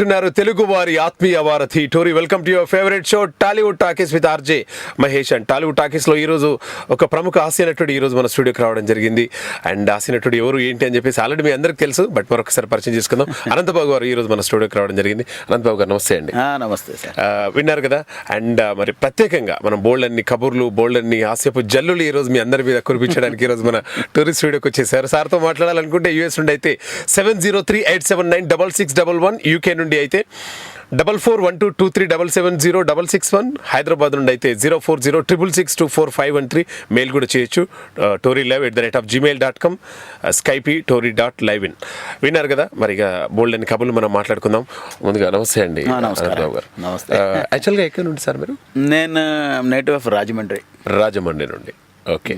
వింటున్నారు తెలుగు వారి ఆత్మీయ వారధి Tori. Welcome to your favourite show Tollywood talkies with RJ Mahesh. And Tollywood టాకీస్లో ఈరోజు ఒక ప్రముఖ హాస్య నటుడు ఈరోజు మన స్టూడియోకి రావడం జరిగింది. అండ్ హాస్య నటుడు ఎవరు ఏంటి అని చెప్పేసి ఆల్రెడీ మీ అందరికి తెలుసు, బట్ మరొకసారి పరిచయం చేసుకుందాం. అనంతబాబు గారు ఈరోజు మన స్టూడియోకి రావడం జరిగింది. అనంతబాబు గారు నమస్తే అండి. నమస్తే సార్. విన్నారు కదా. అండ్ మరి ప్రత్యేకంగా మనం బోల్డ్ అన్ని కబుర్లు, బోల్డ్ అన్ని హాస్యపు జల్లులు ఈరోజు మీ అందరి మీద కురిపించడానికి ఈరోజు మన టూరిస్ట్ స్టూడియోకి వచ్చేసారు. సార్తో మాట్లాడాలనుకుంటే యూఎస్ నుండి అయితే 7038796611, యూకే నుండి అయితే 441223770661, హైదరాబాద్ నుండి అయితే 040666245113. మెయిల్ కూడా చేయొచ్చు torylive@gmail.com, స్కైపీ tory.livein. విన్నారు కదా. మరి ఇక బోల్డ్ అని కబుర్లు మనం మాట్లాడుకుందాం. ముందుగా నమస్తే అండి అనంతబాబు గారు. యాక్చువల్గా ఎక్కడ నుండి సార్ మీరు? నేను నేటివ్ ఆఫ్ రాజమండ్రి నుండి. ఓకే.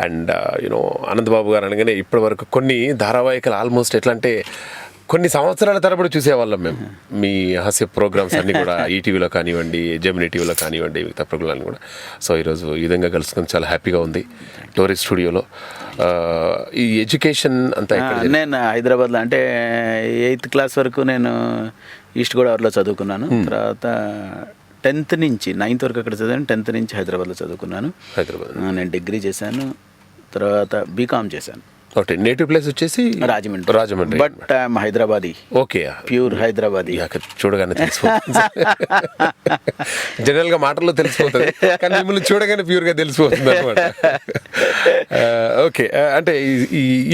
అండ్ యూనో అనంతబాబు గారు అనగానే ఇప్పటి వరకు కొన్ని ధారావాహికలు ఆల్మోస్ట్ ఎట్లా అంటే కొన్ని సంవత్సరాల తరబడి చూసేవాళ్ళం మేము. మీ హాస్య ప్రోగ్రామ్స్ అన్నీ కూడా ఈటీవీలో కానివ్వండి, జెమినీ టీవీలో కానివ్వండి, మిగతా ప్రోగ్రాంలు కూడా. సో ఈరోజు ఈ విధంగా కలుసుకొని చాలా హ్యాపీగా ఉంది టోరీ స్టూడియోలో. ఈ ఎడ్యుకేషన్ అంతా నేను హైదరాబాద్లో అంటే 8th క్లాస్ వరకు నేను ఈస్ట్ గోదావరిలో చదువుకున్నాను. తర్వాత 10th నుంచి 9th వరకు అక్కడ చదివాను. 10th నుంచి హైదరాబాద్లో చదువుకున్నాను. నేను డిగ్రీ చేశాను, తర్వాత బీకామ్ చేశాను. ఓకే. నేటివ్ ప్లేస్ వచ్చేసి Rajahmundry, but I'm Hyderabadi. Okay. Pure Hyderabadi. చూడగానే తెలిసిపోతుంది. జనరల్గా మాటల్లో తెలిసిపోతుంది, కానీ మిమ్మల్ని చూడగానే ప్యూర్గా తెలిసిపోతుంది అనమాట. ఓకే. అంటే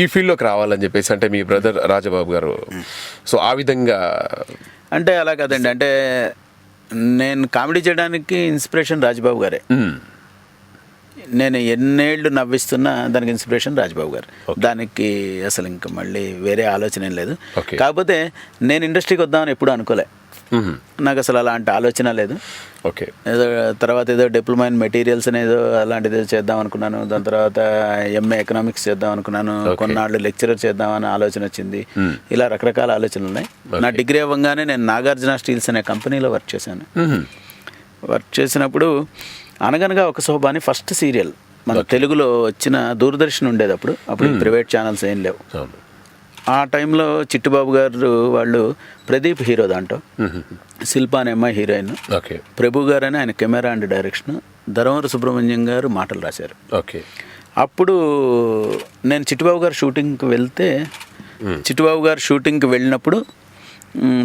ఈ ఫీల్డ్లోకి రావాలని చెప్పేసి అంటే మీ బ్రదర్ రాజబాబు గారు, సో ఆ విధంగా అంటే అలా కదండి. అంటే నేను కామెడీ చేయడానికి ఇన్స్పిరేషన్ రాజబాబు గారే. నేను ఎన్నేళ్ళు నవ్విస్తున్నా దానికి ఇన్స్పిరేషన్ రాజబాబు గారు. దానికి అసలు ఇంకా మళ్ళీ వేరే ఆలోచన ఏం లేదు. కాకపోతే నేను ఇండస్ట్రీకి వద్దామని ఎప్పుడు అనుకోలే. నాకు అసలు అలాంటి ఆలోచన లేదు. ఓకే. ఏదో తర్వాత ఏదో డిప్లొమా ఇన్ మెటీరియల్స్ అనేదో అలాంటిది చేద్దాం అనుకున్నాను. దాని తర్వాత ఎంఏ ఎకనామిక్స్ చేద్దాం అనుకున్నాను. కొన్నాళ్ళు లెక్చరర్ చేద్దామని ఆలోచన వచ్చింది. ఇలా రకరకాల ఆలోచనలు ఉన్నాయి. నా డిగ్రీ అవ్వగానే నేను నాగార్జున స్టీల్స్ అనే కంపెనీలో వర్క్ చేశాను. వర్క్ చేసినప్పుడు అనగనగా ఒక శోభాని ఫస్ట్ సీరియల్ మన తెలుగులో వచ్చిన దూరదర్శన్ ఉండేది. అప్పుడు ప్రైవేట్ ఛానల్స్ ఏం లేవు. ఆ టైంలో చిట్టుబాబు గారు వాళ్ళు ప్రదీప్ హీరో, దాంట్లో శిల్ప అనే అమ్మాయి హీరోయిన్, ప్రభు గారు అని ఆయన camera and direction, Dharmavarapu Subrahmanyam గారు మాటలు రాశారు. అప్పుడు నేను చిట్టుబాబు గారు షూటింగ్కి వెళ్తే, చిట్టుబాబు గారు షూటింగ్కి వెళ్ళినప్పుడు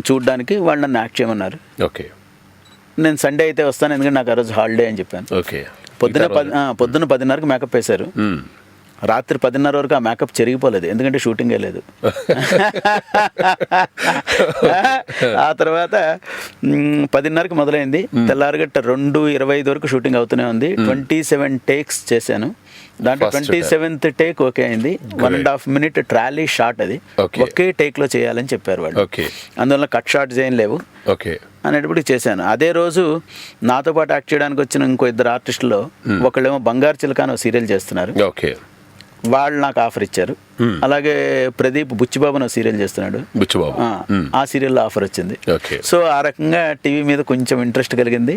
చూడ్డానికి వాళ్ళు నన్ను యాక్ట్ చేయమన్నారు. నేను సండే అయితే వస్తాను, ఎందుకంటే నాకు ఆ రోజు హాలిడే అని చెప్పాను. పొద్దున్న 10:30కి మేకప్ వేశారు. రాత్రి 10:30 వరకు ఆ మేకప్ చెరిగిపోలేదు, ఎందుకంటే షూటింగే లేదు. ఆ తర్వాత 10:30కి మొదలైంది. తెల్లారగట్ట 2:25 వరకు షూటింగ్ అవుతూనే ఉంది. 27 టేక్స్ చేశాను. దాంట్లో 27th టేక్ ఓకే అయింది. 1.5 minute ట్రాలీ షాట్, అది ఒకే టేక్లో చేయాలని చెప్పారు వాళ్ళు. అందువల్ల కట్ షాట్స్ ఏం లేవు అనేటప్పుడు చేశాను. అదే రోజు నాతో పాటు యాక్ట్ చేయడానికి వచ్చిన ఇంకో 2 ఆర్టిస్టులు, ఒకళ్ళేమో బంగారు చిలక అని సీరియల్ చేస్తున్నారు, వాళ్ళు నాకు ఆఫర్ ఇచ్చారు. అలాగే ప్రదీప్ బుచ్చిబాబు అని సీరియల్ చేస్తున్నాడు, ఆ సీరియల్లో ఆఫర్ వచ్చింది. సో ఆ రకంగా టీవీ మీద కొంచెం ఇంట్రెస్ట్ కలిగింది.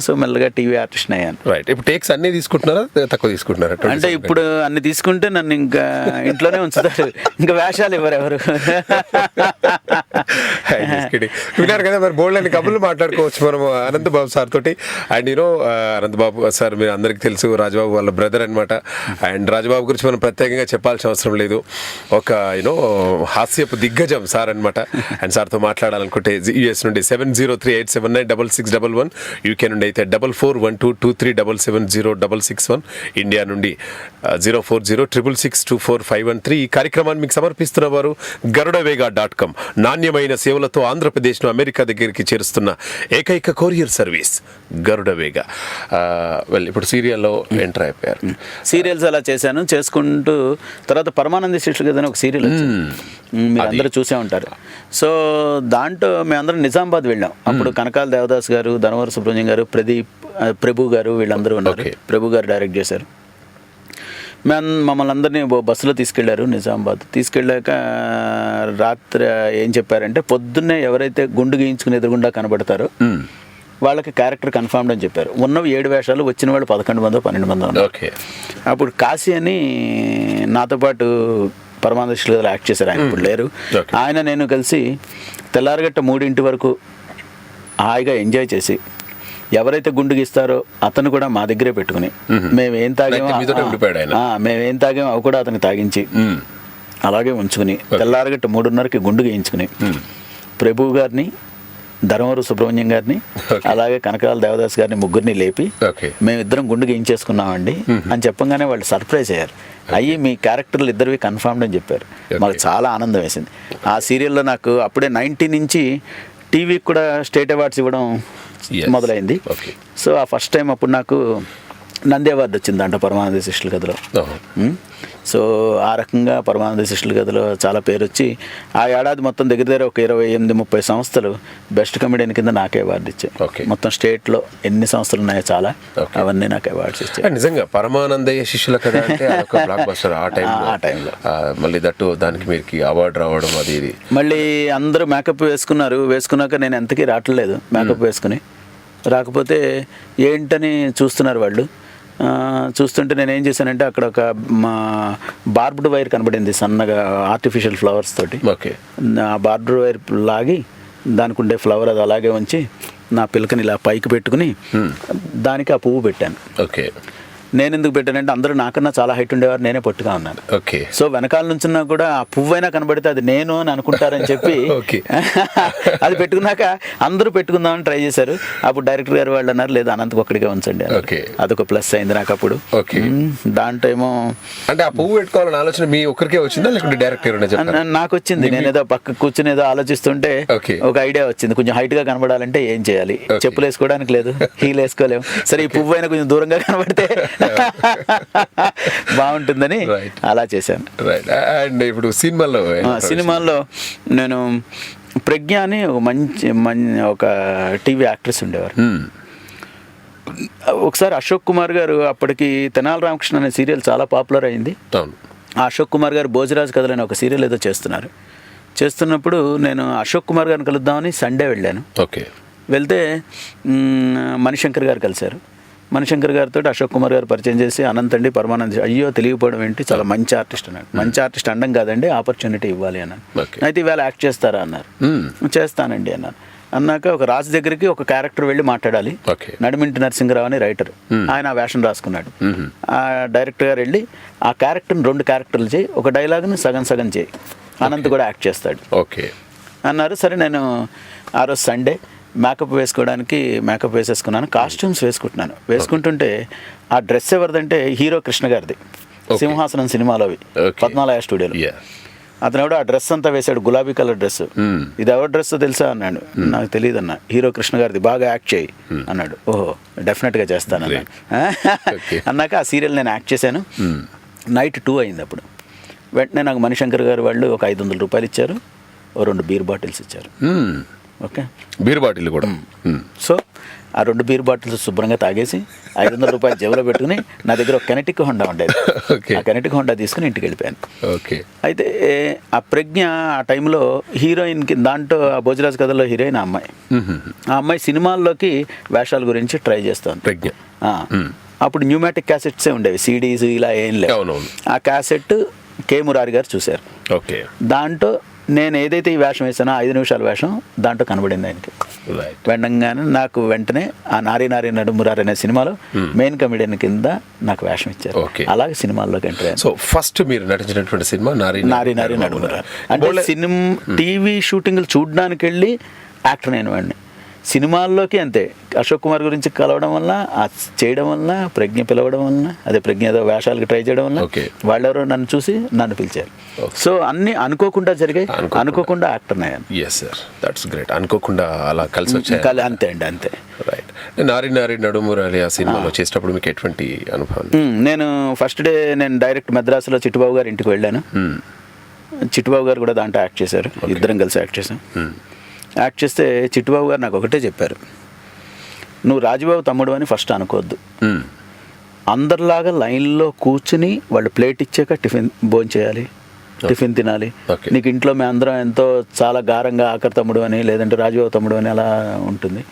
సో మెల్లగా టీవీ ఆర్టిస్ట్ అయ్యాను. ఇప్పుడు టేక్స్ అన్ని తీసుకుంటున్నారా, తక్కువ తీసుకుంటున్నారా? అంటే ఇప్పుడు అన్ని తీసుకుంటే నన్ను ఇంకా ఇంట్లోనే ఉంచుతారు, ఇంకా వేషాలు ఇవ్వరు ఎవరు. విన్నారు కదా. మరి బోల్డ్ అని కబుర్లు మాట్లాడుకోవచ్చు మనం అనంతబాబు సార్ తోటి. అండ్ యూనో అనంతబాబు సార్ మీరు అందరికీ తెలుసు, రాజబాబు వాళ్ళ బ్రదర్ అనమాట. అండ్ రాజబాబు గురించి మనం ప్రత్యేకంగా చెప్పాల్సిన అవసరం లేదు. ఒక యూనో హాస్యపు దిగ్గజం సార్ అనమాట. అండ్ సార్తో మాట్లాడాలనుకుంటే యూఎస్ నుండి 7038796611, యూకే నుండి అయితే 441223770661, ఇండియా నుండి 040666245113. ఈ కార్యక్రమాన్ని మీకు సమర్పిస్తున్న వారు garudaVega.com. నాణ్యమైన సేవలతో ఆంధ్రప్రదేశ్ను అమెరికా దగ్గరికి చేరుస్తున్న ఏకైక కొరియర్ సర్వీస్ గరుడవేగా. ఇప్పుడు సీరియల్లో ఎంటర్ అయిపోయారు. సీరియల్స్ అలా చేశాను. చేసుకుంటూ తర్వాత పరమానంద శిష్యులు కదా ఒక సీరియల్ వచ్చింది, మీరు అందరూ చూసే ఉంటారు. సో దాంట్లో మేమందరం నిజామాబాద్ వెళ్ళాం. అప్పుడు కనకాల దేవదాస్ గారు, ధర్మవర సుబ్రహ్మణ్యం గారు, ప్రభు గారు వీళ్ళందరూ ఉన్నారు. ప్రభు గారు డైరెక్ట్ చేశారు. మమ్మల్ని అందరినీ బస్సులో తీసుకెళ్లారు నిజామాబాద్. తీసుకెళ్ళాక రాత్రి ఏం చెప్పారంటే, పొద్దున్నే ఎవరైతే గుండు గీయించుకుని ఎదురుగుండా కనబడతారో వాళ్ళకి క్యారెక్టర్ కన్ఫర్మ్డ్ అని చెప్పారు. ఉన్నవి 7 వేషాలు, వచ్చిన వాళ్ళు 11 మందో 12 మందో ఉన్నారు. అప్పుడు కాశీ అని నాతో పాటు పరమానంద శిష్యుల గదిలో యాక్ట్ చేశారు. ఆయన ఇప్పుడు లేరు. Okay. ఆయన నేను కలిసి తెల్లారగట్ట 3 వరకు హాయిగా ఎంజాయ్ చేసి ఎవరైతే గుండు గీస్తారో అతను కూడా మా దగ్గరే పెట్టుకుని మేమేం తాగామో మేమేం తాగామో అవి కూడా అతనికి తాగించి అలాగే ఉంచుకుని తెల్లారగట్ట 3:30కి గుండు గీయించుకుని ప్రభువు గారిని, ధర్మవరం సుబ్రహ్మణ్యం గారిని, అలాగే కనకాల దేవదాస్ గారిని ముగ్గురిని లేపి మేమిద్దరం గుండు గీయించేసుకున్నామండి అని చెప్పగానే వాళ్ళు సర్ప్రైజ్ అయ్యారు. అయ్యి మీ క్యారెక్టర్లు ఇద్దరివి కన్ఫర్మ్డ్ అని చెప్పారు. మాకు చాలా ఆనందం వేసింది. ఆ సీరియల్లో నాకు అప్పుడే 90 నుంచి టీవీకి కూడా స్టేట్ అవార్డ్స్ ఇవ్వడం మొదలైంది. సో ఆ ఫస్ట్ టైం అప్పుడు నాకు నంది అవార్డు వచ్చింది దాంట్లో పరమానంద శిష్యుల గదిలో. సో ఆ రకంగా పరమానంద శిష్యుల గదిలో చాలా పేరు వచ్చి ఆ ఏడాది మొత్తం దగ్గర ఒక 28-30 సంస్థలు బెస్ట్ కమెడియన్ కింద నాకే అవార్డు ఇచ్చాయి. మొత్తం స్టేట్లో ఎన్ని సంస్థలు ఉన్నాయో చాలా, అవన్నీ నాకు అవార్డ్స్ ఇచ్చాయి. నిజంగా పరమానందయ్య శిష్యుల కథ అంటే అదొక బ్లాక్ బస్టర్ ఆ టైంలో. మళ్ళీ దట్టు దానికి మీకు అవార్డు రావడం అది ఇది. మళ్ళీ అందరూ మేకప్ వేసుకున్నాక నేను ఎంతకీ రావట్లేదు మేకప్ వేసుకుని. రాకపోతే ఏంటని చూస్తున్నారు వాళ్ళు. చూస్తుంటే నేను ఏం చేశానంటే అక్కడ ఒక మా బార్బ్డ్ వైర్ కనబడింది సన్నగా ఆర్టిఫిషియల్ ఫ్లవర్స్ తోటి. ఆ బార్బ్డ్ వైర్ లాగి దానికి ఉండే ఫ్లవర్ అది అలాగే ఉంచి నా పిల్లకని ఇలా పైకి పెట్టుకుని దానికి ఆ పువ్వు పెట్టాను. నేను ఎందుకు పెట్టానంటే అందరూ నాకన్నా చాలా హైట్ ఉండేవారు, నేనే పొట్టుగా ఉన్నాను. సో వెనకాల నుంచున్నా కూడా ఆ పువ్వైనా కనబడితే అది నేను అని అనుకుంటారని చెప్పి అది పెట్టుకున్నాక అందరూ పెట్టుకుందామని ట్రై చేశారు. అప్పుడు డైరెక్టర్ గారు వాళ్ళు అన్నారు లేదు అనంతకు ఒక్కడికే ఉంచండి. అదొక ప్లస్ అయింది నాకు అప్పుడు. దాంట్లో ఏమో అంటే ఆ పువ్వు పెట్టుకోవాలని ఆలోచన మీ ఒక్కరికే వచ్చిందా లేకుంటే డైరెక్టర్ నాకు వచ్చింది. నేను ఏదో పక్క కూర్చుని ఏదో ఆలోచిస్తుంటే ఒక ఐడియా వచ్చింది. కొంచెం హైట్ గా కనబడాలంటే ఏం చేయాలి, చెప్పులు వేసుకోవడానికి లేదు, హీల్ వేసుకోలేము, సరే ఈ పువ్వు అయినా కొంచెం దూరంగా కనబడితే బాగుంటుందని అలా చేశాను. అండ్ ఇప్పుడు సినిమాల్లో నేను ప్రజ్ఞ అని ఒక మంచి ఒక టీవీ యాక్ట్రెస్ ఉండేవారు. ఒకసారి అశోక్ కుమార్ గారు అప్పటికి తెనాలి రామకృష్ణ అనే సీరియల్ చాలా పాపులర్ అయింది. ఆ అశోక్ కుమార్ గారు భోజరాజు కథలని ఒక సీరియల్ ఏదో చేస్తున్నప్పుడు నేను అశోక్ కుమార్ గారిని కలుద్దామని సండే వెళ్ళాను. వెళ్తే మణిశంకర్ గారు కలిశారు. మణిశంకర్ గారితో అశోక్ కుమార్ గారు పరిచయం చేసి అనంత్ అండి పరమానంద అయ్యో తెలియకపోవడం ఏంటి, చాలా మంచి ఆర్టిస్ట్ అన్నాడు. మంచి ఆర్టిస్ట్ అనడం కాదండి, ఆపర్చునిటీ ఇవ్వాలి అన్నాను. అయితే ఇవాళ యాక్ట్ చేస్తారా అన్నారు. చేస్తానండి అన్నాను. అన్నాక ఒక రాజు దగ్గరికి ఒక క్యారెక్టర్ వెళ్ళి మాట్లాడాలి. నడిమింటి నరసింహరావు అని రైటర్, ఆయన ఆ వేషం రాసుకున్నాడు. ఆ డైరెక్టర్ గారు వెళ్ళి ఆ క్యారెక్టర్ని 2 క్యారెక్టర్లు చేయి, ఒక డైలాగ్ని సగం చేయి, అనంత్ కూడా యాక్ట్ చేస్తాడు అన్నారు. సరే నేను ఆ రోజు సండే మేకప్ వేసేసుకున్నాను. కాస్ట్యూమ్స్ వేసుకుంటుంటే ఆ డ్రెస్ ఎవరిదంటే హీరో కృష్ణ గారిది, సింహాసనం సినిమాలోవి, పద్మాలయ స్టూడియోలో. అతను ఎవడో ఆ డ్రెస్ అంతా వేశాడు, గులాబీ కలర్ డ్రెస్. ఇది ఎవరి డ్రెస్ తెలుసా అన్నాడు. నాకు తెలియదు అన్న, హీరో కృష్ణ గారిది, బాగా యాక్ట్ చేయి అన్నాడు. ఓహో డెఫినెట్గా చేస్తాను అన్నాడు. అన్నాక ఆ సీరియల్ నేను యాక్ట్ చేశాను. నైట్ 2 అయింది అప్పుడు. వెంటనే నాకు మణిశంకర్ గారు వాళ్ళు ఒక 500 రూపాయలు ఇచ్చారు, 2 బీర్ బాటిల్స్ ఇచ్చారు. బీర్ బాటిల్ కూడా. సో ఆ 2 బీర్ బాటిల్స్ శుభ్రంగా తాగేసి 500 రూపాయలు జేబులో పెట్టుకుని నా దగ్గర ఒక కెనెటిక్ హోండా ఉండేది, ఆ కెనెటిక్ హోండా తీసుకుని ఇంటికి వెళ్ళిపోయాను. అయితే ఆ ప్రజ్ఞ ఆ టైంలో హీరోయిన్కి దాంట్లో ఆ భోజరాజు కథలో హీరోయిన్ ఆ అమ్మాయి సినిమాల్లోకి వేషాల గురించి ట్రై చేస్తాను ప్రజ్ఞ. అప్పుడు న్యూమాటిక్ క్యాసెట్సే ఉండేవి, సీడీస్ ఇలా ఏం లేవు. ఆ క్యాసెట్ కే మురారి గారు చూశారు. దాంట్లో నేను ఏదైతే ఈ వేషం వేసానో 5 నిమిషాల వేషం దాంట్లో కనబడింది ఆయనకి. వెంటనే నాకు వెంటనే ఆ నారీ నడుమురారు అనే సినిమాలో మెయిన్ కమెడియన్ కింద నాకు వేషం ఇచ్చారు. అలాగే సినిమాల్లోకి ఎంటర్ అయ్యాను. సో ఫస్ట్ మీరు నటించినటువంటి సినిమా నారీ నడుమురారు. అంటే సినిమా టీవీ షూటింగ్లు చూడడానికి వెళ్ళి యాక్టర్ అయిన వాడిని. సినిమాల్లోకి అంతే, అశోక్ కుమార్ గురించి కలవడం వల్ల, చేయడం వల్ల, ప్రజ్ఞ పిలవడం వల్ల, అదే ప్రజ్ఞ ఏదో వేషాలకి ట్రై చేయడం వల్ల వాళ్ళెవరో నన్ను చూసి నన్ను పిలిచారు. సో అన్ని అనుకోకుండా జరిగాయి, అనుకోకుండా యాక్టర్ అయ్యాను. అనుకోకుండా అలా కలిసి వచ్చాయి. అంతే అండి, అంతే. రైట్. నారీ నడుమురాలి ఆ సినిమాలో చేసేటప్పుడు మీకు ఎటువంటి అనుభవం? నేను ఫస్ట్ డే నేను డైరెక్ట్ మద్రాసులో చిట్టుబాబు గారి ఇంటికి వెళ్ళాను. చిట్టుబాబు గారు కూడా దాంట్లో యాక్ట్ చేశారు, ఇద్దరం కలిసి యాక్ట్ చేశాం. యాక్ట్ చేస్తే చిట్టుబాబు గారు నాకు ఒకటే చెప్పారు, నువ్వు రాజుబాబు తమ్ముడు అని ఫస్ట్ అనుకోవద్దు, అందరిలాగా లైన్లో కూర్చుని వాళ్ళు ప్లేట్ ఇచ్చాక భోజనం చేయాలి, టిఫిన్ తినాలి. నీకు ఇంట్లో మేము అందరం ఎంతో చాలా గారంగా ఆఖరి తమ్ముడు అని లేదంటే రాజుబాబు తమ్ముడు అని అలా ఉంటుంది,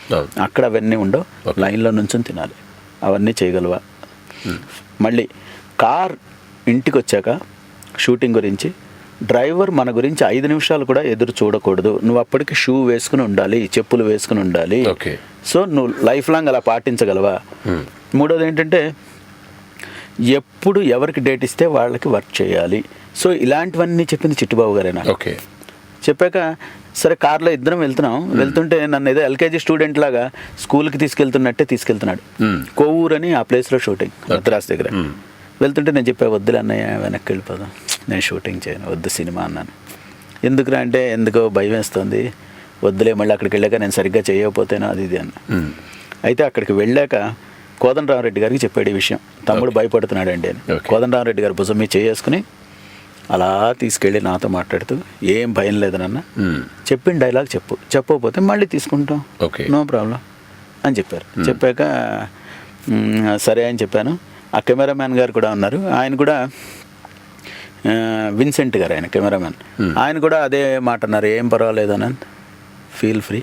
అక్కడ అవన్నీ ఉండవు, లైన్లో నుంచుని తినాలి, అవన్నీ చేయగలవా. మళ్ళీ కార్ ఇంటికి వచ్చాక షూటింగ్ గురించి డ్రైవర్ మన గురించి 5 నిమిషాలు కూడా ఎదురు చూడకూడదు. నువ్వు అప్పటికి షూ వేసుకుని ఉండాలి, చెప్పులు వేసుకుని ఉండాలి. ఓకే. సో నువ్వు లైఫ్ లాంగ్ అలా పాటించగలవా? మూడోది ఏంటంటే ఎప్పుడు ఎవరికి డేట్ ఇస్తే వాళ్ళకి వర్క్ చేయాలి. సో ఇలాంటివన్నీ చెప్పింది చిట్టుబాబు గారే నాకు. ఓకే. చెప్పాక సరే కార్లో ఇద్దరం వెళ్తుంటే నన్ను ఏదో ఎల్కేజీ స్టూడెంట్ లాగా స్కూల్కి తీసుకెళ్తున్నట్టే తీసుకెళ్తున్నాడు. కొవ్వూరు అని ఆ ప్లేస్లో షూటింగ్, మద్రాస్ దగ్గర. వెళ్తుంటే నేను చెప్పా, వద్దులే అన్నయ్య వెనక్కి వెళ్ళిపోదాం, నేను షూటింగ్ చేయను, వద్దు సినిమా అన్నాను. ఎందుకురా అంటే ఎందుకో భయం వేస్తుంది, వద్దులే మళ్ళీ అక్కడికి వెళ్ళాక నేను సరిగ్గా చేయకపోతేనో అది ఇది అన్న. అయితే అక్కడికి వెళ్ళాక కోదండరామరెడ్డి గారికి చెప్పాడు ఈ విషయం, తమ్ముడు భయపడుతున్నాడు అండి అని. కోదండరామరెడ్డి గారు భుజం మీద చేసుకుని అలా తీసుకెళ్ళి నాతో మాట్లాడుతూ ఏం భయం లేదు నాన్న, చెప్పిన డైలాగ్ చెప్పకపోతే మళ్ళీ తీసుకుంటాం, నో ప్రాబ్లం అని చెప్పారు. చెప్పాక సరే అని చెప్పాను. ఆ కెమెరామ్యాన్ గారు కూడా ఉన్నారు, ఆయన కూడా విన్సెంట్ గారు, ఆయన కెమెరామ్యాన్, ఆయన కూడా అదే మాట అన్నారు, ఏం పర్వాలేదు అనంత్, ఫీల్ ఫ్రీ,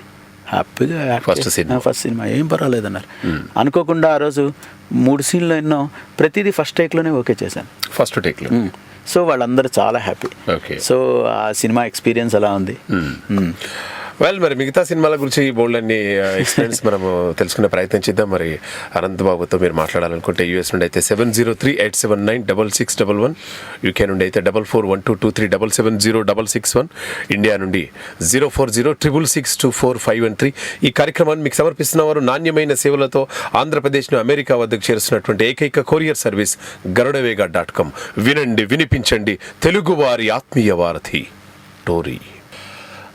హ్యాపీగా ఫస్ట్ సినిమా ఏం పర్వాలేదు అన్నారు. అనుకోకుండా ఆ రోజు 3 సీన్లు ఎన్నో ప్రతిదీ ఫస్ట్ టేక్లోనే ఓకే చేశాను, ఫస్ట్ టేక్లో. సో వాళ్ళందరూ చాలా హ్యాపీ. సో ఆ సినిమా ఎక్స్పీరియన్స్ అలా ఉంది. వెల్, మరి మిగతా సినిమాల గురించి బోల్డ్ అన్ని ఎక్స్పీరియన్స్ మనము తెలుసుకునే ప్రయత్నం చేద్దాం. మరి అనంత్ బాబుతో మీరు మాట్లాడాలనుకుంటే యూఎస్ నుండి అయితే 703-879-6611, యూకే నుండి అయితే 441223770661, ఇండియా నుండి 0406662451. ఈ కార్యక్రమాన్ని మీకు సమర్పిస్తున్న వారు నాణ్యమైన సేవలతో ఆంధ్రప్రదేశ్ను అమెరికా వద్దకు చేరుస్తున్నటువంటి ఏకైక కొరియర్ సర్వీస్ garudaவேగా.com. వినండి, వినిపించండి, తెలుగువారి ఆత్మీయ వారధి టోరీ.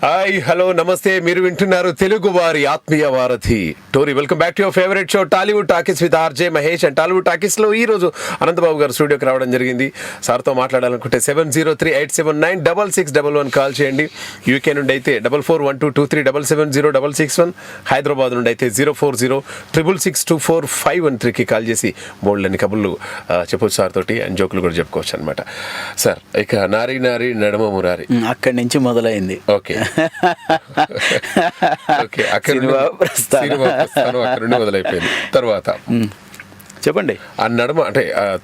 హాయ్, హలో, నమస్తే. మీరు వింటున్నారు తెలుగు వారి ఆత్మీయ వారధి Tori. Welcome back to your favourite show Tollywood talkies with RJ Mahesh. And Tollywood టాకీస్లో ఈరోజు అనంతబాబు గారు స్టూడియోకి రావడం జరిగింది. సార్తో మాట్లాడాలనుకుంటే 703-879-6611 కాల్ చేయండి. యూకే నుండి అయితే 441223770661, హైదరాబాద్ నుండి అయితే 0406662451 కాల్ చేసి బోల్డ్ని కబుర్లు చెప్పొచ్చు సార్ తోటి, అండ్ జోకులు కూడా చెప్పుకోవచ్చు అనమాట. సార్, ఇక నారి నారి నడమ మురారి అక్కడి నుంచి మొదలైంది. ఓకే. అక్కడ నుండి మొదలైపోయింది. తర్వాత చెప్పండి, ఆ నడమ అంటే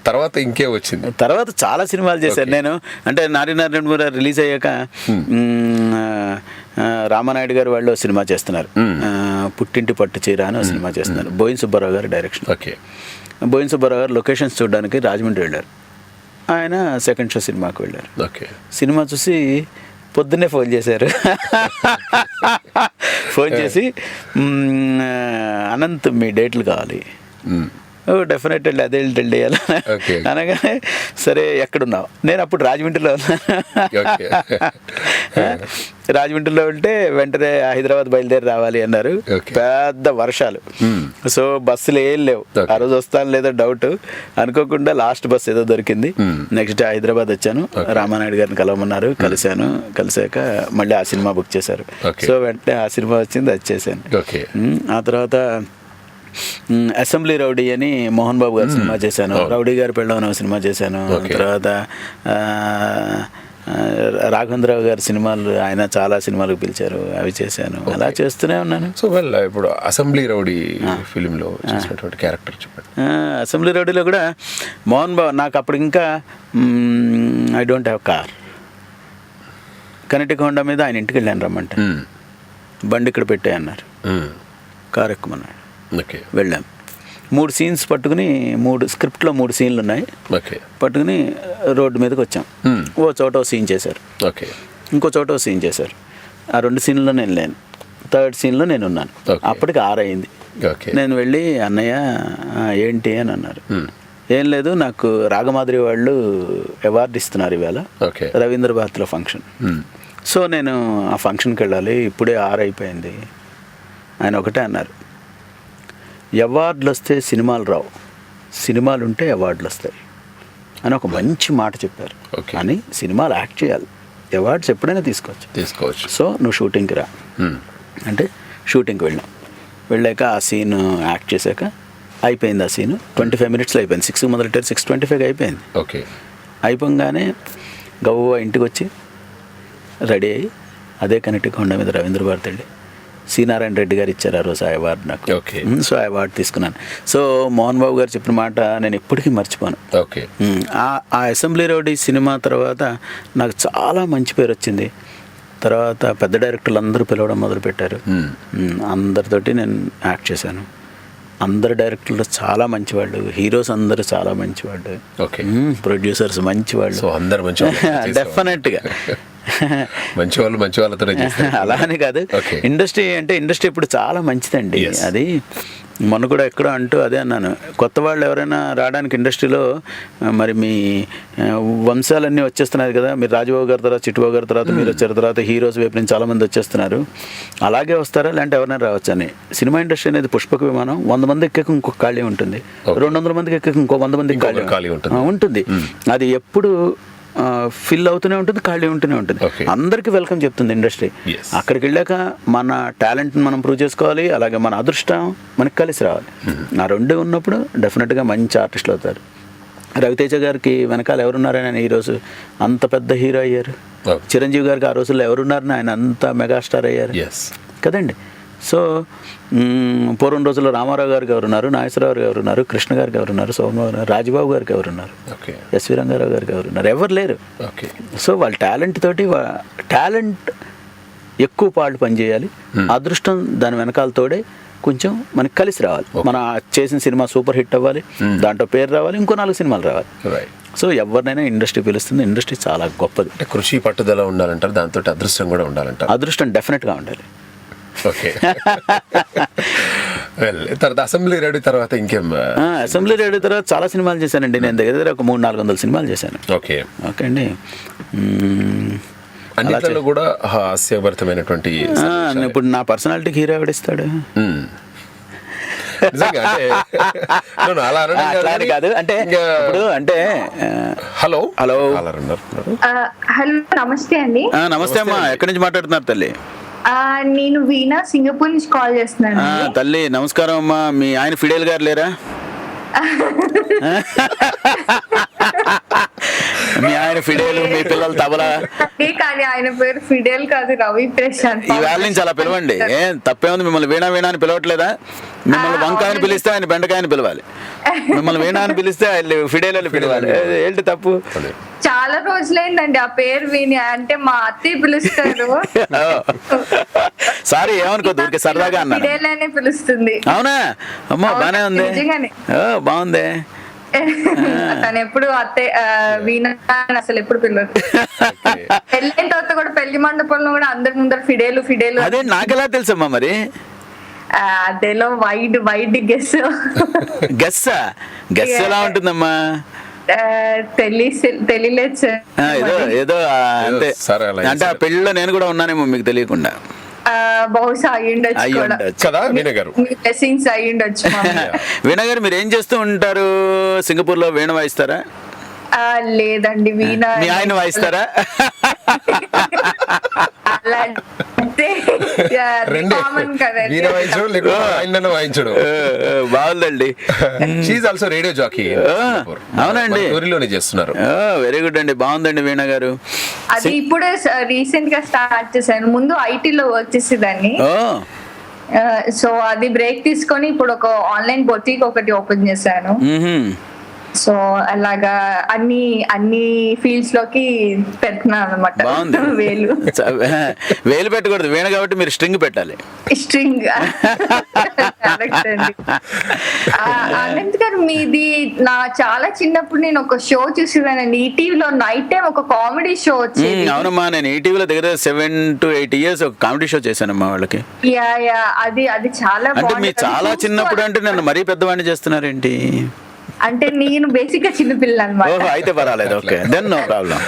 తర్వాత ఇంకే వచ్చింది? తర్వాత చాలా సినిమాలు చేశాను నేను. అంటే నారి నారాయణ రిలీజ్ అయ్యాక రామానాయుడు గారు వాళ్ళు సినిమా చేస్తున్నారు, పుట్టింటి పట్టు చీర అని సినిమా చేస్తున్నారు, బోయిన్ సుబ్బారావు గారు డైరెక్షన్. ఓకే. బోయిన్ సుబ్బారావు గారు లొకేషన్స్ చూడడానికి రాజమండ్రి వెళ్ళారు, ఆయన సెకండ్ షో సినిమాకి వెళ్ళారు. ఓకే. సినిమా చూసి పొద్దున్నే ఫోన్ చేశారు. ఫోన్ చేసి అనంత్ మీ డేట్లు కావాలి. డెఫినెట్ అండి, అదే వెళ్ళి అనగానే సరే ఎక్కడున్నావు? నేను అప్పుడు రాజమండ్రిలో ఉన్నాను. రాజమండ్రిలో ఉంటే వెంటనే హైదరాబాద్ బయలుదేరి రావాలి అన్నారు. పెద్ద వర్షాలు, సో బస్సులు ఏం లేవు. ఆ రోజు వస్తాను లేదో డౌట్, అనుకోకుండా లాస్ట్ బస్ ఏదో దొరికింది. నెక్స్ట్ డే హైదరాబాద్ వచ్చాను, రామానాయుడు గారిని కలవమన్నారు, కలిసాక మళ్ళీ ఆ సినిమా బుక్ చేశారు. సో వెంటనే ఆ సినిమా వచ్చింది, అది చేశాను. ఆ తర్వాత అసెంబ్లీ రౌడీ అని మోహన్ బాబు గారు సినిమా చేశాను, రౌడీ గారి పెళ్ళం సినిమా చేశాను. తర్వాత రాఘవేంద్రరావు గారి సినిమాలు, ఆయన చాలా సినిమాలకు పిలిచారు, అవి చేశాను. అలా చేస్తూనే ఉన్నాను. సో వెల్, ఇప్పుడు అసెంబ్లీ రౌడీ ఫిలింలో చేసినటువంటి క్యారెక్టర్ చెప్పండి. అసెంబ్లీ రౌడీలో కూడా మోహన్ బాబు, నాకు అప్పుడు ఇంకా I don't have car, కనెక్టిక్ Honda మీద ఆయన ఇంటికి వెళ్ళాను రమ్మంటే, బండి ఇక్కడ పెట్టే అన్నారు, కార్ ఎక్కుమన్నాడు. వెళ్ళాం. 3 సీన్స్ పట్టుకుని, స్క్రిప్ట్లో 3 సీన్లు ఉన్నాయి, పట్టుకుని రోడ్డు మీదకి వచ్చాం. ఓ చోట సీన్ చేశారు, ఇంకో చోట సీన్ చేశారు. ఆ 2 సీన్లో నేను లేను, 3rd సీన్లో నేను ఉన్నాను. అప్పటికి 6 అయింది. నేను వెళ్ళి అన్నయ్య ఏంటి అని అన్నారు. ఏం లేదు, నాకు రాగమాధురి వాళ్ళు అవార్డు ఇస్తున్నారు ఇవాళ, రవీంద్ర భారతిలో ఫంక్షన్. సో నేను ఆ ఫంక్షన్కి వెళ్ళాలి, ఇప్పుడే 6 అయిపోయింది. ఆయన ఒకటే అన్నారు, అవార్డులు వస్తే సినిమాలు రావు, సినిమాలు ఉంటే అవార్డులు వస్తాయి అని ఒక మంచి మాట చెప్పారు. కానీ సినిమాలు యాక్ట్ చేయాలి, అవార్డ్స్ ఎప్పుడైనా తీసుకోవచ్చు. సో నువ్వు షూటింగ్కి రా అంటే షూటింగ్కి వెళ్ళాక ఆ సీన్ యాక్ట్ చేశాక అయిపోయింది. ఆ సీన్ 25 మినిట్స్లో అయిపోయింది. 6 మొదలెట్టారు, 6:25 అయిపోయింది. అయిపోగానే గవ్వ ఇంటికి వచ్చి రెడీ అయ్యి అదే కనెక్టిక్ హోండా మీద రవీంద్ర భారతి వెళ్ళి సి నారాయణ రెడ్డి గారు ఇచ్చారు ఆ రోజు ఆ అవార్డు నాకు. ఓకే. సో ఆ అవార్డు తీసుకున్నాను. సో మోహన్ బాబు గారు చెప్పిన మాట నేను ఎప్పటికీ మర్చిపోను. ఓకే. ఆ అసెంబ్లీ రౌడీ సినిమా తర్వాత నాకు చాలా మంచి పేరు వచ్చింది. తర్వాత పెద్ద డైరెక్టర్లు అందరూ పిలవడం మొదలుపెట్టారు. అందరితోటి నేను యాక్ట్ చేశాను. అందరు డైరెక్టర్లు చాలా మంచివాళ్ళు, హీరోస్ అందరూ చాలా మంచివాళ్ళు, ఓకే, ప్రొడ్యూసర్స్ మంచివాళ్ళు. సో అందరు మంచి డెఫినెట్గా మంచి వాళ్ళతో అలా అని కాదు. ఇండస్ట్రీ ఇప్పుడు చాలా మంచిదండి. అది మొన్న కూడా ఎక్కడో అంటూ అదే అన్నాను, కొత్త వాళ్ళు ఎవరైనా రావడానికి ఇండస్ట్రీలో మరి మీ వంశాలన్నీ వచ్చేస్తున్నారు కదా, మీరు రాజబాబు గారి తర్వాత చిట్టుబాబు గారి తర్వాత మీరు వచ్చారు, తర్వాత హీరోస్ వైపు నుంచి చాలామంది వచ్చేస్తున్నారు, అలాగే వస్తారా లేదంటే ఎవరైనా రావచ్చు అని. సినిమా ఇండస్ట్రీ అనేది పుష్పక విమానం, 100 మంది ఎక్కాక ఇంకొక ఖాళీ ఉంటుంది, 200 మందికి ఎక్కాక ఇంకో 100 మందికి ఖాళీ ఉంటుంది. అది ఎప్పుడు ఫిల్ అవుతూనే ఉంటుంది, ఖాళీ ఉంటూనే ఉంటుంది. అందరికీ వెల్కమ్ చెప్తుంది ఇండస్ట్రీ. అక్కడికి వెళ్ళాక మన టాలెంట్ని మనం ప్రూవ్ చేసుకోవాలి, అలాగే మన అదృష్టం మనకి కలిసి రావాలి. ఆ రెండు ఉన్నప్పుడు డెఫినెట్గా మంచి ఆర్టిస్టులు అవుతారు. రవితేజ గారికి వెనకాల ఎవరున్నారని ఈరోజు అంత పెద్ద హీరో అయ్యారు. చిరంజీవి గారికి ఆ రోజుల్లో ఎవరున్నారని ఆయన అంత మెగాస్టార్ అయ్యారు కదండి. సో పూర్వం రోజుల్లో రామారావు గారికి ఎవరున్నారు, నాగేశ్వరరావు గారు ఉన్నారు, కృష్ణ గారికి ఎవరున్నారు, సోమరావు గారు, రాజబాబు గారికి ఎవరున్నారు, ఎస్వి రంగారావు గారికి ఎవరున్నారు, ఎవరు లేరు. సో వాళ్ళ టాలెంట్ తోటి టాలెంట్ ఎక్కువ పాళ్ళు పనిచేయాలి, అదృష్టం దాని వెనకాల తోడే కొంచెం మనకి కలిసి రావాలి. మన చేసిన సినిమా సూపర్ హిట్ అవ్వాలి, దాంట్లో పేరు రావాలి, ఇంకో 4 సినిమాలు రావాలి. సో ఎవరినైనా ఇండస్ట్రీ పిలుస్తుంది. ఇండస్ట్రీ చాలా గొప్పది. కృషి పట్టుదల ఉండాలంటారు, దాంతో అదృష్టం కూడా ఉండాలంటారు. అదృష్టం డెఫినెట్గా ఉండాలి. ఓకే. తర్వాత అసెంబ్లీ రెడీ తర్వాత ఇంకేం? అసెంబ్లీ రెడీ తర్వాత చాలా సినిమాలు చేశానండి. నేను దగ్గర ఒక 300-400 సినిమాలు చేశాను. ఓకే అండి. అన్నిట్లో కూడా హాస్యభరితమైనటువంటి. ఇప్పుడు నా పర్సనాలిటీకి హీరో ఎవడిస్తాడు? కాదు అంటే ఇప్పుడు అంటే హలో నమస్తే అండి. నమస్తే అమ్మా, ఎక్కడి నుంచి మాట్లాడుతున్నారు తల్లి? నేను వీణా, సింగపూర్ నుంచి కాల్ చేస్తున్నాను. తల్లి నమస్కారం అమ్మా. మీ ఆయన ఫిడేల్ గారు లేరా? మీ ఆయన ఫిడేల్, మీ పిల్లలు తబలా. కానీ ఆయన పేరు ఫిడేల్ కాదు, రవి ప్రశాంత్. ఈ వేళ నుంచి అలా పిలవండి. ఏం తప్పేముంది? మిమ్మల్ని వీణా వీణా అని పిలవట్లేదా? మిమ్మల్ని వంకాయని పిలిస్తే ఆయన బెండకాయని పిలవాలి, మిమ్మల్ని వీణా అని పిలిస్తే ఆయన ఫిడేల్ అని పిలవాలి. ఏంటి తప్పు? చాలా రోజులైందండి ఆ పేరు విని. అంటే మా అత్తయ్య పిలుస్తారు. సారీ ఏమనుకోద్దు, ఊరికే సరదాగా అన్నా. ఫిడేల్ అనే పిలుస్తుంది. అవునా? అమ్మో బానే ఉంది, బాగుంది. తను ఎప్పుడు అత్తయ్య వీణా అసలు ఎప్పుడు పిల్లలు. పెళ్ళైన తర్వాత కూడా పెళ్లి మండపంలో కూడా అందరి ముందర ఫిడేలు ఫిడేలు. అదే నాకెలా తెలుసమ్మా మరి? అదేలో వైడ్ గెస్. గెస్ ఎలా ఉంటుందమ్మా? తెలియలేదు సార్. ఏదో అంటే ఆ పెళ్లిలో నేను కూడా ఉన్నానేమో మీకు తెలియకుండా. బహుశా అయ్యుండొచ్చు. వీణ గారు మీరు ఏం చేస్తూ ఉంటారు? సింగపూర్ లో వీణ వాయిస్తారా? లేదండి, వీణ. మీ ఆయన వాయిస్తారా? బాగుందండి. Radio jockey. అవునండి, చేస్తున్నారు. వెరీ గుడ్ అండి, బాగుందండి వీణ గారు. అది ఇప్పుడు రీసెంట్ గా స్టార్ట్ చేశాను. ముందు ఐటీలో వర్క్ చేసేదాన్ని. సో అది బ్రేక్ తీసుకొని ఇప్పుడు ఒక ఆన్లైన్ బొటీక్ ఒకటి ఓపెన్ చేశాను. సో అలాగా అన్ని ఫీల్డ్స్ లోకి పెడుతున్నాను అనమాట. వేలు పెట్టకూడదు వీణ కాబట్టి మీరు స్ట్రింగ్ పెట్టాలి. స్ట్రింగ్. అనంత్ గారు, మీది నా చాలా చిన్నప్పుడు నేను ఒక షో చూసేదానండి ఈటీవీలో. నైట్ టైం ఒక కామెడీ షో వచ్చింది. అవునమ్మా, నేను ఈటీవీలో దగ్గర 7 to 8 years ఒక కామెడీ షో చేశానమ్మా వాళ్ళకి. అది చాలా అంటే మీరు చాలా చిన్నప్పుడు అంటే నన్ను మరీ పెద్దవాడిని చేస్తున్నారేంటి? అంటే నేను బేసిక్ గా చిన్నపిల్ల అనమాట. అయితే పర్వాలేదు, ఓకే, దెన్ నో ప్రాబ్లం.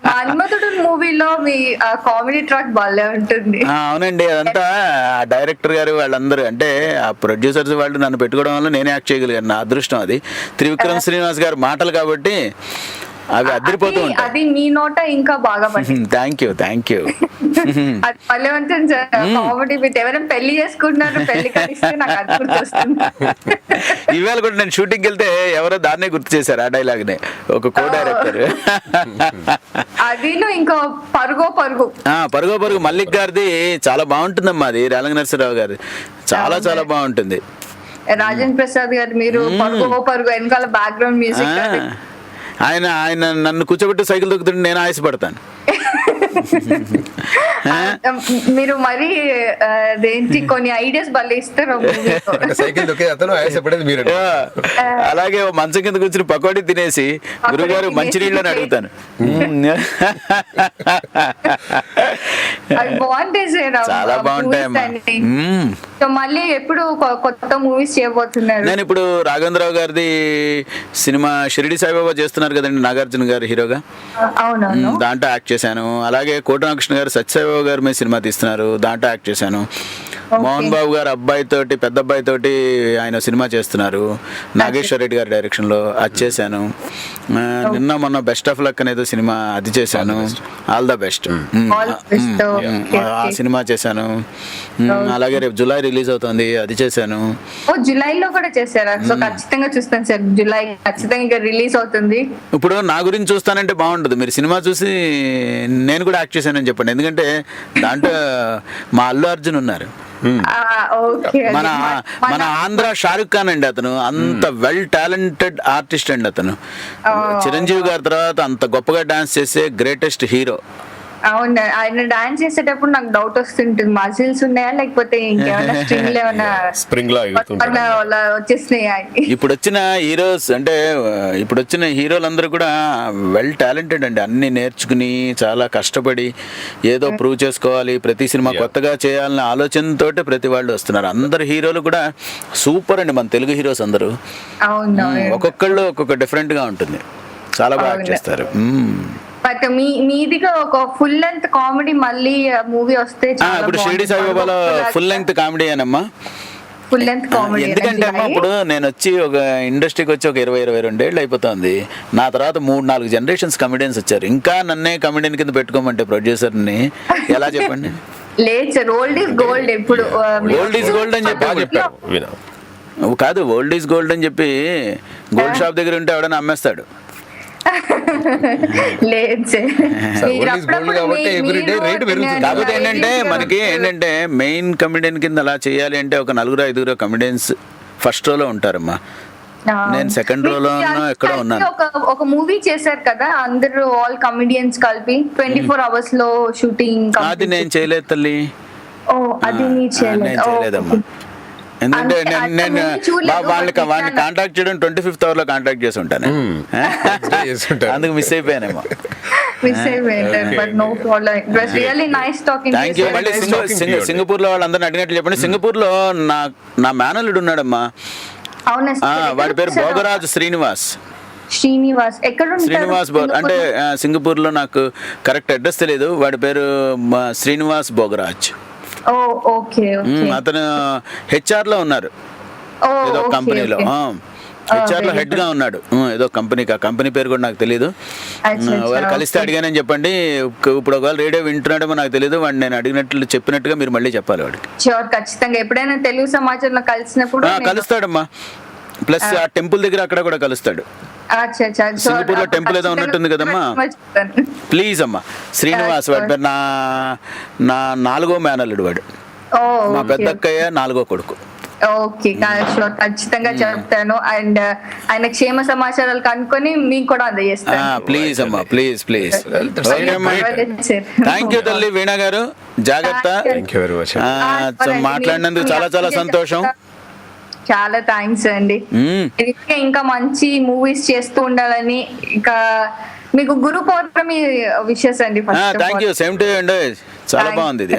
మన్మధుడు మూవీలో మీ కామెడీ ట్రాక్ బాగా ఉంటుంది. అవునండి, అదంతా ఆ డైరెక్టర్ గారు వాళ్ళందరూ, అంటే ఆ ప్రొడ్యూసర్స్ వాళ్ళు నన్ను పెట్టుకోవడం వల్ల నేనే యాక్ట్ చేయగలిగాను. నా అదృష్టం అది. త్రివిక్రమ్ శ్రీనివాస్ గారు మాటలు కాబట్టి అవి అదిరిపోతూ ఉంటాయి. అది మీ నోట ఇంకా బాగా పట్టింది. థ్యాంక్ యూ అది భలే ఉంటుంది సార్ కామెడీ బిట్. ఎవరైనా పెళ్లి చేసుకుంటున్నారు, పెళ్లి కలిస్తే నాకు అది గుర్తొస్తుంది. ఇవాళ కూడా నేను షూటింగ్కి వెళ్తే ఎవరో దాన్నే గుర్తు చేశారు, ఆ డైలాగ్ నే, ఒక కో డైరెక్టర్. అది ఇంకో పరుగో పరుగు మల్లిక్ గారిది చాలా బాగుంటుందమ్మా, అది రేలంగ నరసింహరావు గారి చాలా చాలా బాగుంటుంది. రాజేంద్ర ప్రసాద్ గారు మీరు పరుగు వెనకాల బ్యాక్గ్రౌండ్ మ్యూజిక్ ఆయన నన్ను కూర్చోబెట్టి సైకిల్ దొక్కుతుంటే నేను ఆశపడతాను. మీరు మరి అదేంటి కొన్ని ఐడియాస్ భలే ఇస్తారు. సైకిల్ దొక్కే అతను ఆయాసపడేది మీరు. అలాగే మంచం కింద కూర్చుని పకోడీ తినేసి గురుగారు మంచినీళ్ళు అని అడుగుతాను. అవి బాగుంటాయి సార్, చాలా బాగుంటాయమ్మా. మళ్ళీ ఎప్పుడు కొత్త మూవీస్ చేయబోతున్నారు? నేను ఇప్పుడు రాఘవేంద్రరావు గారిది సినిమా షిరిడి సాయిబాబా చేస్తున్నారు కదండి, నాగార్జున గారు హీరోగా. అవునవును. దాంట్లో యాక్ట్ చేశాను. అలాగే కోటనాకృష్ణ గారు సత్యసాయిబాబా గారు మీద సినిమా తీస్తున్నారు, దాంట్లో యాక్ట్ చేశాను. మోహన్ బాబు గారు అబ్బాయితోటి, పెద్ద అబ్బాయితోటి ఆయన సినిమా చేస్తున్నారు, నాగేశ్వర రెడ్డి గారి డైరెక్షన్ లో, అది చేశాను. నిన్న మొన్న బెస్ట్ ఆఫ్ లక్ అనేది సినిమా, అది చేశాను. ఆల్ ద బెస్ట్ ఆ సినిమా చేశాను. అలాగే రేపు జూలై రిలీజ్ అవుతుంది, అది చేశాను. జూలైలో కూడా చేశారా? సో ఖచ్చితంగా చూస్తాను సార్, జూలై ఖచ్చితంగా రిలీజ్ అవుతుంది. ఇప్పుడు నా గురించి చూస్తానంటే బాగుంటుంది, మీరు సినిమా చూసి నేను కూడా యాక్ట్ చేశానని చెప్పండి. ఎందుకంటే దాంట్లో మా అల్లు అర్జున్ ఉన్నారు, మన ఆంధ్ర షారుఖ్ ఖాన్ అండి. అతను అంత వెల్ టాలెంటెడ్ ఆర్టిస్ట్ అండి. అతను చిరంజీవి గారి తర్వాత అంత గొప్పగా డాన్స్ చేసే గ్రేటెస్ట్ హీరో. అవును, ఆయన డాన్స్ చేసేటప్పుడు నాకు డౌట్ వస్తుంటుంది, మజిల్స్ ఉన్నాయా లేకపోతే ఇంకేమైనా స్ట్రింగ్ ఏమైనా వచ్చేసినాయా? ఇప్పుడు వచ్చిన హీరోస్ అంటే ఇప్పుడు వచ్చిన హీరోలందరూ కూడా వెల్ టాలెంటెడ్ అండి. అన్ని నేర్చుకుని చాలా కష్టపడి ఏదో ప్రూవ్ చేసుకోవాలి, ప్రతి సినిమా కొత్తగా చేయాలనే ఆలోచనతో ప్రతి వాళ్ళు వస్తున్నారు. అందరు హీరోలు కూడా సూపర్ అండి, మన తెలుగు హీరోస్ అందరూ. ఒక్కొక్కళ్ళు ఒక్కొక్క డిఫరెంట్ గా ఉంటుంది, చాలా బాగా చేస్తారు. బట్ మీదిగా ఒక ఫుల్ లెంత్ కామెడీ మళ్ళీ మూవీ వస్తే ఇప్పుడు షిరిడి సాయిబాబాలో ఫుల్ లెంత్ కామెడీ అనమ్మా. ఫుల్ లెంత్ కామెడీ ఎందుకంటే అమ్మా, ఇప్పుడు నేను వచ్చి ఒక ఇండస్ట్రీకి వచ్చి ఒక 20-22 ఏళ్ళు అయిపోతుంది. నా తర్వాత 3-4 జనరేషన్స్ కమెడియన్స్ వచ్చారు. ఇంకా నన్నే కమెడియన్ కింద పెట్టుకోమంటే ప్రొడ్యూసర్ని ఎలా చెప్పండి? లేదు సార్, ఓల్డ్ ఈజ్ గోల్డ్. ఇప్పుడు ఓల్డ్ ఈజ్ గోల్డ్ అని చెప్పి కాదు, ఓల్డ్ ఈజ్ గోల్డ్ అని చెప్పి గోల్డ్ షాప్ దగ్గర ఉంటే ఎవడైనా అమ్మేస్తాడు. కాకపోతే ఏంటంటే మనకి ఏంటంటే మెయిన్ కమెడియన్ కింద అలా చేయాలి అంటే ఒక 4-5 కమెడియన్స్ ఫస్ట్ రోలో ఉంటారమ్మా. నేను సెకండ్ రోలో ఎక్కడో ఉన్నాను. ఒక మూవీ చేశారు కదా అందరూ, ఆల్ కమెడియన్స్ కలిపి 24 hours లో షూటింగ్. అది నేను చేయలేదు తల్లి, నేను చేయలేదమ్మా. ఎందుకంటే నేను వాళ్ళని కాంటాక్ట్ చేయడం 25th hour లో కాంటాక్ట్ చేసి ఉంటాను, అందుకు మిస్ అయిపోయానేమో. సింగపూర్ లో వాళ్ళందరినీ అడిగినట్లు చెప్పండి. సింగపూర్ లో నా మేనల్లుడు ఉన్నాడమ్మా, వాడి పేరు భోగరాజ్ శ్రీనివాస్. అంటే సింగపూర్ లో నాకు కరెక్ట్ అడ్రస్ తెలియదు, వాడి పేరు శ్రీనివాస్ భోగరాజ్. అతను హెచ్ఆర్ లో ఉన్నారు ఏదో కంపెనీలో, హెచ్ఆర్ లో హెడ్ గా ఉన్నాడు ఏదో కంపెనీకి. ఆ కంపెనీ పేరు కూడా నాకు తెలియదు. వాళ్ళు కలిస్తే అడిగానని చెప్పండి. ఇప్పుడు ఒకవేళ రేడియో వింటున్నాడేమో నాకు తెలియదు. వాడిని నేను అడిగినట్లు చెప్పినట్టుగా మీరు మళ్ళీ చెప్పాలి వాడికి. ఖచ్చితంగా ఎప్పుడైనా తెలుగు సమాచారంలో కలిసినప్పుడు కలుస్తాడమ్మా. ప్లస్ ఆ టెంపుల్ దగ్గర అక్కడ కూడా కలుస్తాడు. సింగపూర్ లో టెంపుల్ ఏదో ఉన్నట్టుంది కదమ్మా. ప్లీజ్ అమ్మా, శ్రీనివాస్ వాడి పేరు. నా 4వ మేనల్లుడు వాడు, మా పెద్ద అక్కయ్య 4వ కొడుకు. ఓకే, ఖచ్చితంగా చెప్తాను. అండ్ ఆయన క్షేమ సమాచారాలు కనుక్కొని మీకు కూడా అందజేస్తాను. ప్లీజ్ అమ్మా, ప్లీజ్. థ్యాంక్ యూ తల్లి వీణా గారు, జాగ్రత్త. మాట్లాడినందుకు చాలా చాలా సంతోషం. చాలా థ్యాంక్స్ అండి. ఇంకా మంచి మూవీస్ చేస్తూ ఉండాలని. ఇంకా మీకు గురు పౌర్ణమి విషెస్ అండి. Thank you, same to you అండి. చాలా బాగుంది ఇది.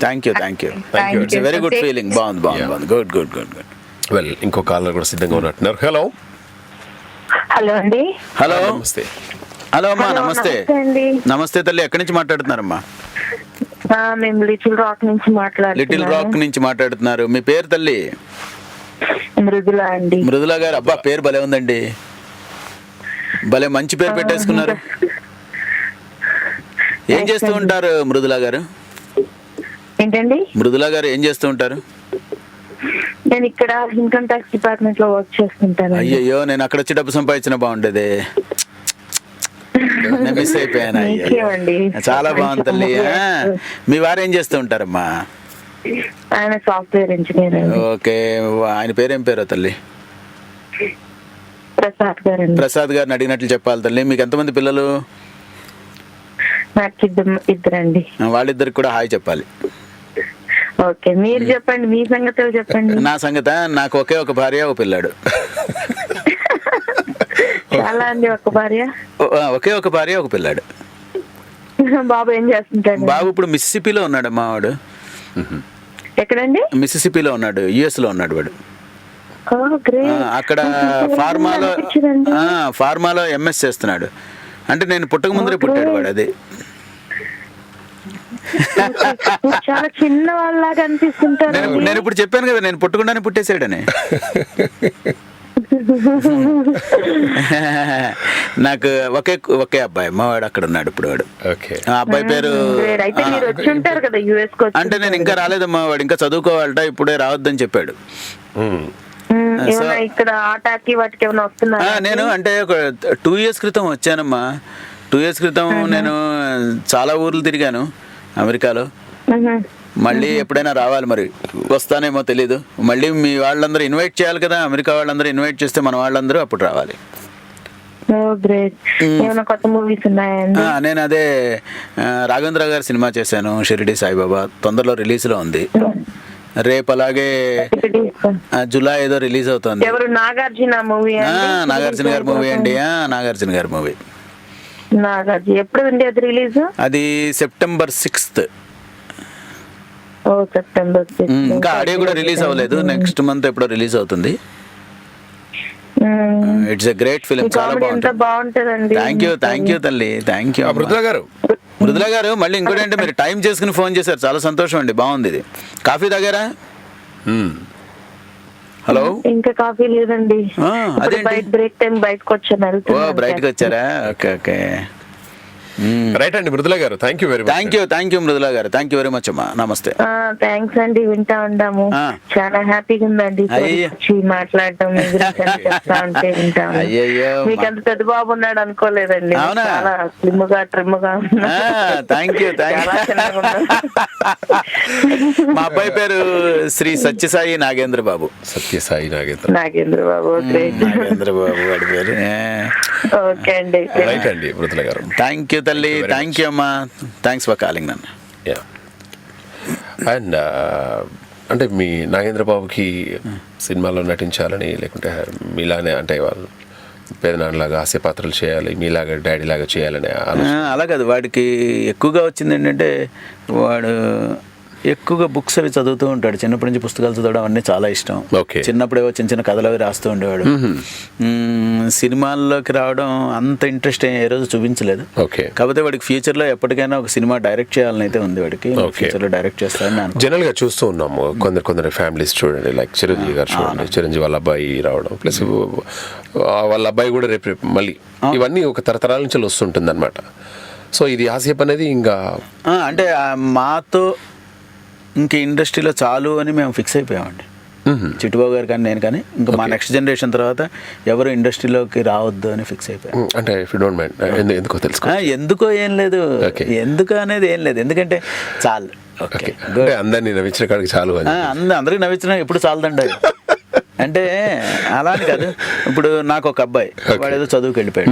Thank you. It's very good feeling. బాగుంది. గుడ్. వెల్, ఇంకో కాలర్ కూడా సిద్ధంగా ఉన్నట్టున్నారు. హలో అండి. హలో అమ్మా, నమస్తే తల్లి. ఎక్కడి నుంచి మాట్లాడుతున్నారమ్మా? మేము లిటిల్ రాక్ నుంచి మాట్లాడుతున్నారు. మీ పేరు తల్లి? మృదుల అండి. మృదుల గారు, అబ్బా పేరు భలే ఉందండి. భలే మంచి పేరు పెట్టేసుకున్నారు. ఏం చేస్తూ ఉంటారు మృదులా గారు? ఏంటండి? మృదులా గారు ఏం చేస్తూ ఉంటారు? నేను ఇక్కడ ఇన్కమ్ ట్యాక్స్ డిపార్ట్మెంట్ లో వర్క్ చేస్తుంటాను. అయ్యయ్యో, నేను అక్కడ వచ్చి డబ్బు సంపాదించిన బాగుండేది, నేను మిస్ అయిపోయాను. ఇంకేమండి? చాలా బాగుంది తల్లి. మీ వారు ఏం చేస్తూ ఉంటారమ్మా? ఆయన సాఫ్ట్వేర్ ఇంజనీర్. ఓకే, ఆయన పేరేం పేరో తల్లి? ప్రసాద్ గారు. ప్రసాద్ గారిని అడిగినట్లు చెప్పాలి తల్లి. మీకు ఎంతమంది పిల్లలు? నాకు ఇద్దరండి. వాళ్ళిద్దరికి కూడా హాయ్ చెప్పాలి. ఓకే, మీరు చెప్పండి, మీ సంగతులు చెప్పండి. నా సంగత, నాకు ఒకే ఒక భార్య, ఒక పిల్లాడు. చాలా అండి. ఒక భార్య, ఒకే ఒక భార్య, ఒక పిల్లాడు. బాబు ఏం చేస్తుంటాడు? బాబు ఇప్పుడు మిసిసిపిలో ఉన్నాడు అమ్మా. వాడు ఎక్కడండి? మిసిసిపిలో ఉన్నాడు, యుఎస్ లో ఉన్నాడు వాడు. అక్కడ ఫార్మాలో ఎంఎస్ చేస్తున్నాడు. అంటే నేను పుట్టక ముందరే పుట్టాడు వాడు. అది చాలా చిన్న వాళ్ళలాగా అనిపిస్తుంటారు. నేను ఇప్పుడు చెప్పాను కదా, నేను పుట్టకుండానే పుట్టేసాడని. నాకు ఒకే అబ్బాయి, మా వాడు అక్కడ ఉన్నాడు ఇప్పుడు. వాడు ఆ అబ్బాయి పేరు, అంటే నేను ఇంకా రాలేదమ్మా, వాడు ఇంకా చదువుకోవాలట, ఇప్పుడే రావద్దని చెప్పాడు. ఇక్కడ ఆటాకి వాటికి ఏమైనా వస్తున్నా? నేను అంటే ఒక 2 years క్రితం వచ్చానమ్మా. 2 years క్రితం నేను చాలా ఊర్లు తిరిగాను అమెరికాలో. మళ్ళీ ఎప్పుడైనా రావాలి, మరి వస్తానేమో తెలీదు. మళ్ళీ మీ వాళ్ళందరూ ఇన్వైట్ చేయాలి కదా, అమెరికా వాళ్ళందరూ ఇన్వైట్ చేస్తే మన వాళ్ళందరూ అప్పుడు రావాలి. నేను అదే రాఘవేంద్ర గారి సినిమా చేశాను, షిరిడి సాయిబాబా, తొందరలో రిలీజ్ లో ఉంది. రేపు అలాగే జులై ఏదో రిలీజ్ అవుతుంది. నాగార్జున మూవీ. నాగార్జున గారి మూవీ అండి. నాగార్జున గారి మూవీ. ఎప్పుడు ఉంది అది రిలీజ్? అది September 6th. ఇంకా ఆడియో కూడా రిలీజ్ అవ్వలేదు, నెక్స్ట్ మంత్ ఎప్పుడో రిలీజ్ అవుతుంది. ఇట్స్ ఎ గ్రేట్ ఫిలిం, చాలా బాగుంటుంది. థ్యాంక్ యూ తల్లి, థ్యాంక్ యూ. మృదులా గారు మళ్ళీ ఇంకోటి అంటే మీరు టైం చేసుకుని ఫోన్ చేశారు, చాలా సంతోషం అండి, బాగుంది ఇది. కాఫీ తాగారా? హలో, ఇంకా కాఫీ లేదండి. అదే బ్రేక్ టైం బయటకు వచ్చాను. బయటకు వచ్చారా? ఓకే ఓకే, రైట్ అండి Mridula garu, thank you very much. Thank you Mridula garu, thank you very much అమ్మా. నమస్తే. థ్యాంక్స్ అండి, వింటా ఉంటాము. చాలా హ్యాపీగా ఉందండి మాట్లాడటం. అయ్యో, మీకు అంత పెద్ద బాబు ఉన్నాడు అనుకోలేదండి. చాలా స్లిమ్ గా ట్రిమ్ గా. Thank you. మా అబ్బాయి పేరు శ్రీ సత్యసాయి నాగేంద్ర బాబు. సత్యసాయి నాగేంద్ర బాబు. నాగేంద్ర బాబు వాడి పేరు. ఓకే అండి, రైట్ అండి మృదులా గారు, థ్యాంక్ యూ తల్లి, థ్యాంక్ యూ అమ్మా, థ్యాంక్స్ ఫర్ కాలింగ్ నన్ను. అండ్ అంటే మీ నాగేంద్ర బాబుకి సినిమాలో నటించాలని, లేకుంటే మీలానే అంటే వాళ్ళు పెదనాన్నలాగా హాస్య పాత్రలు చేయాలి, మీలాగా డాడీ లాగా చేయాలని అలా కాదు. వాడికి ఎక్కువగా వచ్చింది ఏంటంటే, వాడు ఎక్కువగా బుక్స్ అవి చదువుతూ ఉంటాడు. చిన్నప్పటి నుంచి పుస్తకాలు చదవడం అన్నీ చాలా ఇష్టం. చిన్నప్పుడు ఏవో చిన్న చిన్న కథలు అవి రాస్తూ ఉండేవాడు. సినిమాల్లోకి రావడం అంత ఇంట్రెస్ట్ ఏ రోజు చూపించలేదు. కాకపోతే వాడికి ఫ్యూచర్లో ఎప్పటికైనా ఒక సినిమా డైరెక్ట్ చేయాలని అయితే ఉంది వాడికి. ఫ్యూచర్లో డైరెక్ట్ చేస్తానని జనరల్ గా చూస్తూ ఉన్నాము. కొందరు ఫ్యామిలీస్ చూడండి, లైక్ చిరంజీవి గారు చూడండి, చిరంజీవి వాళ్ళ అబ్బాయి రావడం, ప్లస్ వాళ్ళ అబ్బాయి కూడా రేపు మళ్ళీ, ఇవన్నీ ఒక తరతరాల నుంచి వస్తుంటుంది అనమాట. సో ఇది హాస్యప్ అనేది ఇంకా అంటే మాతో ఇంక ఇండస్ట్రీలో చాలు అని మేము ఫిక్స్ అయిపోయామండి. చిట్టుబాబు గారు కానీ నేను కానీ, ఇంకా మా నెక్స్ట్ జనరేషన్ తర్వాత ఎవరు ఇండస్ట్రీలోకి రావద్దు అని ఫిక్స్ అయిపోయాం. అంటే ఇఫ్ యు డోంట్ మైండ్, ఎందుకో తెలుసు? ఎందుకో ఏం లేదు, ఎందుకు అనేది ఏం లేదు, ఎందుకంటే చాలు. ఓకే, అందరినీ నవ్వించిన కాడికి చాలు. అందరికి నవ్వించిన ఎప్పుడు చాలదండి. అంటే అలా అని కాదు. ఇప్పుడు నాకు ఒక అబ్బాయి, వాడు ఏదో చదువుకు వెళ్ళిపోయాడు.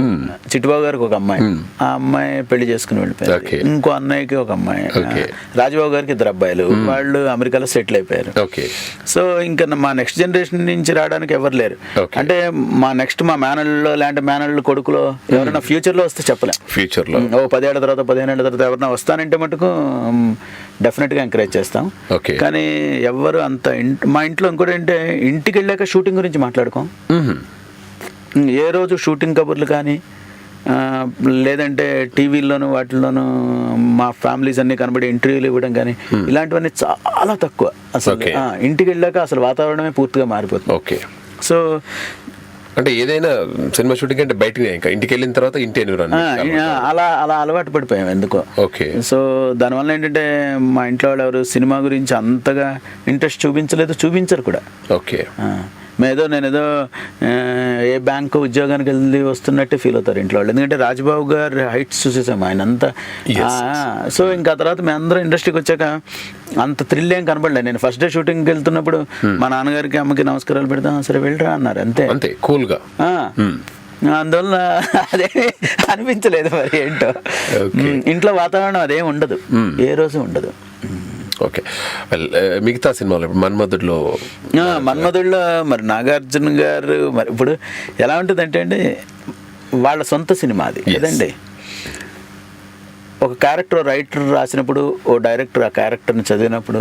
చిట్టుబాబు గారికి ఒక అమ్మాయి, ఆ అమ్మాయి పెళ్లి చేసుకుని వెళ్ళిపోయారు. ఇంకో అన్నయ్యకి ఒక అమ్మాయి, రాజబాబు గారికి 2 అబ్బాయిలు, వాళ్ళు అమెరికాలో సెటిల్ అయిపోయారు. సో ఇంకా మా నెక్స్ట్ జనరేషన్ నుంచి రావడానికి ఎవరు లేరు. అంటే మా మేనల్లో లాంటి మేనళ్ళు కొడుకులో ఎవరైనా ఫ్యూచర్ లో వస్తే చెప్పలేం. ఫ్యూచర్ లో 10 ఏళ్ల తర్వాత 15 ఏళ్ల తర్వాత ఎవరైనా వస్తానంటే మటుకు డెఫినెట్ గా ఎంకరేజ్ చేస్తాం. కానీ ఎవరు అంత మా ఇంట్లో ఇంకోటి అంటే, ఇంటికి వెళ్ళాక షూటింగ్ గురించి మాట్లాడుకోం. ఏ రోజు షూటింగ్ కబుర్లు కానీ, లేదంటే టీవీల్లోనూ వాటిల్లోనూ మా ఫ్యామిలీస్ అన్ని కనబడి ఇంటర్వ్యూలు ఇవ్వడం కానీ, ఇలాంటివన్నీ చాలా తక్కువ. అసలు ఇంటికి వెళ్ళాక అసలు వాతావరణమే పూర్తిగా మారిపోతుంది. ఓకే, సో అంటే ఏదైనా సినిమా షూటింగ్ అంటే బయటనే, ఇంకా ఇంటికి వెళ్ళిన తర్వాత ఇంటి ఎన్విరాన్మెంట్. అలా అలవాటు పడిపోయాం ఎందుకో. ఓకే. సో దానివల్ల ఏంటంటే మా ఇంట్లో వాళ్ళు ఎవరు సినిమా గురించి అంతగా ఇంట్రెస్ట్ చూపించరు కూడా. ఓకే. నేనేదో ఏ బ్యాంకు ఉద్యోగానికి వెళ్ళి వస్తున్నట్టే ఫీల్ అవుతారు ఇంట్లో వాళ్ళు, ఎందుకంటే రాజబాబు గారు హైట్స్ చూసేసాము ఆయన అంతా. సో ఇంకా తర్వాత మేము అందరం ఇండస్ట్రీకి వచ్చాక అంత థ్రిల్ ఏం కనపడలేదు. నేను ఫస్ట్ డే షూటింగ్కి వెళ్తున్నప్పుడు మా నాన్నగారికి అమ్మకి నమస్కారాలు పెడతాం, సరే వెళ్ళరా అన్నారు, అంతే కూల్గా. అందువల్ల అదే అనిపించలేదు మరి ఏంటో. ఇంట్లో వాతావరణం అదేం ఉండదు, ఏ రోజు ఉండదు. ఓకే. మిగతా సినిమాలు మన్మధుడిలో మరి నాగార్జున గారు మరి ఇప్పుడు ఎలా ఉంటుందంటే అండి, వాళ్ళ సొంత సినిమా అది కదండి. ఒక క్యారెక్టర్ రైటర్ రాసినప్పుడు ఓ డైరెక్టర్ ఆ క్యారెక్టర్ని చదివినప్పుడు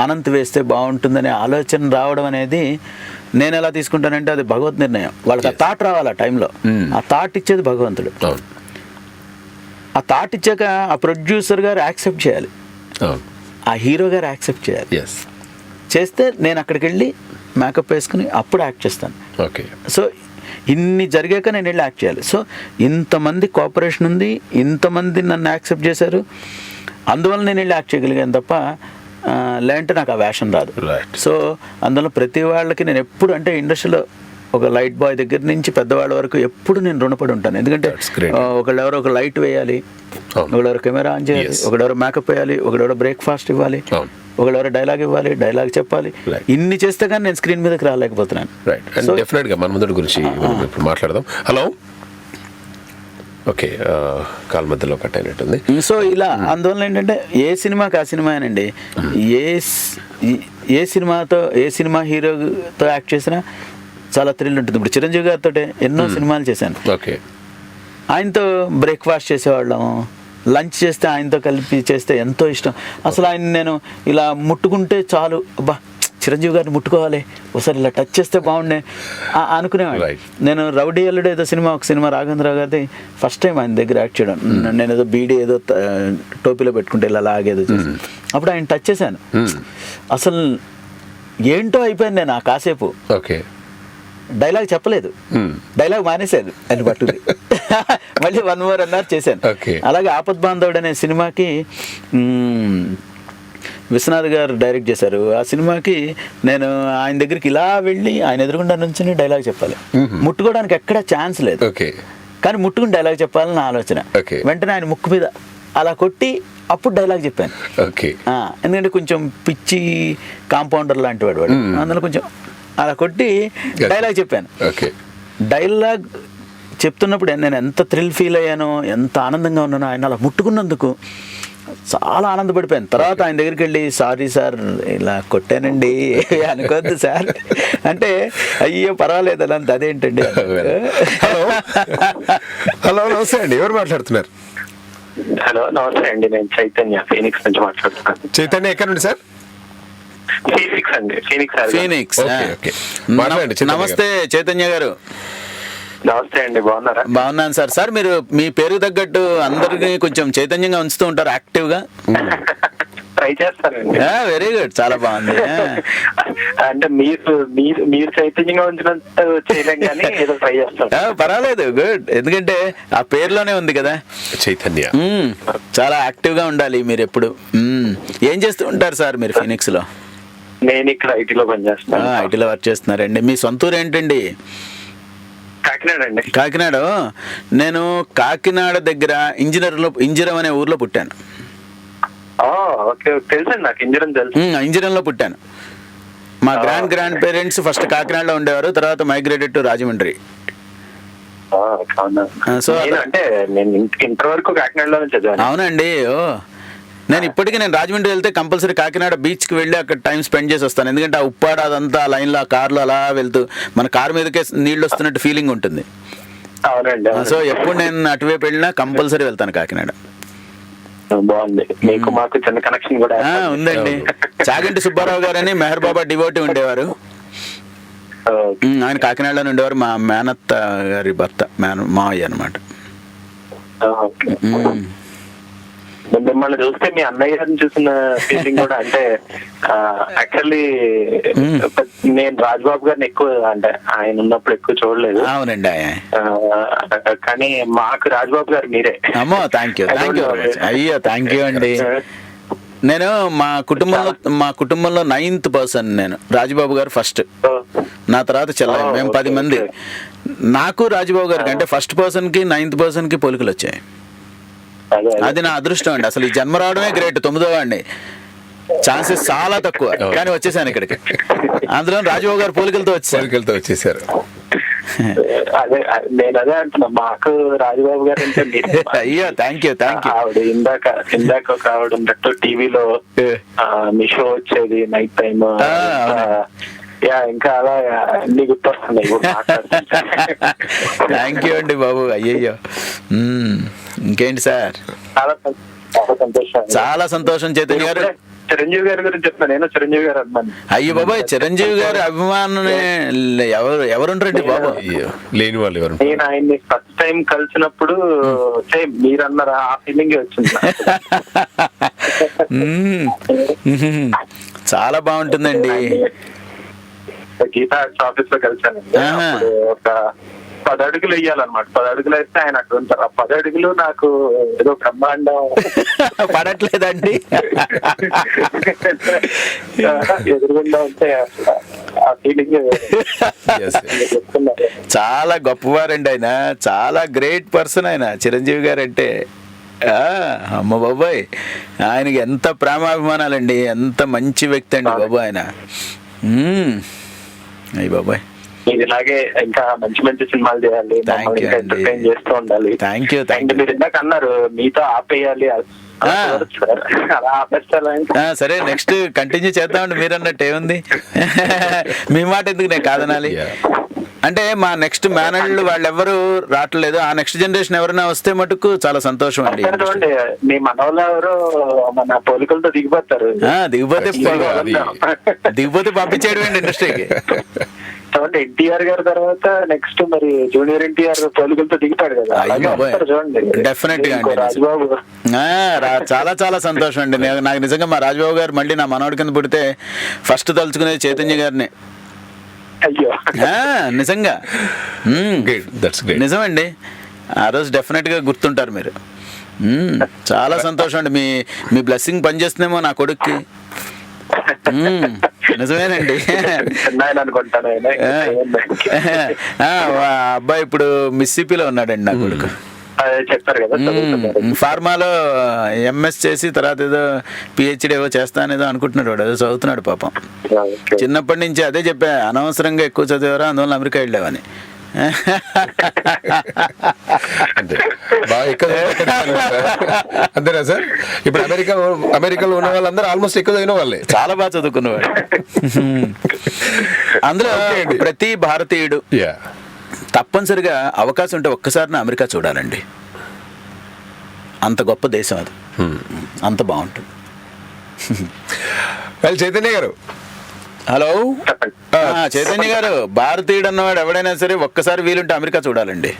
అనంత్ వేస్తే బాగుంటుందనే ఆలోచన రావడం అనేది నేను ఎలా తీసుకుంటానంటే అది భగవత్ నిర్ణయం. వాళ్ళకి ఆ థాట్ రావాలి ఆ టైంలో, ఆ థాట్ ఇచ్చేది భగవంతుడు. ఆ థాట్ ఇచ్చాక ఆ ప్రొడ్యూసర్ గారు యాక్సెప్ట్ చేయాలి, ఆ హీరో గారు యాక్సెప్ట్ చేయాలి. చేస్తే నేను అక్కడికి వెళ్ళి మేకప్ వేసుకుని అప్పుడు యాక్ట్ చేస్తాను. ఓకే. సో ఇన్ని జరిగాక నేను వెళ్ళి యాక్ట్ చేయాలి. సో ఇంతమంది కోఆపరేషన్ ఉంది, ఇంతమంది నన్ను యాక్సెప్ట్ చేశారు, అందువల్ల నేను వెళ్ళి యాక్ట్ చేయగలిగాను తప్ప లేదంటే నాకు ఆ వేషం రాదు. సో అందులో ప్రతి వాళ్ళకి నేను ఎప్పుడు అంటే ఇండస్ట్రీలో ఒక లైట్ బాయ్ దగ్గర నుంచి పెద్దవాళ్ళ వరకు ఎప్పుడు నేను రుణపడి ఉంటాను. ఎందుకంటే ఒకళ్ళెవరో ఒక లైట్ వేయాలి, ఒకళ్ళెవరో కెమెరా ఆన్ చేయాలి, ఒకడెవరో మేకప్ వేయాలి, ఒకడెవరో బ్రేక్ఫాస్ట్ ఇవ్వాలి, ఒకళ్ళెవరో డైలాగ్ ఇవ్వాలి, డైలాగ్ చెప్పాలి. ఇన్ని చేస్తే కానీ నేను స్క్రీన్ మీదకి రాలేకపోతున్నాను. డెఫినెట్గా మన్మధుడి గురించి ఇప్పుడు మాట్లాడదాం. హలో. ఓకే, కాల్ మధ్యలో కట్ అయినట్టుంది. సో ఇలా అందువల్ల ఏంటంటే ఏ సినిమాకి ఆ సినిమానండి, ఏ సినిమా హీరోతో యాక్ట్ చేసినా చాలా థ్రిల్ ఉంటుంది. ఇప్పుడు చిరంజీవి గారితో ఎన్నో సినిమాలు చేశాను. ఓకే. ఆయనతో బ్రేక్ఫాస్ట్ చేసేవాళ్ళం, లంచ్ చేస్తే ఆయనతో కలిపి చేస్తే ఎంతో ఇష్టం. అసలు ఆయన నేను ఇలా ముట్టుకుంటే చాలు, అబ్బా చిరంజీవి గారిని ముట్టుకోవాలి, ఒకసారి ఇలా టచ్ చేస్తే బాగుండే అనుకునేవాడు. నేను రౌడీ అల్లుడు ఒక సినిమా రాఘవేంద్రరావు గారిది ఫస్ట్ టైం ఆయన దగ్గర యాక్ట్ చేయడం. నేను ఏదో బీడీ ఏదో టోపీలో పెట్టుకుంటే ఇలా లాగేదో చేసి అప్పుడు ఆయన టచ్ చేశాను. అసలు ఏంటో అయిపోయాను నేను ఆ కాసేపు. ఓకే. డైలాగ్ చెప్పలేదు, డైలాగ్ మానేశాను అని పట్టుది. మళ్ళీ 1 more అన్నారు చేశాను. అలాగే ఆపద్ బాంధవుడు అనే సినిమాకి విశ్వనాథ్ గారు డైరెక్ట్ చేశారు. ఆ సినిమాకి నేను ఆయన దగ్గరికి ఇలా వెళ్ళి ఆయన ఎదురుగుండా నుంచి డైలాగ్ చెప్పాలి. ముట్టుకోవడానికి ఎక్కడ ఛాన్స్ లేదు, కానీ ముట్టుకుని డైలాగ్ చెప్పాలని ఆలోచన. వెంటనే ఆయన ముక్కు మీద అలా కొట్టి అప్పుడు డైలాగ్ చెప్పాను. ఎందుకంటే కొంచెం పిచ్చి కాంపౌండర్ లాంటి వాడు, అందులో కొంచెం అలా కొట్టి డైలాగ్ చెప్పాను. డైలాగ్ చెప్తున్నప్పుడు నేను ఎంత థ్రిల్ ఫీల్ అయ్యానో, ఎంత ఆనందంగా ఉన్నానో, ఆయన అలా ముట్టుకున్నందుకు చాలా ఆనందపడిపోయాను. తర్వాత ఆయన దగ్గరికి వెళ్ళి సారీ సార్ ఇలా కొట్టానండి అనుకోద్దు సార్ అంటే, అయ్యో పర్వాలేదు అలా అదేంటండి. హలో, నమస్తే అండి, ఎవరు మాట్లాడుతున్నారు? హలో నమస్తే అండి, నేను చైతన్య ఫీనిక్స్ నుంచి మాట్లాడుతున్నాను. చైతన్య ఎక్కడ నుండి సార్? ఫీనిక్స్. నమస్తే చైతన్య గారు. నమస్తే అండి, బాగున్నారా? బాగున్నాను సార్. సార్ మీరు మీ పేరు తగ్గట్టు అందరినీ కొంచెం చైతన్యంగా ఉంచుతూ ఉంటారు, యాక్టివ్ గా ట్రై చేస్తారండి. వెరీ గుడ్, చాలా బాగుంది. అంటే మీరు చైతన్యంగా ఉంచినంత చేయలేం కానీ ఏదో ట్రై చేస్తాం. పర్వాలేదు, గుడ్. ఎందుకంటే ఆ పేరులోనే ఉంది కదా చైతన్య. చాలా యాక్టివ్ గా ఉండాలి మీరు ఎప్పుడు. ఏం చేస్తూ ఉంటారు సార్ మీరు ఫీనిక్స్ లో? నేను ఇక్కడ ఐటీలో పనిచేస్తాను. ఐటీలో వర్క్ చేస్తున్నారండి. మీ సొంత ఊరు ఏంటండి? కాకినాడ అండి. కాకినాడ. నేను కాకినాడ దగ్గర ఇంజిరం అనే ఊర్లో పుట్టాను. తెలుసండి నాకు, ఇంజిరంలో పుట్టాను. మా గ్రాండ్ పేరెంట్స్ ఫస్ట్ కాకినాడలో ఉండేవారు, తర్వాత మైగ్రేటెడ్ టు రాజమండ్రి. సో అంటే నేను ఇంటర్ వరకు కాకినాడలోనే చదివాను. అవునండి. నేను ఇప్పటికీ రాజమండ్రి వెళ్తే కంపల్సరీ కాకినాడ బీచ్కి వెళ్ళి అక్కడ టైం స్పెండ్ చేసి వస్తాను. ఎందుకంటే ఆ ఉప్పాడ అదంతా లైన్లో ఆ కార్లో అలా వెళ్తూ మన కారు మీదకే నీళ్ళు వస్తున్నట్టు ఫీలింగ్ ఉంటుంది. అవునండి. సో ఎప్పుడు నేను అటువైపు వెళ్ళినా కంపల్సరీ వెళ్తాను కాకినాడ. బాగుంది. మీకు మాకు చిన్న కనెక్షన్ కూడా ఉందండి. చాగంటి సుబ్బారావు గారు అని మెహర్ బాబా డివోటీ ఉండేవారు, ఆయన కాకినాడలో ఉండేవారు. మా మేనత్త గారి భర్త, మావయ్య అనమాట. మిమ్మల్ని చూస్తే మీ అన్నయ్య గారిని చూసిన ఫీలింగ్ కూడా అంటే యాక్చువల్లీ నేను రాజ్బాబు గారిని ఎక్కువ అంటే ఆయన ఉన్నప్పుడు ఎక్కువ చూడలేదు. అవునండి. కానీ మాకు రాజ్బాబు గారు మీరే. అమ్మో థ్యాంక్ యూ అయ్యో థ్యాంక్ యూ అండి. నేను మా కుటుంబంలో 9th పర్సన్. నేను రాజుబాబు గారు ఫస్ట్, నా తర్వాత చెల్లయ్య, మేము 10 మంది. నాకు రాజుబాబు గారికి అంటే ఫస్ట్ పర్సన్కి 9th పర్సన్కి పోలికలు వచ్చాయి. అది నా అదృష్టం అండి. అసలు ఈ జన్మ రావడమే గ్రేట్. 9వ వాడిని, ఛాన్సెస్ చాలా తక్కువ, కానీ వచ్చేసాను ఇక్కడికి. అందులో రాజుబాబు గారు పోలికలతో వచ్చేసారు. నేను అదే అంటున్నా, మాకు రాజుబాబు గారు అంటే అయ్యో థ్యాంక్ యూ ఆవిడ ఇందాక ఒక ఆవిడ ఉన్నట్టు టీవీలో మీ షో వచ్చేది నైట్ టైమ్. ఇంకా అలా అన్ని గుర్తొస్తున్నాయి. థ్యాంక్ యూ అండి బాబు. అయ్యయ్యో ఇంకేంటి సార్? చాలా సంతోషం చైతన్య గారు. చిరంజీవి గారి గురించి చెప్తాను. నేను చిరంజీవి గారు అభిమాని. అయ్యో బాబాయ్, చిరంజీవి గారి అభిమానులు ఎవరుంటారండి బాబు? లేని వాళ్ళు ఎవరు? నేను ఆయన్ని ఫస్ట్ టైం కలిసినప్పుడు మీరన్నారా ఆ ఫీలింగ్ వచ్చింది. చాలా బాగుంటుందండి. గీతా ఆఫీస్ లో కలిసానండి. అప్పుడు ఒక 10 అడుగులు వేయాలన్నమాట. 10 అడుగులు వేస్తే ఆయన అక్కడ ఉంటారు. ఆ 10 అడుగులు నాకు ఏదో బ్రహ్మాండం పడట్లేదండి. ఎదురుగుండా ఉంటే ఆ ఫీలింగ్. చాలా గొప్పవారండి ఆయన, చాలా గ్రేట్ పర్సన్ ఆయన చిరంజీవి గారు అంటే. అమ్మ బాబాయ్, ఆయనకి ఎంత ప్రేమాభిమానాలండి, ఎంత మంచి వ్యక్తి అండి బాబు ఆయన. అయ్యి బాబాయ్, ఇలాగే ఇంకా మంచి మంచి సినిమాలు చేయాలి, ఎంటర్టైన్ చేస్తూ ఉండాలి. Thank you. మీరు ఇందాక అన్నారు మీతో ఆపేయాలి, అలా ఆపేస్తారా? సరే నెక్స్ట్ కంటిన్యూ చేద్దామండి. మీరు అన్నట్టు ఏముంది, మీ మాట ఎందుకు నేను కాదనాలి? అంటే మా నెక్స్ట్ మేనళ్ళు వాళ్ళెవ్వరు రావట్లేదు. ఆ నెక్స్ట్ జనరేషన్ ఎవరైనా వస్తే మటుకు చాలా సంతోషం అండి. చూడండి, మీ మనవలు ఎవరు మన పోలికలతో దిగిపోతారు. దిగిపోతే పంపించేయడం అండి ఇండస్ట్రీకి. చూడండి, ఎన్టీఆర్ గారి తర్వాత నెక్స్ట్ మరి జూనియర్ ఎన్టీఆర్ పోలికలతో దిగుతాడు కదా. చూడండి, డెఫినెట్ గా రాజుబాబు చాలా చాలా సంతోషం అండి. నాకు నిజంగా మా రాజుబాబు గారు మళ్ళీ నా మనవడి కింద పుడితే ఫస్ట్ తలుచుకునేది చైతన్య గారిని. అయ్యో నిజంగా నిజమండి. ఆ రోజు డెఫినెట్ గా గుర్తుంటారు మీరు. చాలా సంతోషం అండి. మీ బ్లెస్సింగ్ పనిచేస్తుందేమో నా కొడుక్కి. నిజమేనండి. అబ్బాయి ఇప్పుడు మిస్సిపిలో ఉన్నాడండి నా కొడుకు. చెప్పారు కదా, ఫార్మాలో ఎంఎస్ చేసి తర్వాత ఏదో పిహెచ్డి ఏవో చేస్తానేదో అనుకుంటున్నాడు. వాడు ఏదో చదువుతున్నాడు పాపం. చిన్నప్పటి నుంచి అదే చెప్పా, అనవసరంగా ఎక్కువ చదివారా, అందువల్ల అమెరికా వెళ్ళావని. అంతేనా సార్? ఇప్పుడు అమెరికాలో ఉన్న వాళ్ళందరూ ఆల్మోస్ట్ ఎక్కువ చదివిన వాళ్ళే, చాలా బాగా చదువుకున్నవాడు. అందులో ప్రతి భారతీయుడు తప్పనిసరిగా అవకాశం ఉంటే ఒక్కసారి నా అమెరికా చూడాలండి. అంత గొప్ప దేశం అది, అంత బాగుంటుంది. చైతన్య గారు, హలో. చైతన్య గారు, భారతీయుడు అన్నవాడు ఎవడైనా సరే ఒక్కసారి వీలుంటే అమెరికా చూడాలండి.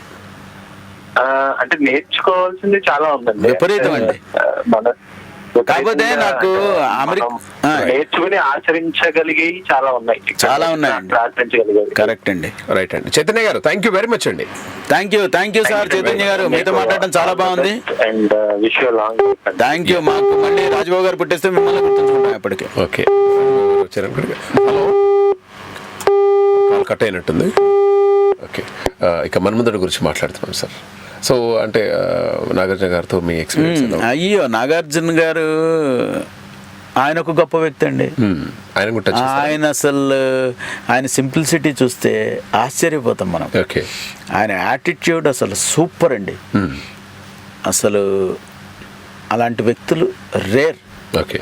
అంటే నేర్చుకోవాల్సింది చాలా ఉందండి, విపరీతం అండి. కాకపోతే నాకు నేర్చుకుని ఆచరించగలిగే చాలా ఉన్నాయండి. కరెక్ట్ అండి. రైట్ అండి. Chaitanya garu, thank you very much అండి. Thank you sir. Chaitanya garu, మీతో మాట్లాడడం చాలా బాగుంది. Thank you. మాకు మళ్ళీ రాజబాబు గారు పుట్టేస్తే మిమ్మల్ని గుర్తుంచుకుంటాం ఎప్పటికీ. ఓకే, హలో, కాల్ కట్ అయినట్టుంది. ఓకే, ఇక మన్మధుడి గురించి మాట్లాడుతున్నాం సార్. సో అంటే నాగార్జున గారితో మీ ఎక్స్పీరియన్స్? అయ్యో, నాగార్జున గారు ఆయన ఒక గొప్ప వ్యక్తి అండి. ఆయన అసలు ఆయన సింప్లిసిటీ చూస్తే ఆశ్చర్యపోతాం మనం. ఓకే, ఆయన యాటిట్యూడ్ అసలు సూపర్ అండి. అసలు అలాంటి వ్యక్తులు రేర్. ఓకే,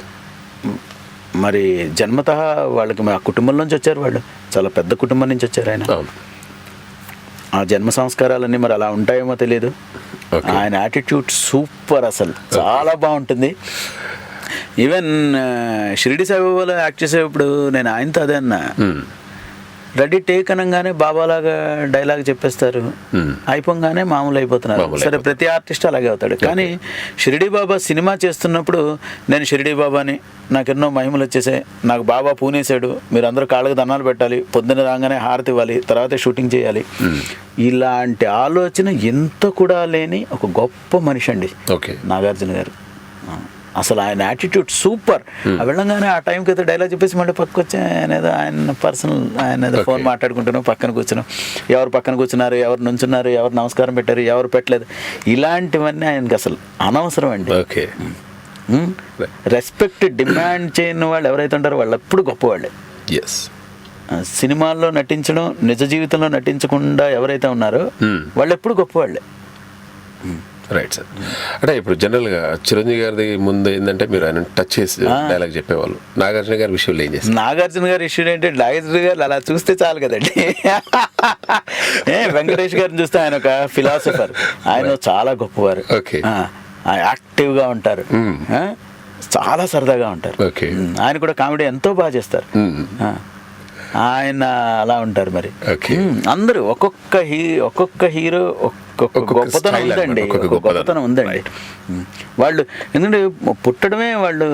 మరి జన్మతః వాళ్ళకి మా కుటుంబం నుంచి వచ్చారు. వాళ్ళు చాలా పెద్ద కుటుంబం నుంచి వచ్చారు. ఆయన ఆ జన్మ సంస్కారాలన్నీ మరి అలా ఉంటాయేమో తెలియదు. ఆయన యాటిట్యూడ్ సూపర్, అసలు చాలా బాగుంటుంది. ఈవెన్ షిరిడి సాయిబాబాలో యాక్ట్ చేసేటప్పుడు నేను ఆయనతో అదే అన్నా, రెడీ టేక్ అనగానే బాబాలాగా డైలాగ్ చెప్పేస్తారు, అయిపోగానే మామూలు అయిపోతున్నారు. సరే, ప్రతి ఆర్టిస్ట్ అలాగే అవుతాడు. కానీ షిరిడి బాబా సినిమా చేస్తున్నప్పుడు నేను షిరిడి బాబాని, నాకు ఎన్నో మహిమలు వచ్చేసాయి, నాకు బాబా పూనేశాడు, మీరు అందరూ కాళ్ళకి దండాలు పెట్టాలి, పొద్దున్న రాగానే హారతి ఇవ్వాలి, తర్వాత షూటింగ్ చేయాలి, ఇలాంటి ఆలోచన ఎంత కూడా లేని ఒక గొప్ప మనిషి అండి నాగార్జున గారు. అసలు ఆయన యాటిట్యూడ్ సూపర్. వెళ్ళంగానే ఆ టైంకి అయితే డైలాగ్ చెప్పేసి మళ్ళీ పక్కకు వచ్చి ఆయన పర్సనల్ ఆయన ఫోన్ మాట్లాడుకుంటున్నాం, పక్కన కూర్చున్నాం, ఎవరు పక్కన కూర్చున్నారు, ఎవరు నుంచున్నారు, ఎవరు నమస్కారం పెట్టారు, ఎవరు పెట్టలేదు, ఇలాంటివన్నీ ఆయనకి అసలు అనవసరం అండి. రెస్పెక్ట్ డిమాండ్ చేయని వాళ్ళు ఎవరైతే ఉంటారో వాళ్ళు ఎప్పుడు గొప్పవాళ్ళే. సినిమాల్లో నటించడం, నిజ జీవితంలో నటించకుండా ఎవరైతే ఉన్నారో వాళ్ళు ఎప్పుడు గొప్పవాళ్ళే. Right sir. అంటే ఇప్పుడు జనరల్గా చిరంజీవి గారి ముందు ఏంటంటే మీరు ఆయన టచ్ చేసి డైలాగ్ చెప్పేవాళ్ళు. నాగార్జున గారి విషయంలో ఏం చేస్తారు? నాగార్జున గారి విషయం ఏంటంటే నాగార్జున గారు అలా చూస్తే చాలు కదండి. వెంకటేష్ గారిని చూస్తే ఆయన ఒక ఫిలాసఫర్, ఆయన చాలా గొప్పవారు, యాక్టివ్గా ఉంటారు, చాలా సరదాగా ఉంటారు. ఆయన కూడా కామెడీ ఎంతో బాగా చేస్తారు. ఆయన అలా ఉంటారు. మరి అందరూ ఒక్కొక్క హీరో ఒక్కొక్క గొప్పతనం ఉందండి, గొప్పతనం ఉందండి. వాళ్ళు ఎందుకంటే పుట్టడమే వాళ్ళు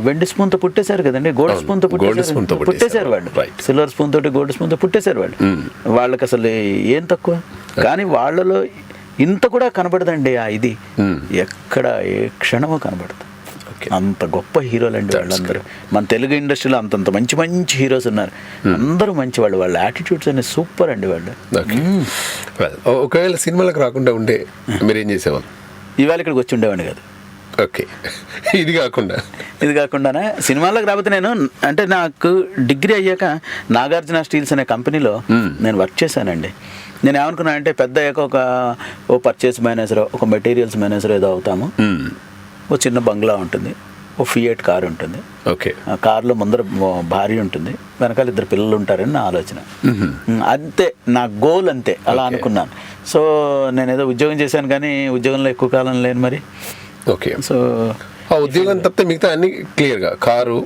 వెండి స్పూన్తో పుట్టేశారు కదండి, గోల్డ్ స్పూన్తో పుట్టేశారు వాళ్ళు, సిల్వర్ స్పూన్ తోటి గోల్డ్ స్పూన్తో పుట్టేశారు వాళ్ళు. వాళ్ళకి అసలు ఏం తక్కువ, కానీ వాళ్ళలో ఇంత కూడా కనబడదండి. ఇది ఎక్కడ ఏ క్షణమో కనబడదు. అంత గొప్ప హీరోలు అండి వాళ్ళందరూ. మన తెలుగు ఇండస్ట్రీలో అంతంత మంచి మంచి హీరోస్ ఉన్నారు, అందరూ మంచి వాళ్ళు. వాళ్ళ యాటిట్యూడ్స్ అనేది సూపర్ అండి వాళ్ళు. ఒకవేళ సినిమాలకు రాకుండా ఉంటే మీరు ఏం చేసేవాళ్ళు? ఇవాళ ఇక్కడికి వచ్చి ఉండేవాడిని కాదు. ఇది కాకుండానే సినిమాలకు రాకపోతే నేను అంటే నాకు డిగ్రీ అయ్యాక నాగార్జున స్టీల్స్ అనే కంపెనీలో నేను వర్క్ చేశానండి. నేను ఏమనుకున్నాను అంటే పెద్ద అయ్యాక ఓ పర్చేస్ మేనేజర్, ఒక మెటీరియల్స్ మేనేజర్ ఏదో అవుతాము, ఓ చిన్న బంగ్లా ఉంటుంది, ఓ ఫియట్ కార్ ఉంటుంది, ఆ కార్లో ముందర భార్య ఉంటుంది, వెనకాల 2 పిల్లలు ఉంటారని నా ఆలోచన. అంతే నా గోల్, అంతే అలా అనుకున్నాను. సో నేను ఏదో ఉద్యోగం చేశాను, కానీ ఉద్యోగంలో ఎక్కువ కాలం లేను. మరి సో ఉద్యోగం తప్పితే మిగతా అన్ని క్లియర్ గా, కారు,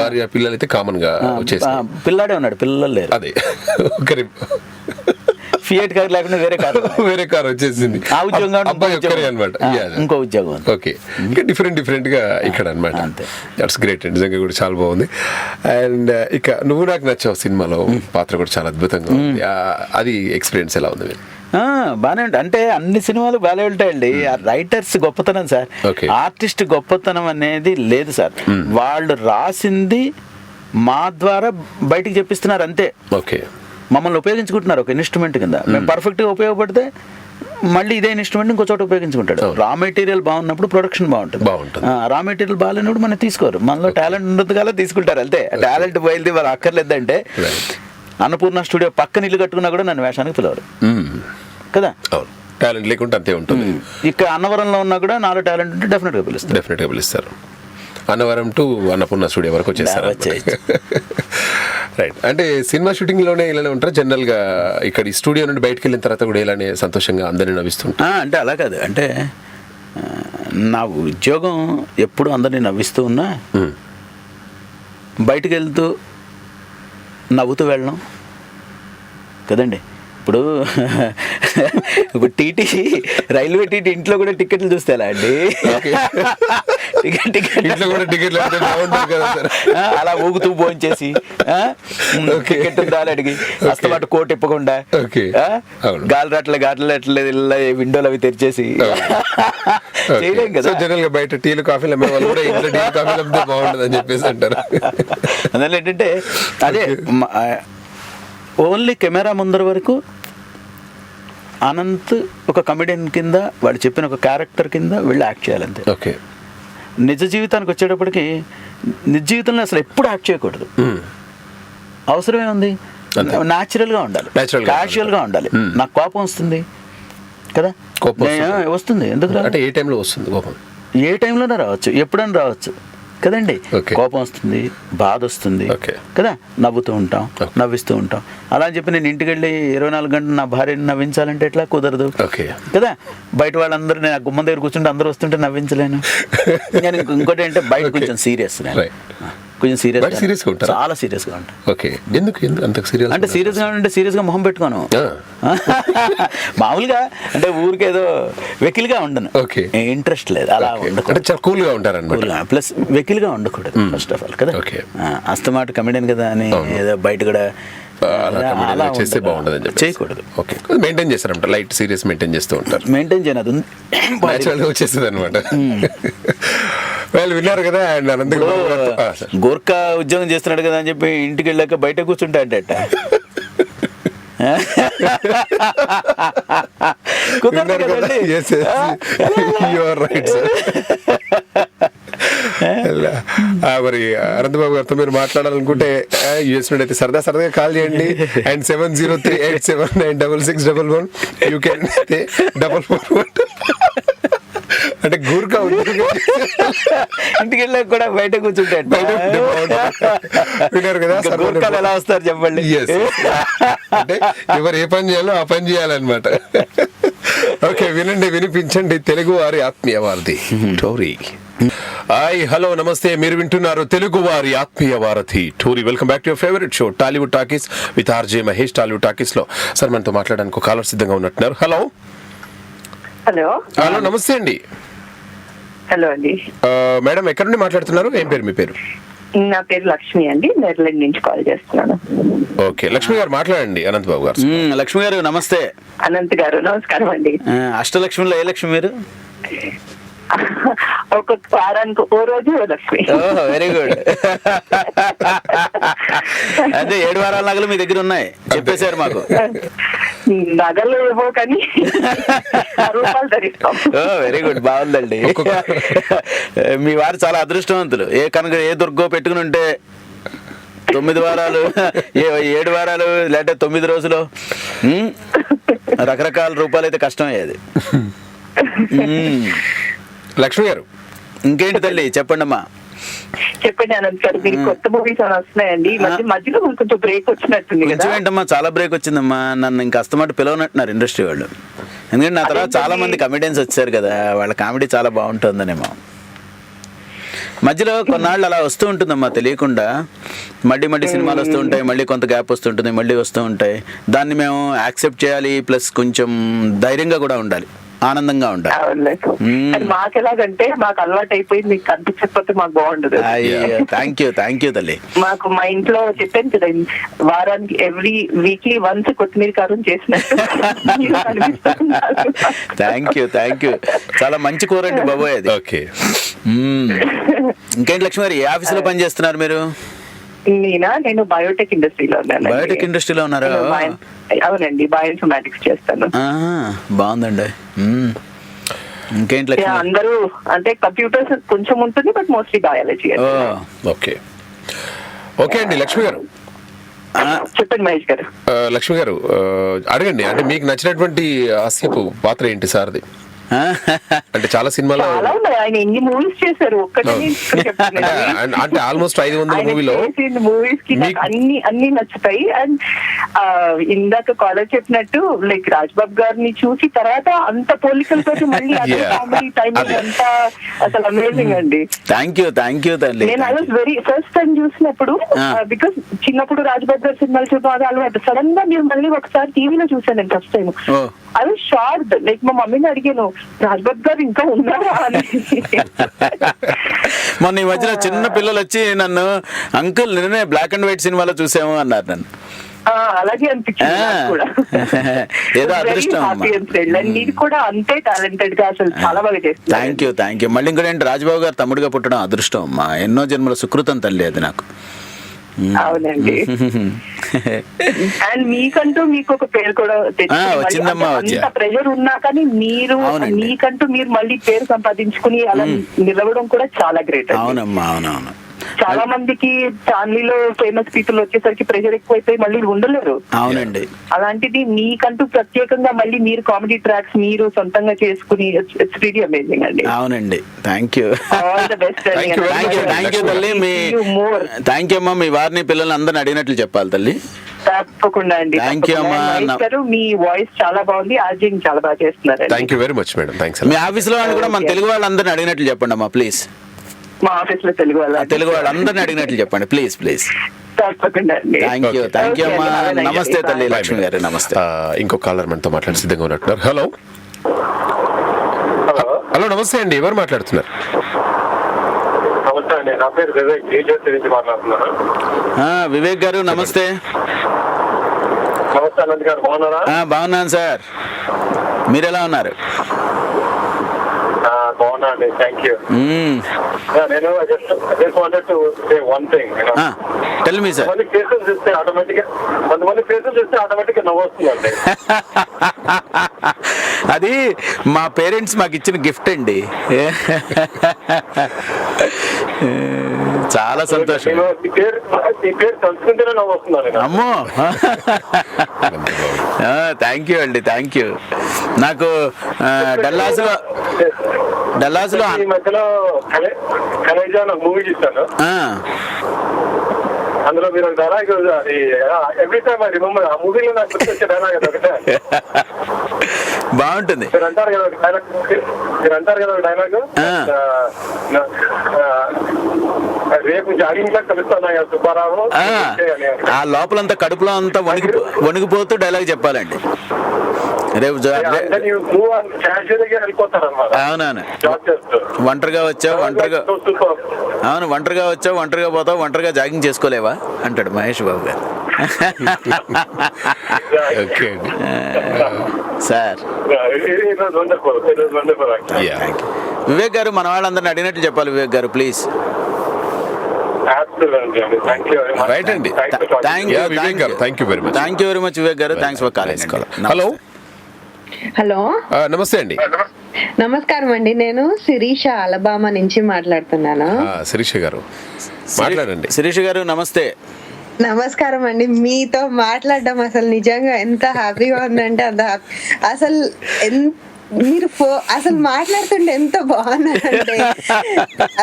భార్య, పిల్లలు అయితే కామన్ గా వచ్చేసి, పిల్లాడే ఉన్నాడు, పిల్లలు లేరు. అదే ఫియట్ కార్ లేకుండా వేరే కార్ వచ్చేసింది. ఆ ఉద్యోగం అనమాట, ఇంకో ఉద్యోగం. ఇంకా డిఫరెంట్ గా ఇక్కడ అనమాట. దట్స్ గ్రేట్ అండి, నిజంగా కూడా చాలా బాగుంది. అండ్ ఇక నువ్వు నాకు నచ్చావు సినిమాలో, పాత్ర కూడా చాలా అద్భుతంగా ఉంది. అది ఎక్స్పీరియన్స్ ఎలా ఉంది? బాగానే ఉంటాయి. అంటే అన్ని సినిమాలు బాగానే ఉంటాయండి. రైటర్స్ గొప్పతనం సార్, ఆర్టిస్ట్ గొప్పతనం అనేది లేదు సార్. వాళ్ళు రాసింది మా ద్వారా బయటికి చెప్పిస్తున్నారు అంతే. మమ్మల్ని ఉపయోగించుకుంటున్నారు ఒక ఇన్స్ట్రుమెంట్ కింద. మేము పర్ఫెక్ట్గా ఉపయోగపడితే మళ్ళీ ఇదే ఇన్స్ట్రుమెంట్ ఇంకో చోట ఉపయోగించుకుంటాడు. రా మెటీరియల్ బాగున్నప్పుడు ప్రొడక్షన్ బాగుంటుంది. రా మెటీరియల్ బాగాలేనప్పుడు మనం తీసుకోరు. మనలో టాలెంట్ ఉండదు కదా తీసుకుంటారు అంతే. టాలెంట్ బయలుదేరి వాళ్ళు అక్కర్లేదంటే అన్నపూర్ణ స్టూడియో పక్కన ఇల్లు కట్టుకున్నా కూడా నన్ను వేషానికి పిలవరు కదా. టాలెంట్ లేకుంటే అంతే ఉంటుంది. ఇక్కడ అన్నవరంలో ఉన్నా కూడా నాలో టాలెంట్ ఉంటే డెఫినెట్గా పిలుస్తారు. అన్నవరం టు అన్నపూర్ణ స్టూడియో వరకు వచ్చేస్తారు. రైట్. అంటే సినిమా షూటింగ్లోనే ఇలానే ఉంటారా జనరల్గా? ఇక్కడ ఈ స్టూడియో నుండి బయటకు వెళ్ళిన తర్వాత కూడా ఇలానే సంతోషంగా అందరినీ నవ్విస్తుంటా? అంటే అలా కాదు, అంటే నా ఉద్యోగం ఎప్పుడు అందరినీ నవ్విస్తూ ఉన్నా, బయటకు వెళ్తూ నవ్వుతూ వెళ్ళడం కదండి. ఇప్పుడు టీటీ రైల్వే టీటీ ఇంట్లో కూడా టికెట్లు చూస్తే ఎలా అండి? అలా ఊగుతూ భోంచేసి టికెట్ ఉండాలి అడిగి అస్తమాట కోట్ ఇప్పకుండా గాలి విండోలు అవి తెరిచేసి చేయలేం కదా. జనరల్ గా బయట టీలు కాఫీలు అమ్మే వాళ్ళు కూడా ఇంట్లో టీ కాఫీలు అమ్మితే బాగుంటుంది అని చెప్పేసి అంటారు. అందువల్ల ఏంటంటే అదే ఓన్లీ కెమెరా ముందర వరకు అనంత్ ఒక కమెడియన్ కింద వాడు చెప్పిన ఒక క్యారెక్టర్ కింద వెళ్ళి యాక్ట్ చేయాలంతే. నిజ జీవితానికి వచ్చేటప్పటికి నిజ జీవితంలో అసలు ఎప్పుడు యాక్ట్ చేయకూడదు. అవసరమే ఉంది, న్యాచురల్గా ఉండాలి, క్యాజువల్గా ఉండాలి. నాకు కోపం వస్తుంది కదా, వస్తుంది. ఎందుకు అంటే ఏ టైంలో వస్తుంది కోపం? ఏ టైంలోనే రావచ్చు, ఎప్పుడైనా రావచ్చు కదండి. కోపం వస్తుంది, బాధ వస్తుంది కదా, నవ్వుతూ ఉంటాం, నవ్విస్తూ ఉంటాం. అలా అని చెప్పి నేను ఇంటికి వెళ్ళి 24 గంటలు నా భార్యని నవ్వించాలంటే ఎట్లా? కుదరదు కదా. బయట వాళ్ళందరూ నేను గుమ్మం దగ్గర కూర్చుంటే అందరూ వస్తుంటే నవ్వించలేను. నేను ఇంకోటి అంటే బయట కొంచెం సీరియస్ కొంచెం బయట serious గా ఉంటారా? చాలా సీరియస్ గా ఉంటాను. ఓకే, ఎందుకు అంత సీరియస్ అంటే సీరియస్ గా అంటే సీరియస్ గా మొహం పెట్టుకోను. మామూలుగా అంటే ఊరికేదో వెకిల్గా ఉండను. ఓకే, ఇంట్రెస్ట్ లేదు అలా ఉండకూడదు. అంటే చాలా కూల్ గా ఉంటారన్నమాట. ప్లస్ వెకిల్గా ఉండకూడదు ఫస్ట్ ఆఫ్ ఆల్ కదా. ఓకే. అస్తమాట కమెడియన్ కదా అని ఏదో బయట కూడా అలా చేస్తే బాగుండదని చెప్పి చేయకూడదు. ఓకే, మెయింటైన్ చేస్తారంట, లైట్ సీరియస్ మెయింటైన్ చేస్తూ ఉంటారు. మెయింటైన్ చేయనది న్యాచురల్ గా వచ్చేస్తుంది అనమాట. వాళ్ళు విన్నారు కదా, అండ్ అనంత్ గోర్ఖా ఉద్యోగం చేస్తున్నాడు కదా అని చెప్పి ఇంటికి వెళ్ళాక బయట కూర్చుంటా అంటే మరి అనంతబాబు గారితో మీరు మాట్లాడాలనుకుంటే యూఎస్ నుండి అయితే సరదాగా కాల్ చేయండి. And 7038799611 you can 441. అంటే గూర్ఖా ఇంటికి వెళ్ళాక కూడా బయట కూర్చుంటే విన్నారు కదా, గోర్ఖాలు ఎలా వస్తారు చెప్పండి. అంటే ఎవరు ఏ పని చేయాలో ఆ పని చేయాలన్నమాట. ఓకే, వినండి, వినిపించండి తెలుగు వారి ఆత్మీయ వారధి టోరీ. హాయ్, హలో, నమస్తే. మీరు వింటున్నారు తెలుగు వారి ఆత్మీయ వారధి Tori. Welcome back to your favourite show Tollywood talkies with RJ Mahesh. Tollywood talkies లో సార్ మనతో మాట్లాడడానికి కాలర్ సిద్ధంగా ఉన్నట్టున్నారు. హలో హలో, నమస్తే అండి. హలో అండి. మేడం, ఎక్కడ నుండి మాట్లాడుతున్నారు? ఏం పేరు మీ పేరు? నా పేరు లక్ష్మి అండి, నెదర్లాండ్ నుంచి కాల్ చేస్తున్నాను. ఓకే, లక్ష్మి గారు మాట్లాడండి అనంత్ బాబు గారు. లక్ష్మి గారు నమస్తే. అనంత్ గారు నమస్కారం అండి. అష్టలక్ష్మిలో ఏ లక్ష్మి మీరు? ఒక్కొక్క వారానికి ఓ రోజు ఓ లక్ష్మి. Very good. అంటే 7 వారాల నగలు మీ దగ్గర ఉన్నాయి చెప్పేశారు మాకు. నగలు ఏమో కానీ రూపాయలు ధరిస్తాం. వెరీ గుడ్, బాగుందండి. మీ వారు చాలా అదృష్టవంతులు. ఏ దుర్గో పెట్టుకుని ఉంటే 9 వారాలు 7 వారాలు లేదంటే 9 రోజులు రకరకాల రూపాయలు అయితే కష్టం అయ్యేది. లక్ష్మి గారు, ఇంకేంటి తల్లి చెప్పండి అమ్మా. చెప్పండి అనంత్ గారు, మీరు కొత్త మూవీస్ అని వస్తున్నాయండి. మధ్యలో కొంచెం బ్రేక్ వచ్చినట్టుంది కదా. కొంచెం ఏంటమ్మా, చాలా బ్రేక్ వచ్చిందమ్మా. నన్ను ఇంకా అస్తమాట పిలవనట్టున్నారు ఇండస్ట్రీ వాళ్ళు. ఎందుకంటే నా తర్వాత చాలా మంది కమెడియన్స్ వచ్చారు కదా, వాళ్ళ కామెడీ చాలా బాగుంటుందనేమో. మధ్యలో కొన్నాళ్ళు అలా వస్తూ ఉంటుందమ్మా తెలియకుండా. మళ్ళీ సినిమాలు వస్తూ ఉంటాయి, మళ్ళీ కొంత గ్యాప్ వస్తుంటుంది, మళ్ళీ వస్తూ ఉంటాయి. దాన్ని మేము యాక్సెప్ట్ చేయాలి, ప్లస్ కొంచెం ధైర్యంగా కూడా ఉండాలి, ఆనందంగా ఉండాలి. మాకు ఎలాగంటే మాకు అలవాటు అయిపోయి మీకు కనిపించకపోతే మాకు బాగుండదు. థ్యాంక్ యూ తల్లి. మాకు మా ఇంట్లో చెప్పాను కదా, వారానికి ఎవ్రీ వీక్లీ వన్స్ కొత్తిమీర కారం చేసినట్టు. థ్యాంక్ యూ చాలా మంచి కూర అండి బాబోయ్ అది. ఓకే, ఇంకేంటి లక్ష్మి గారు, ఏ ఆఫీసులో పని చేస్తున్నారు మీరు? నేను బయోటెక్ ఇండస్ట్రీలో ఉన్నాను. బయోటెక్ ఇండస్ట్రీలో ఉన్నారా? అవునండి, బయోఇన్ఫర్మాటిక్స్ చేస్తాను. బాగుందండి. ఇంకేంటి లక్ష్మి? అందరూ అంటే కంప్యూటర్స్ కొంచెం ఉంటుంది, బట్ మోస్ట్లీ బయాలజీ. ఓకే అండి. లక్ష్మి గారు చెప్పండి మహేష్ గారు. లక్ష్మి గారు అడగండి, అంటే మీకు నచ్చినటువంటి హాస్యపు పాత్ర ఏంటి సార్ది? అంటే చాలా సినిమాలో ఆయన ఎన్ని మూవీస్ చేశారు ఒక్కటే అంటే ఆల్మోస్ట్ 500 మూవీలో మూవీస్ కి అన్ని నచ్చుతాయి. అండ్ ఇందాక కాలేజ్ చెప్పినట్టు లైక్ రాజ్బాబు గారిని చూసి తర్వాత అంత పోలికలతో మళ్ళీ కామెడీ టైమింగ్ అంతా అసలు అమేజింగ్ అండి. థ్యాంక్ యూ తల్లి. నేను I was very first time చూసినప్పుడు, బికాస్ చిన్నప్పుడు రాజ్బాబు గారి సినిమాలు చూడడం అలవాటు. సడన్ గా మీరు మళ్ళీ ఒకసారి టీవీలో చూసాను నేను first time. I was shocked. Like మా మమ్మీని అడిగాను, రాజ్బాబు గారు ఇంకా ఉన్నారా అని. మొన్న ఈ మధ్యన చిన్న పిల్లలు వచ్చి నన్ను అంకుల్ నిన్నే బ్లాక్ అండ్ వైట్ సినిమాలో చూసాము అన్నారు నన్ను. అలాగే అనిపించింది కూడా. ఏదో అదృష్టం. మీరు కూడా అంతే టాలెంటెడ్ గా అసలు చాలా బాగా చేస్తారు. Thank you. మళ్ళీ ఇంకోటి రాజ్బాబు గారు తమ్ముడుగా పుట్టడం అదృష్టం అమ్మా. ఎన్నో జన్మల సుకృతం తల్లి అది నాకు. అవునండి. అండ్ మీకంటూ మీకు ఒక పేరు కూడా వచ్చిందమ్మా. అంత ప్రెషర్ ఉన్నా కానీ మీరు మీకంటూ మీరు మళ్ళీ పేరు సంపాదించుకుని అలా నిలవడం కూడా చాలా గ్రేట్. అవునమ్మా, అవునవును. చాలా మందికి ఫ్యామిలీలో ఫేమస్ పీపుల్ వచ్చేసరికి ప్రెషర్ ఎక్కువైపోయి మళ్ళీ ఉండలేరు. అవునండి. అలాంటిది మీకంటూ ప్రత్యేకంగా మళ్ళీ మీరు కామెడీ ట్రాక్స్ మీరు సొంతంగా చేసుకుని ఇట్స్ రియల్లీ అమేజింగ్ అండి. అవునండి, thank you. All the best. Thank you తల్లి. థ్యాంక్ యూ అమ్మా. మీ వారిని పిల్లల్ని అందరిని అడిగినట్లు చెప్పాలి తల్లి. తప్పకుండా అండి. థ్యాంక్ యూ అమ్మా. మీ వాయిస్ చాలా బాగుంది, ఆర్జింగ్ చాలా బాగా చేస్తున్నారు. Thank you very much madam. Thanks. Me office లో కూడా మన తెలుగు వాళ్ళందరిని అడిగినట్లు చెప్పండి అమ్మా ప్లీజ్. మా ఆఫీస్ లో తెలుగు తెలుగు వాళ్ళందరినీ అడిగినట్లు చెప్పండి ప్లీజ్ ప్లీజ్. తప్పకుండా అండి. థ్యాంక్ యూ అమ్మా. Okay, have a nice నమస్తే day. తల్లి Bye. లక్ష్మి గారు. నమస్తే. ఇంకో కాలర్ మనతో మాట్లాడి సిద్ధంగా ఉన్నట్టున్నారు. హలో హలో హలో నమస్తే అండి, ఎవరు మాట్లాడుతున్నారు? నమస్తే అండి, నా పేరు వివేక్, టీచర్స్ నుంచి మాట్లాడుతున్నాను. వివేక్ గారు నమస్తే. నమస్తే అనంత్ గారు, బాగున్నారా? బాగున్నాను సార్, మీరు ఎలా ఉన్నారు? బాగున్నా అండి, థ్యాంక్ యూ. నేను just wanted to say one thing. Tell me sir. కొంతమంది ఫేసెస్ చూస్తే ఆటోమేటిక్ గా నవ్వు వస్తుందండి. అది మా పేరెంట్స్ మాకు ఇచ్చిన గిఫ్ట్ అండి. చాలా సంతోషం. ఈ పేరు తలుచుకుంటేనే నవ్వు వస్తుందండి. అమ్మో థ్యాంక్ యూ అండి, థ్యాంక్ యూ. నాకు డల్లాస్లో ఈ మధ్యలో కలేజా మూవీ చూస్తాను. అందులో మీరు డైలాగ్, అది ఎవ్రీ టైమ్ ఐ రిమెంబర్, ఆ మూవీలో నాకు గుర్తొచ్చే డైలాగ్ అది ఒకటే. బాగుంటుంది. మీరు అంటారు కదా ఒక డైలాగ్, రేపు జాగింగ్ లా కలుస్తున్నా సుబ్బారావు. ఆ లోపలంతా కడుపులో అంతా వణిగిపోతూ డైలాగ్ చెప్పాలండి. రేపు అవునవును. ఒంటరిగా వచ్చావు, ఒంటరిగా పోతావు, ఒంటరిగా జాగింగ్ చేసుకోలేవా అంటాడు మహేష్ బాబు గారు. సార్ వివేక్ గారు, మన వాళ్ళందరినీ అడిగినట్టు చెప్పాలి. వివేక్ గారు ప్లీజ్. రైట్ అండి, thank you very much Vivek garu. Thanks for calling. Hello hello నమస్తే అండి. నమస్కారం అండి, నేను శిరీష అలబామా నుంచి మాట్లాడుతున్నాను. శిరీష గారు మాట్లాడండి. శిరీష గారు నమస్తే. నమస్కారం అండి, మీతో మాట్లాడడం అసలు నిజంగా ఎంత హ్యాపీగా ఉందంటే అంత హ్యాపీ. అసలు మీరు అసలు మాట్లాడుతుంటే ఎంత బాగున్నారంటే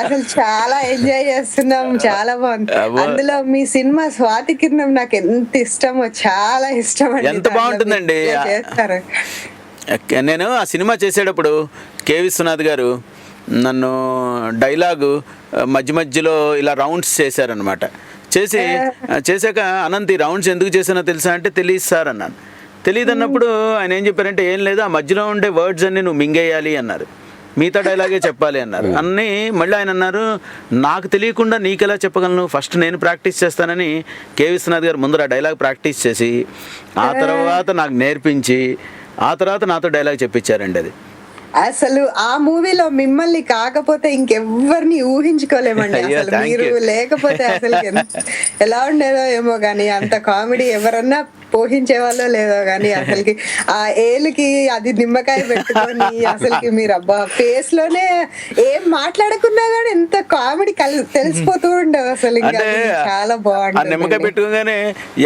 అసలు చాలా ఎంజాయ్ చేస్తున్నాం, చాలా బాగుంది. అందులో మీ సినిమా స్వాతి కిరణం నాకు ఎంత ఇష్టమో, చాలా ఇష్టం అండి. ఎంత బాగుంటుందండి చేస్తారు. నేను ఆ సినిమా చేసేటప్పుడు కె విశ్వనాథ్ గారు నన్ను డైలాగు మధ్యలో ఇలా రౌండ్స్ చేశారనమాట. చేశాక అనంత్ ఈ రౌండ్స్ ఎందుకు చేశానో తెలుసా అంటే తెలియదు సార్ అన్నాను. తెలియదు అన్నప్పుడు ఆయన ఏం చెప్పారంటే, ఏం లేదు, ఆ మధ్యలో ఉండే వర్డ్స్ అన్ని నువ్వు మింగేయాలి అన్నారు, మిగతా డైలాగే చెప్పాలి అన్నారు. అన్నీ మళ్ళీ ఆయన అన్నారు, నాకు తెలియకుండా నీకెలా చెప్పగలను, ఫస్ట్ నేను ప్రాక్టీస్ చేస్తానని కె విశ్వనాథ్ గారు ముందర డైలాగ్ ప్రాక్టీస్ చేసి ఆ తర్వాత నాకు నేర్పించి ఆ తర్వాత నాతో డైలాగ్ చెప్పించారండి. అది అసలు ఆ మూవీలో మిమ్మల్ని కాకపోతే ఇంకెవ్వరిని ఊహించుకోలేమండి. అసలు మీరు లేకపోతే అసలు ఎలా ఉండేదో ఏమో గానీ, అంత కామెడీ ఎవరన్నా పోషించే వాళ్ళో లేదో గానీ, అసలుకి ఆ ఏలుకి అది నిమ్మకాయ పెట్టుకొని అసలుకి మీరు అబ్బా ఫేస్ లోనే ఏం మాట్లాడకున్నా గానీ ఎంత కామెడీ తెలిసిపోతూ ఉండదు అసలు. ఇంకా చాలా బాగుంటుంది. నిమ్మకాయ పెట్టుకోగానే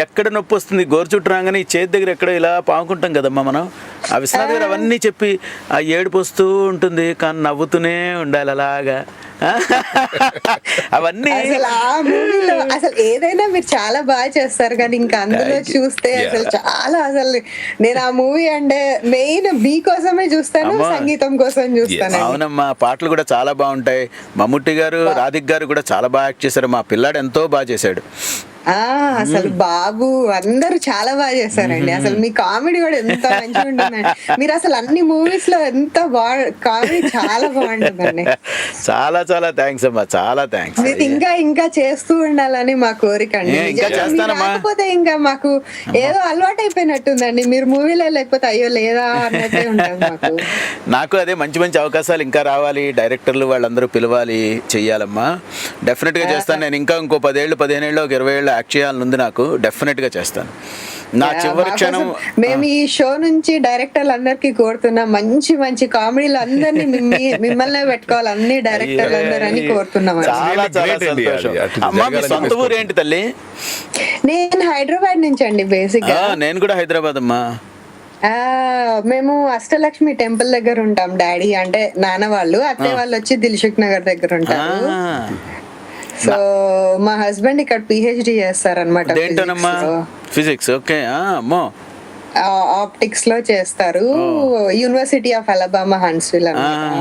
ఎక్కడ నొప్పి వస్తుంది, గోరు చుట్టూ రాగానే ఈ చేతి దగ్గర ఎక్కడ ఇలా పాముకుంటాం కదమ్మా మనం. ఆ విశ్వనాథ్ గారు అవన్నీ చెప్పి ఆ ఏడుపు వస్తూ ఉంటుంది కానీ నవ్వుతూనే ఉండాలి అలాగా. అవన్నీ అసలు ఏదైనా మీరు చాలా బాగా చేస్తారు కానీ ఇంకా అందులో చూస్తే అసలు చాలా అసలు నేను ఆ మూవీ అంటే మెయిన్ మీకోసమే చూస్తాను, సంగీతం కోసం చూస్తాను. అవునమ్మా, పాటలు కూడా చాలా బాగుంటాయి. మమ్ముట్టి గారు, రాధిక్ గారు కూడా చాలా బాగా యాక్ట్ చేశారు. మా పిల్లాడు ఎంతో బాగా చేశాడు. అసలు బాబు అందరూ చాలా బాగా చేశారండి. అసలు మీ కామెడీ కూడా ఎంత మంచిగా ఉంటుందండి. మీరు అసలు అన్ని మూవీస్ లో ఎంత కామెడీ చాలా బాగుంటుందండి. చాలా చాలా థ్యాంక్స్ అమ్మా, చాలా థ్యాంక్స్. మీరు ఇంకా చేస్తూ ఉండాలని మా కోరిక అండి. కాకపోతే ఇంకా మాకు ఏదో అలవాటు అయిపోయినట్టుందండి. మీరు మూవీలో లేకపోతే అయ్యో లేదా అన్నట్టే ఉంటుంది మాకు. నాకు అదే మంచి మంచి అవకాశాలు ఇంకా రావాలి, డైరెక్టర్లు వాళ్ళందరూ పిలవాలి, చెయ్యాలమ్మా. డెఫినెట్ గా చేస్తాను నేను. ఇంకా ఇంకో 10 ఏళ్ళు 15 ఏళ్ళు 20 ఏళ్ళు యాక్ట్ చేయాలని నాకు. డెఫినెట్ గా చేస్తాను. నా చివరి క్షణం మేము ఈ షో నుంచి డైరెక్టర్లు అందరికి కోరుతున్నాం, మంచి మంచి కామెడీలు అందరినీ మిమ్మల్ని పెట్టుకోవాలి, అన్ని డైరెక్టర్లు అందరూ అని కోరుతున్నాం. చాలా చాలా సంతోషం. అమ్మా మీ సొంత ఊరు ఏంటి తల్లి? నేను హైదరాబాద్ నుంచి అండి. బేసిక్ గా నేను కూడా హైదరాబాద్ అమ్మా. మేము అష్టలక్ష్మి టెంపుల్ దగ్గర ఉంటాం. డాడీ అంటే నాన్న వాళ్ళు, అత్తయ్య వాళ్ళు వచ్చి దిల్సుఖ్ నగర్ దగ్గర ఉంటారు. సో మా హస్బెండ్ ఇక్కడ పిహెచ్డి చేస్తారనమాట. ఫిజిక్స్. ఓకే. ఆప్టిక్స్ లో చేస్తారు, యూనివర్సిటీ ఆఫ్ అలబామా హంట్స్విల్ అన్నమాట.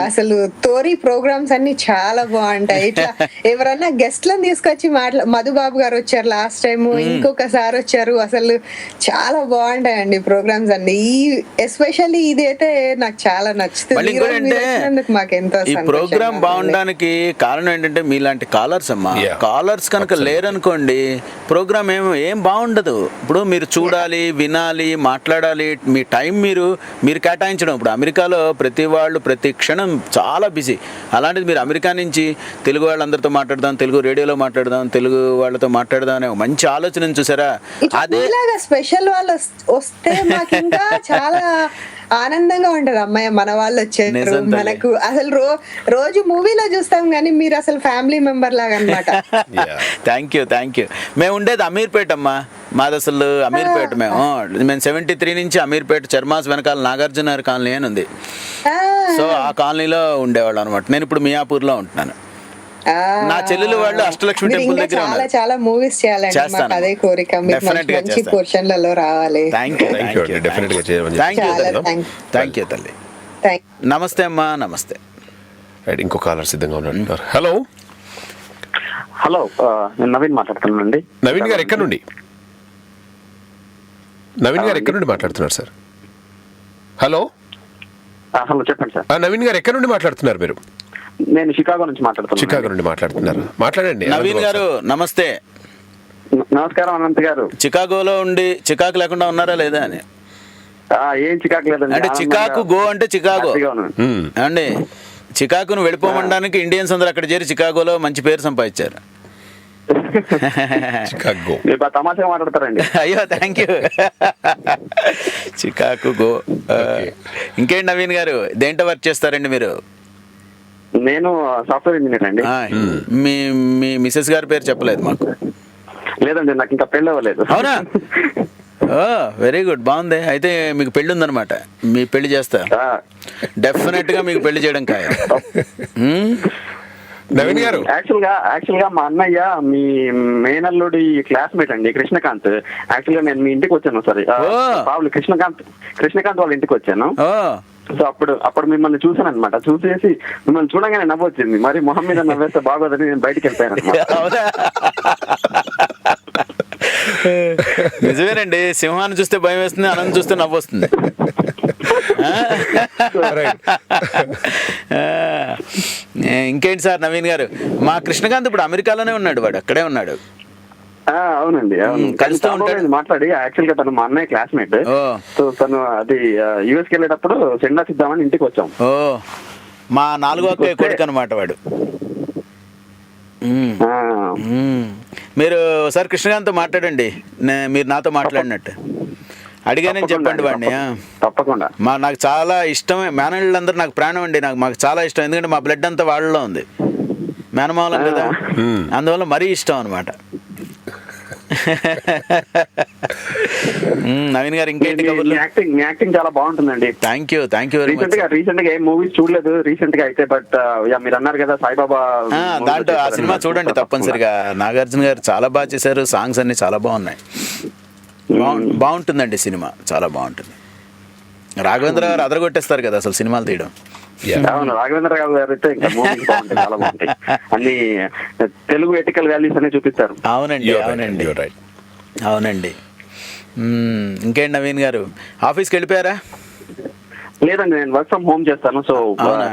అసలు తోరి ప్రోగ్రామ్స్ అన్ని చాలా బాగుంటాయి. ఇట్లా ఎవరన్నా గెస్ట్లను తీసుకొచ్చి మధుబాబు గారు వచ్చారు లాస్ట్ టైం, ఇంకొకసారి వచ్చారు. అసలు చాలా బాగుంటాయండి ప్రోగ్రామ్స్ అన్ని. ఎస్పెషల్లీ ఇది అయితే నాకు చాలా నచ్చుతుంది. మాకు ఎంతో ఈ ప్రోగ్రామ్ బాగుండడానికి కారణం ఏంటంటే మీలాంటి కాలర్స్ అమ్మా. కాలర్స్ కనుక లేరనుకోండి ప్రోగ్రామ్ ఏం బాగుండదు. ఇప్పుడు మీరు చూడాలి, వినాలి, మాట్లాడాలి, మీ టైం మీరు కేటాయించడం. ఇప్పుడు అమెరికాలో ప్రతి వాళ్ళు ప్రతి క్షణం చాలా బిజీ. అలాంటిది మీరు అమెరికా నుంచి తెలుగు వాళ్ళందరితో మాట్లాడదాం, తెలుగు రేడియోలో మాట్లాడదాం, తెలుగు వాళ్ళతో మాట్లాడదాం అనే మంచి ఆలోచన చూసారా? అదే స్పెషల్ వాళ్ళు వస్తే మాకు ఇంకా చాలా ఆనందంగా ఉంటది. అమ్మాయి మన వాళ్ళు వచ్చారు మనకు. అసలు రోజు మూవీలో చూస్తాం కానీ మీరు అసలు ఫ్యామిలీ మెంబర్ లాగా అన్నమాట. Thank you. మేము ఉండేది అమీర్పేట అమ్మా. మాది అసలు అమీర్పేట. మేము 73 నుంచి అమీర్పేట చర్మాస్ వెనకాల నాగార్జున కాలనీ అని ఉంది. సో ఆ కాలనీలో ఉండేవాళ్ళు అనమాట. నేను ఇప్పుడు మియాపూర్లో ఉంటున్నాను. నా చెల్లెలు వాళ్ళు అష్టలక్ష్మి టెంపుల్ దగ్గర చాలా చాలా మూవీస్ చేయాలండి. మాకు అదే కోరిక. మంచి పోర్షన్లలో రావాలి. థ్యాంక్ యూ తల్లి. నమస్తే అమ్మా. నమస్తే. ఇంకో కాలర్ సిద్ధంగా ఉన్నారు. హలో నేను నవీన్ మాట్లాడుతున్నానండి. నవీన్ గారు ఎక్కడి నుండి మాట్లాడుతున్నారు సార్? హలో చెప్పండి సార్. నవీన్ గారు ఎక్కడి నుండి మాట్లాడుతున్నారు మీరు? నేను చికాగో నుంచి మాట్లాడుతున్నారు. మాట్లాడండి నవీన్ గారు. నమస్తే. నమస్కారం అనంత్ గారు. చికాగోలో ఉండి చికాకు లేకుండా ఉన్నారా లేదా అని? ఏం చికాకు లేదండి. అంటే చికాకు గో అంటే చికాగో అండి. చికాకును వెళ్ళిపోమనడానికి ఇండియన్స్ అందరూ అక్కడ చేరి చికాగోలో మంచి పేరు సంపాదించారు. తమాషగా మాట్లాడతారండి. అయ్యో థ్యాంక్ యూ. చికాకు గో. ఇంకేంటి నవీన్ గారు, దేంట్లో వర్క్ చేస్తారండి మీరు? నేను సాఫ్ట్వేర్ ఇంజనీర్ అండి. మీ మిసెస్ గారి పేరు చెప్పలేదు మాకు. లేదండి, నాకు ఇంకా పెళ్ళి అవ్వలేదు. అవునా? వెరీ గుడ్, బాగుంది. అయితే మీకు పెళ్లి ఉందన్నమాట. మీ పెళ్లి చేస్తా, డెఫినెట్ గా మీకు పెళ్లి చేయడం ఖాయం. నవీన్ గారు, యాక్చువల్ గా మా అన్నయ్య మీ మేనల్లుడి క్లాస్మేట్ అండి, కృష్ణకాంత్. యాక్చువల్ గా నేను మీ ఇంటికి వచ్చాను సరే పావులు కృష్ణకాంత్ వాళ్ళ ఇంటికి వచ్చాను. సో అప్పుడు మిమ్మల్ని చూసాను అనమాట. చూసేసి మిమ్మల్ని చూడగానే నవ్వొచ్చింది. మరి మొహం మీద నవ్వేస్తే బాగోదని నేను బయటికి వెళ్ళిపోయాను అనమాట. నిజమేనండి, సింహాన్ని చూస్తే భయం వేస్తుంది, అనంత చూస్తే నవ్వు వస్తుంది. ఇంకేంటి సార్ నవీన్ గారు, మా కృష్ణకాంత్ ఇప్పుడు అమెరికాలోనే ఉన్నాడు, వాడు అక్కడే ఉన్నాడు. అవునండి, కలుస్తూ ఉంటాడు. మాట్లాడి యాక్చువల్ గా తను మా అన్నయ్య క్లాస్మేట్. సో తను అది యుఎస్కి వెళ్ళేటప్పుడు సెండ్ ఆఫ్ ఇద్దామని ఇంటికి వచ్చాం. మా 4వ కొడుకు అనమాట వాడు. మీరు సార్ కృష్ణకాంత్తో మాట్లాడండి, మీరు నాతో మాట్లాడినట్టు అడిగానని చెప్పండి వాడిని. తప్పకుండా. నాకు చాలా ఇష్టమే, మేనల్లందరూ నాకు ప్రాణం అండి. మాకు చాలా ఇష్టం, ఎందుకంటే మా బ్లడ్ అంతా వాళ్ళలో ఉంది, మేనమావలం కదా, అందువల్ల మరీ ఇష్టం అనమాట. నవీన్ గారు ఇంకేంటి కబుర్లు? మీ యాక్టింగ్ చాలా బాగుంటుందండి. Thank you very much. Recent గా ఏం మూవీస్ చూడలేదు రీసెంట్ గా అయితే, బట్ మీరు అన్నారు కదా సాయిబాబా, దాంట్లో ఆ సినిమా చూడండి తప్పనిసరిగా. నాగార్జున గారు చాలా బాగా చేశారు, సాంగ్స్ అన్ని చాలా బాగున్నాయి, బాగుంటుందండి సినిమా, చాలా బాగుంటుంది. రాఘవేంద్ర గారు అదరగొట్టేస్తారు కదా అసలు సినిమాలు తీయడం. అవును, రాఘవేంద్ర గారు అయితే ఇంకా మూవీస్ బాగుంటాయి, చాలా బాగుంటాయి. అన్ని తెలుగు ఎథికల్ వాల్యూస్ అనే చూపిస్తారు. అవునండి. ఇంకేంటి నవీన్ గారు, ఆఫీస్కి వెళ్ళిపోయారా? లేదండి, నేను వర్క్ ఫ్రమ్ హోమ్ చేస్తాను. సో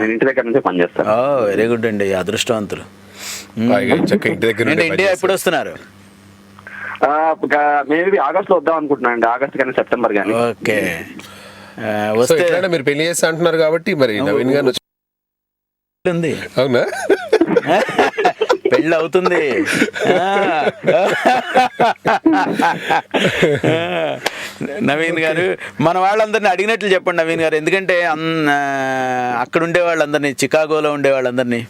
నేను ఇంటి దగ్గర నుంచి పని చేస్తాను. వెరీ గుడ్ అండి, అదృష్టవంతులు. ఇండియా ఎప్పుడు వస్తున్నారు? మేబీ ఆగస్ట్ లో వద్దాం అనుకుంటున్నాను అండి, ఆగస్ట్ కానీ సెప్టెంబర్ కానీ. ఓకే, వస్తే మీరు పెళ్లి చేస్తా అంటున్నారు కాబట్టి మరి నవీన్ గారు ఉంది. అవునా, పెళ్ళి అవుతుంది. నవీన్ గారు, మన వాళ్ళందరినీ అడిగినట్లు చెప్పండి నవీన్ గారు, ఎందుకంటే అక్కడ ఉండే వాళ్ళందరినీ, చికాగోలో ఉండే వాళ్ళందరినీ,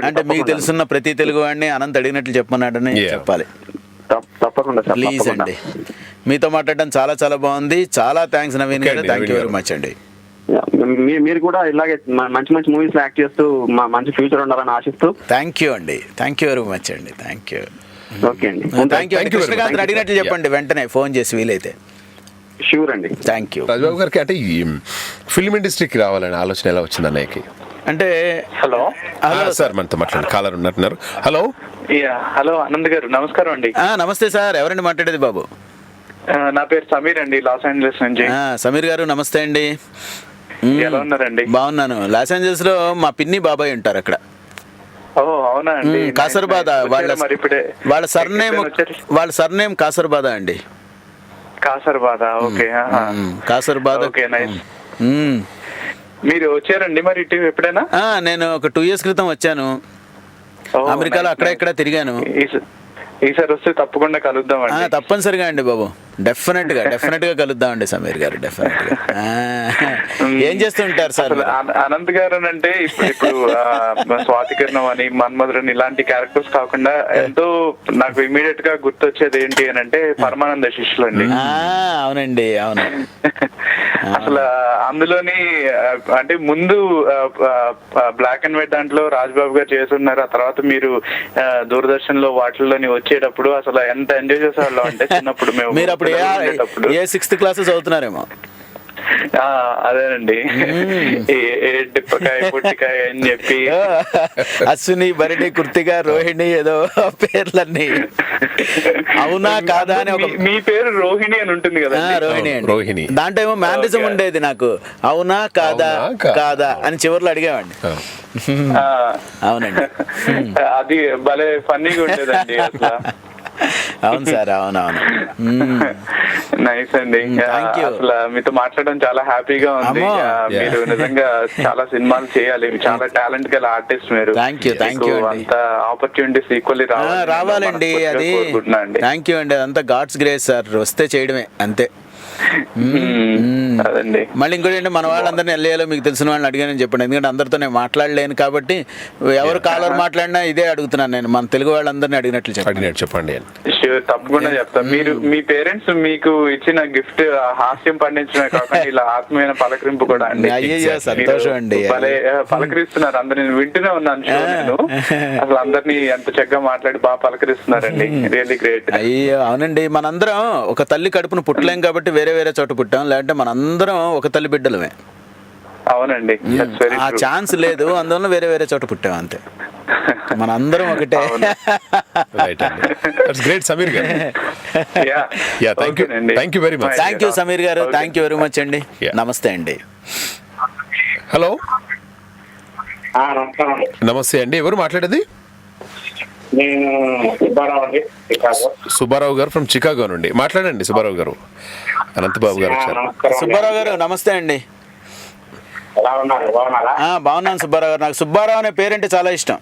అంటే మీకు తెలుసున్న ప్రతి తెలుగు వాడిని అనంత్ అడిగినట్లు చెప్పమన్నాడని చెప్పాలి. తప్పకుండా ప్లీజ్ అండి. మీతో మాట్లాడడం చాలా చాలా బాగుంది. చాలా థ్యాంక్స్ నవీన్ గారు, థ్యాంక్ యూ వెరీ మచ్ అండి. మీరు కూడా ఇలాగే మంచి మంచి మూవీస్ లో యాక్ట్ చేస్తూ మంచి ఫ్యూచర్ ఉండాలని ఆశిస్తూ. థ్యాంక్ యూ అండి, థ్యాంక్ యూ వెరీ మచ్ అండి. Thank you. ఓకే అండి, థ్యాంక్ యూ. కృష్ణకాంత్ అడిగినట్లు చెప్పండి వెంటనే ఫోన్ చేసి వీలైతే. షూర్ అండి. Thank you. రాజబాబు గారికి అంటే ఈ ఫిల్మ్ ఇండస్ట్రీకి రావాలనే ఆలోచన ఎలా వచ్చింది అన్నయ్యకి? అంటే హలో. సార్ మనతో మాట్లాడండి, కాలర్ ఉన్నట్టున్నారు. హలో. హలో ఆనంద్ గారు, నమస్కారం అండి. నమస్తే సార్, ఎవరండి మాట్లాడేది బాబు? నా పేరు సమీర్ అండి, లాస్ ఏంజలస్ నుంచి. సమీర్ గారు నమస్తే అండి. ఎలా ఉన్నారండి? బాగున్నాను. లాస్ ఏంజల్స్ లో మా పిన్ని బాబాయ్ ఉంటారు అక్కడ. ఓ అవునా అండి. కాసర్బాద. మరి ఇప్పుడే వాళ్ళ సర్నేమ్ కాసర్బాద అండి. Kasarbada. Okay. Kasarbada. Okay, nice. మీరు వచ్చారండి మరి ఇటు ఎప్పుడైనా? నేను ఒక 2 years క్రితం వచ్చాను. అమెరికాలో అక్కడ ఇక్కడ తిరిగాను. ఈసారి వస్తే తప్పకుండా కలుద్దాం అండి. తప్పనిసరిగా అండి బాబు, డెఫినెట్ గా కలుద్దాం అండి సమీర్ గారు, డెఫినెట్ గా. ఏం చేస్తుంటారు సార్ అనంత్ గారు అంటే ఇప్పుడు స్వాతికిరణం అని, మన్మధురని ఇలాంటి క్యారెక్టర్స్ కాకుండా ఎంతో నాకు ఇమీడియట్ గా గుర్తొచ్చేది ఏంటి అని అంటే పరమానంద శిష్యులు అండి. అవునండి, అవును. అసలు అందులోని అంటే ముందు బ్లాక్ అండ్ వైట్ దాంట్లో రాజ్బాబు గారు చేస్తున్నారు, ఆ తర్వాత మీరు దూరదర్శన్ లో వాటిల్లోని వచ్చేటప్పుడు అసలు ఎంత ఎంజాయ్ చేసేవాళ్ళం అంటే చిన్నప్పుడు మీరు అప్పుడు ఏ 6th క్లాస్ చదువుతున్నారేమో. అదేనండి, డిప్పకాయ పుట్టికాయ అని చెప్పి అశ్విని, భరణి, కృతిక, రోహిణి ఏదో పేర్లన్నీ. అవునా కాదా అని ఒక. మీ పేరు రోహిణి అని ఉంటుంది కదా? రోహిణి. దాంట్లో ఏమో మ్యానరిజం ఉండేది నాకు. అవునా కాదా కాదా అని చివర్లో అడిగేవాడిని. అవునండి, అది భలే ఫన్నీగా ఉండేదండి అసలు. అవును సార్, అవునవును. నైస్ అండి. అసలు మీతో మాట్లాడడం చాలా హ్యాపీగా ఉంది. మీరు నిజంగా చాలా సినిమాలు చేయాలి, చాలా టాలెంట్ గల ఆర్టిస్ట్ మీరు. Thank you. అంత ఆపర్చునిటీస్ ఈక్వల్లీ రావాలండి. అది థ్యాంక్ యూ అండి, అదంతా గాడ్స్ గ్రేస్ సార్, వస్తే చేయడమే అంతే. అదండి. మళ్ళీ ఇంకోటి ఏంటి, మన వాళ్ళందరినీ ఎల్ఏలో మీకు తెలిసిన వాళ్ళని అడిగానని చెప్పండి, ఎందుకంటే అందరితో నేను మాట్లాడలేను కాబట్టి ఎవరు కాలర్ మాట్లాడినా ఇదే అడుగుతున్నాను నేను, మన తెలుగు వాళ్ళందరినీ అడిగినట్లు చెప్పండి. తప్పకుండా చెప్తా. మీరు మీ పేరెంట్స్ మీకు ఇచ్చిన గిఫ్ట్ హాస్యం పండించడమే కాకుండా ఇలా ఆత్మీయమైన పలకరింపు కూడా అండి. అయ్యో సంతోషం అండి. పలకరిస్తున్నారు అందరు, నేను వింటూనే ఉన్నాను నేను. అసలు అందరినీ ఎంత చక్కగా మాట్లాడి బాగా పలకరిస్తున్నారండి, రియల్లీ గ్రేట్. అయ్యో అవునండి, మనందరం ఒక తల్లి కడుపును పుట్టలేం కాబట్టి వేరే వేరే చోట పుట్టాం, లేదంటే మనందరం ఒక తల్లి బిడ్డలమే. అవునండి, ఆ ఛాన్స్ లేదు, అందువల్ల వేరే వేరే చోట పుట్టాం అంతే, మనందరం ఒకటే. గ్రేట్ సమీర్ గారు. Thank you very much. Thank you Sameer గారు, థ్యాంక్ యూ వెరీ మచ్ అండి. నమస్తే అండి. హలో. నమస్తే అండి, ఎవరు మాట్లాడేది? సుబ్బారావు గారు ఫ్రమ్ చికాగో నుండి. మాట్లాడండి సుబ్బారావు గారు. అనంతబాబు గారు వచ్చారు. సుబ్బారావు గారు నమస్తే అండి. బాగున్నాను సుబ్బారావు గారు. నాకు సుబ్బారావు అనే పేరంటే చాలా ఇష్టం,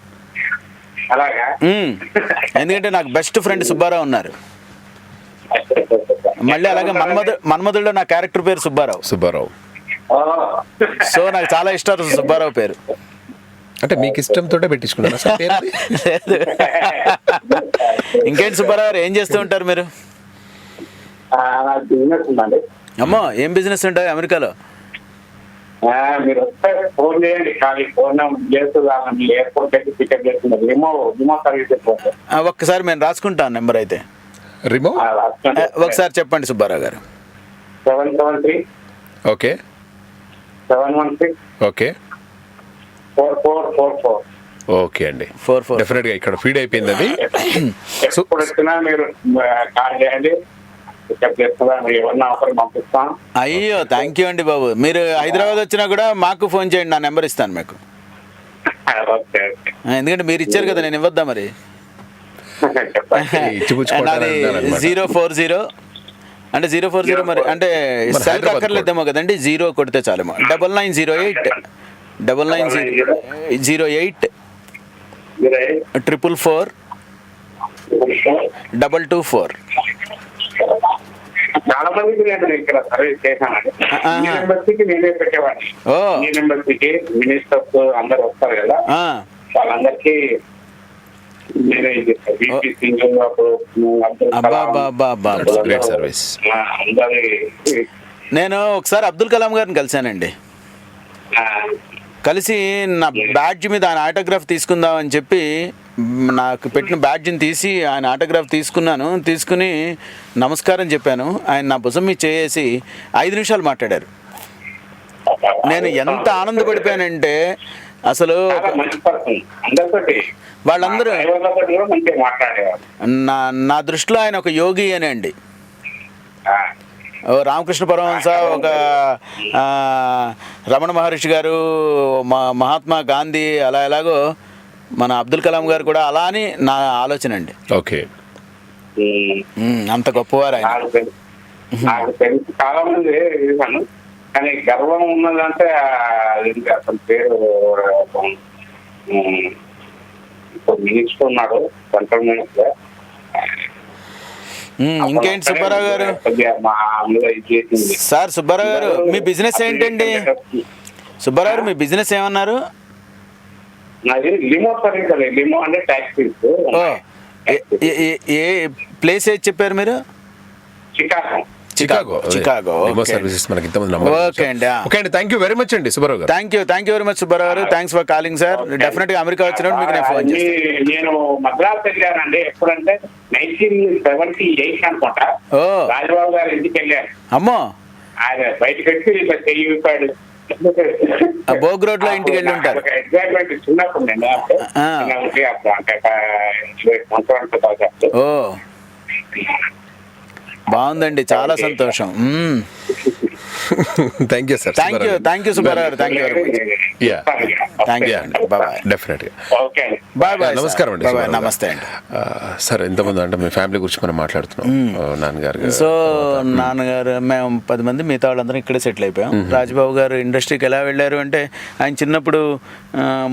ఎందుకంటే నాకు బెస్ట్ ఫ్రెండ్ సుబ్బారావు ఉన్నారు. మళ్ళీ అలాగే మన్మధుడిలో నా క్యారెక్టర్ పేరు సుబ్బారావు. సో నాకు చాలా ఇష్టం సుబ్బారావు పేరు. అంటే మీకు ఇష్టంతో పెట్టించుకున్నారా? ఇంకేంటి సుబ్బారావు గారు, ఏం చేస్తూ ఉంటారు మీరు? అమ్మో, ఏం బిజినెస్ ఉంటాయి అమెరికాలో? మీరు వస్తే ఫోన్ చేయండి, ఖాళీ ఫోన్ ఎయిర్పోర్ట్ అయితే పికప్ చేస్తున్నారు. రిమో సర్వీసెస్. ఒక్కసారి నేను రాసుకుంటాను నెంబర్ అయితే. రిమో ఒకసారి చెప్పండి సుబ్బారావు గారు. 773. ఓకే. 716. ఓకే. 4444. ఓకే అండి, 44 డెఫినెట్ గా ఇక్కడ ఫీడ్ అయిపోయింది అది. ఎప్పుడు వచ్చినా మీరు కాల్ చేయండి, అయ్యో థ్యాంక్ యూ అండి బాబు. మీరు హైదరాబాద్ వచ్చినా కూడా మాకు ఫోన్ చేయండి, నా నెంబర్ ఇస్తాను మీకు. ఎందుకంటే మీరు ఇచ్చారు కదా, నేను ఇవ్వద్దా మరి? నాది 040 అంటే 040 మరి అంటే సెల్ అక్కర్లేదేమో కదండి, 0 కొడితే చాలేమో. 9908 9908 444 224. చాలా మందికి నేను ఇక్కడ సర్వీస్ చేశానండి. ఈ నెంబర్స్కి నేనే పెట్టేవాడిని. ఈ నెంబర్స్కి మినిస్టర్స్ అందరు వస్తారు కదా, వాళ్ళందరికీ నేనే నేను ఒకసారి అబ్దుల్ కలాం గారిని కలిశానండి. కలిసి నా బ్యాడ్జ్ మీద ఆయన ఆటోగ్రాఫ్ తీసుకుందాం అని చెప్పి నాకు పెట్టిన బ్యాడ్జ్ని తీసి ఆయన ఆటోగ్రాఫ్ తీసుకుని నమస్కారం చెప్పాను. ఆయన నా భుజం మీద చేసి 5 నిమిషాలు మాట్లాడారు. నేను ఎంత ఆనందపడిపోయానంటే అసలు వాళ్ళందరూ నా దృష్టిలో ఆయన ఒక యోగి అనే అండి. రామకృష్ణ పరమహంస, ఒక రమణ మహర్షి గారు, మహాత్మా గాంధీ, ఎలాగో మన అబ్దుల్ కలాం గారు కూడా అలా అని నా ఆలోచన అండి. ఓకే, అంత గొప్పవారు ఆయన. చాలా మంది విన్నాను, కానీ గర్వం ఉన్నదంటే అసలు పేరు మినిస్టర్ ఉన్నాడు, సెంట్రల్ మినిస్టర్. ఇంకేంటి సుబ్బారావు గారు? సార్ సుబ్బారావు గారు, మీ బిజినెస్ ఏంటండి? సుబ్బారావు గారు, మీ బిజినెస్ ఏమన్నారు? నాది లిమో సర్వీస్ అండి. లిమో అంటే టాక్సీస్. ఏ ప్లేస్ ఏది చెప్పారు మీరు? చికాగో సర్వీసెస్ మనకి ఇంతమంది నంబర్. ఓకే అండి, థ్యాంక్ యూ వెరీ మచ్ అండి Subbarao garu. Thank you very much Subbarao garu. Thanks for calling sir. Definite గా అమెరికా వచ్చినప్పుడు మీకు నేను ఫోన్ చేస్తాను. నేను మద్రాసు వెళ్ళానండి. ఎప్పుడంటే 1978 అనుకుంటా. రాజబాబు గారు ఇంటికి వెళ్ళారు. అమ్మో, ఆయన బయటకు వచ్చి ఇట్లా చెయ్యిపాడు. బోగ్ రోడ్ లో ఇంటికి వెళ్ళి ఉంటారు. ఎగ్జాక్ట్మెంట్ చిన్నప్పుడు నేను ఓ, బాగుందండి, చాలా సంతోషం. Thank you sir. Thank you Subbarao garu. Thank you very much. Thank you అండి. బాయ్. డెఫినెట్గా. బాయ్. నమస్కారం అండి. నమస్తే అండి. సార్, ఎంతమంది అంటే మీ ఫ్యామిలీ గురించి మనం మాట్లాడుతున్నాం. నాన్నగారు, సో నాన్నగారు, మేము 10 మంది, మిగతా వాళ్ళందరం ఇక్కడే సెటిల్ అయిపోయాం. రాజబాబు గారు ఇండస్ట్రీకి ఎలా వెళ్ళారు అంటే, ఆయన చిన్నప్పుడు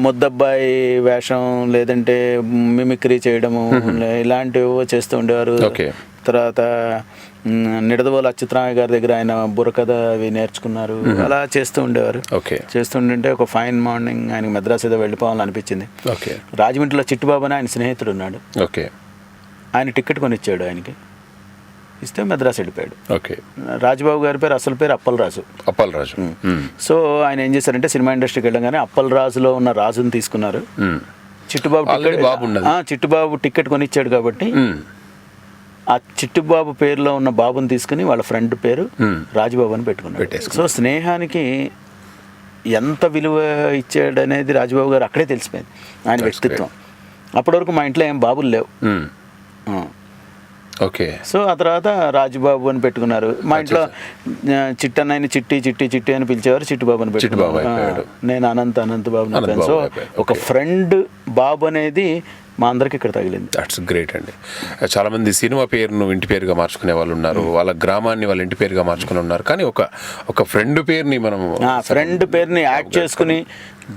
ముద్దబ్బాయి వేషం, లేదంటే మిమిక్రీ చేయడము, ఇలాంటివి చేస్తూ ఉండేవారు. తర్వాత నిడదవోలు అచ్యుతరామయ్య గారి దగ్గర ఆయన బుర్రకథ అవి నేర్చుకున్నారు. అలా చేస్తూ ఉండేవారు. చేస్తుంటే ఒక ఫైన్ మార్నింగ్ ఆయనకి మద్రాసు ఏదో వెళ్ళిపోవాలని అనిపించింది. రాజమండ్రిలో చిట్టుబాబు అని ఆయన స్నేహితుడు ఉన్నాడు. ఆయన టికెట్ కొనిచ్చాడు. ఆయనకి ఇస్తే మద్రాసు వెళ్ళిపోయాడు. రాజబాబు గారి పేరు, అసలు పేరు అప్పలరాజు. సో ఆయన ఏం చేశారంటే, సినిమా ఇండస్ట్రీకి వెళ్ళగానే అప్పలరాజులో ఉన్న రాజుని తీసుకున్నారు. చిట్టుబాబు టికెట్ కొనిచ్చాడు కాబట్టి ఆ చిట్టుబాబు పేరులో ఉన్న బాబుని తీసుకుని వాళ్ళ ఫ్రెండ్ పేరు రాజబాబు అని పెట్టుకున్నాడు. సో స్నేహానికి ఎంత విలువ ఇచ్చాడు అనేది రాజబాబు గారు అక్కడే తెలిసిపోయింది, ఆయన వ్యక్తిత్వం. అప్పటి వరకు మా ఇంట్లో ఏం బాబులు లేవు. సో ఆ తర్వాత రాజుబాబు అని పెట్టుకున్నారు. మా ఇంట్లో చిట్టన్నయ్యని చిట్టి అని పిలిచేవారు, చిట్టుబాబు అని పెట్టుకున్నారు. నేను అనంత బాబు. సో ఒక ఫ్రెండ్ బాబు అనేది మా అందరికి ఇక్కడ తగిలింది. దట్స్ గ్రేట్ అండి. చాలా మంది సినిమా పేరును ఇంటి పేరుగా మార్చుకునే వాళ్ళు ఉన్నారు, వాళ్ళ గ్రామాన్ని వాళ్ళ ఇంటి పేరుగా మార్చుకుని ఉన్నారు. కానీ ఒక ఫ్రెండ్ పేరుని మనం ఫ్రెండ్ పేరుని యాడ్ చేసుకుని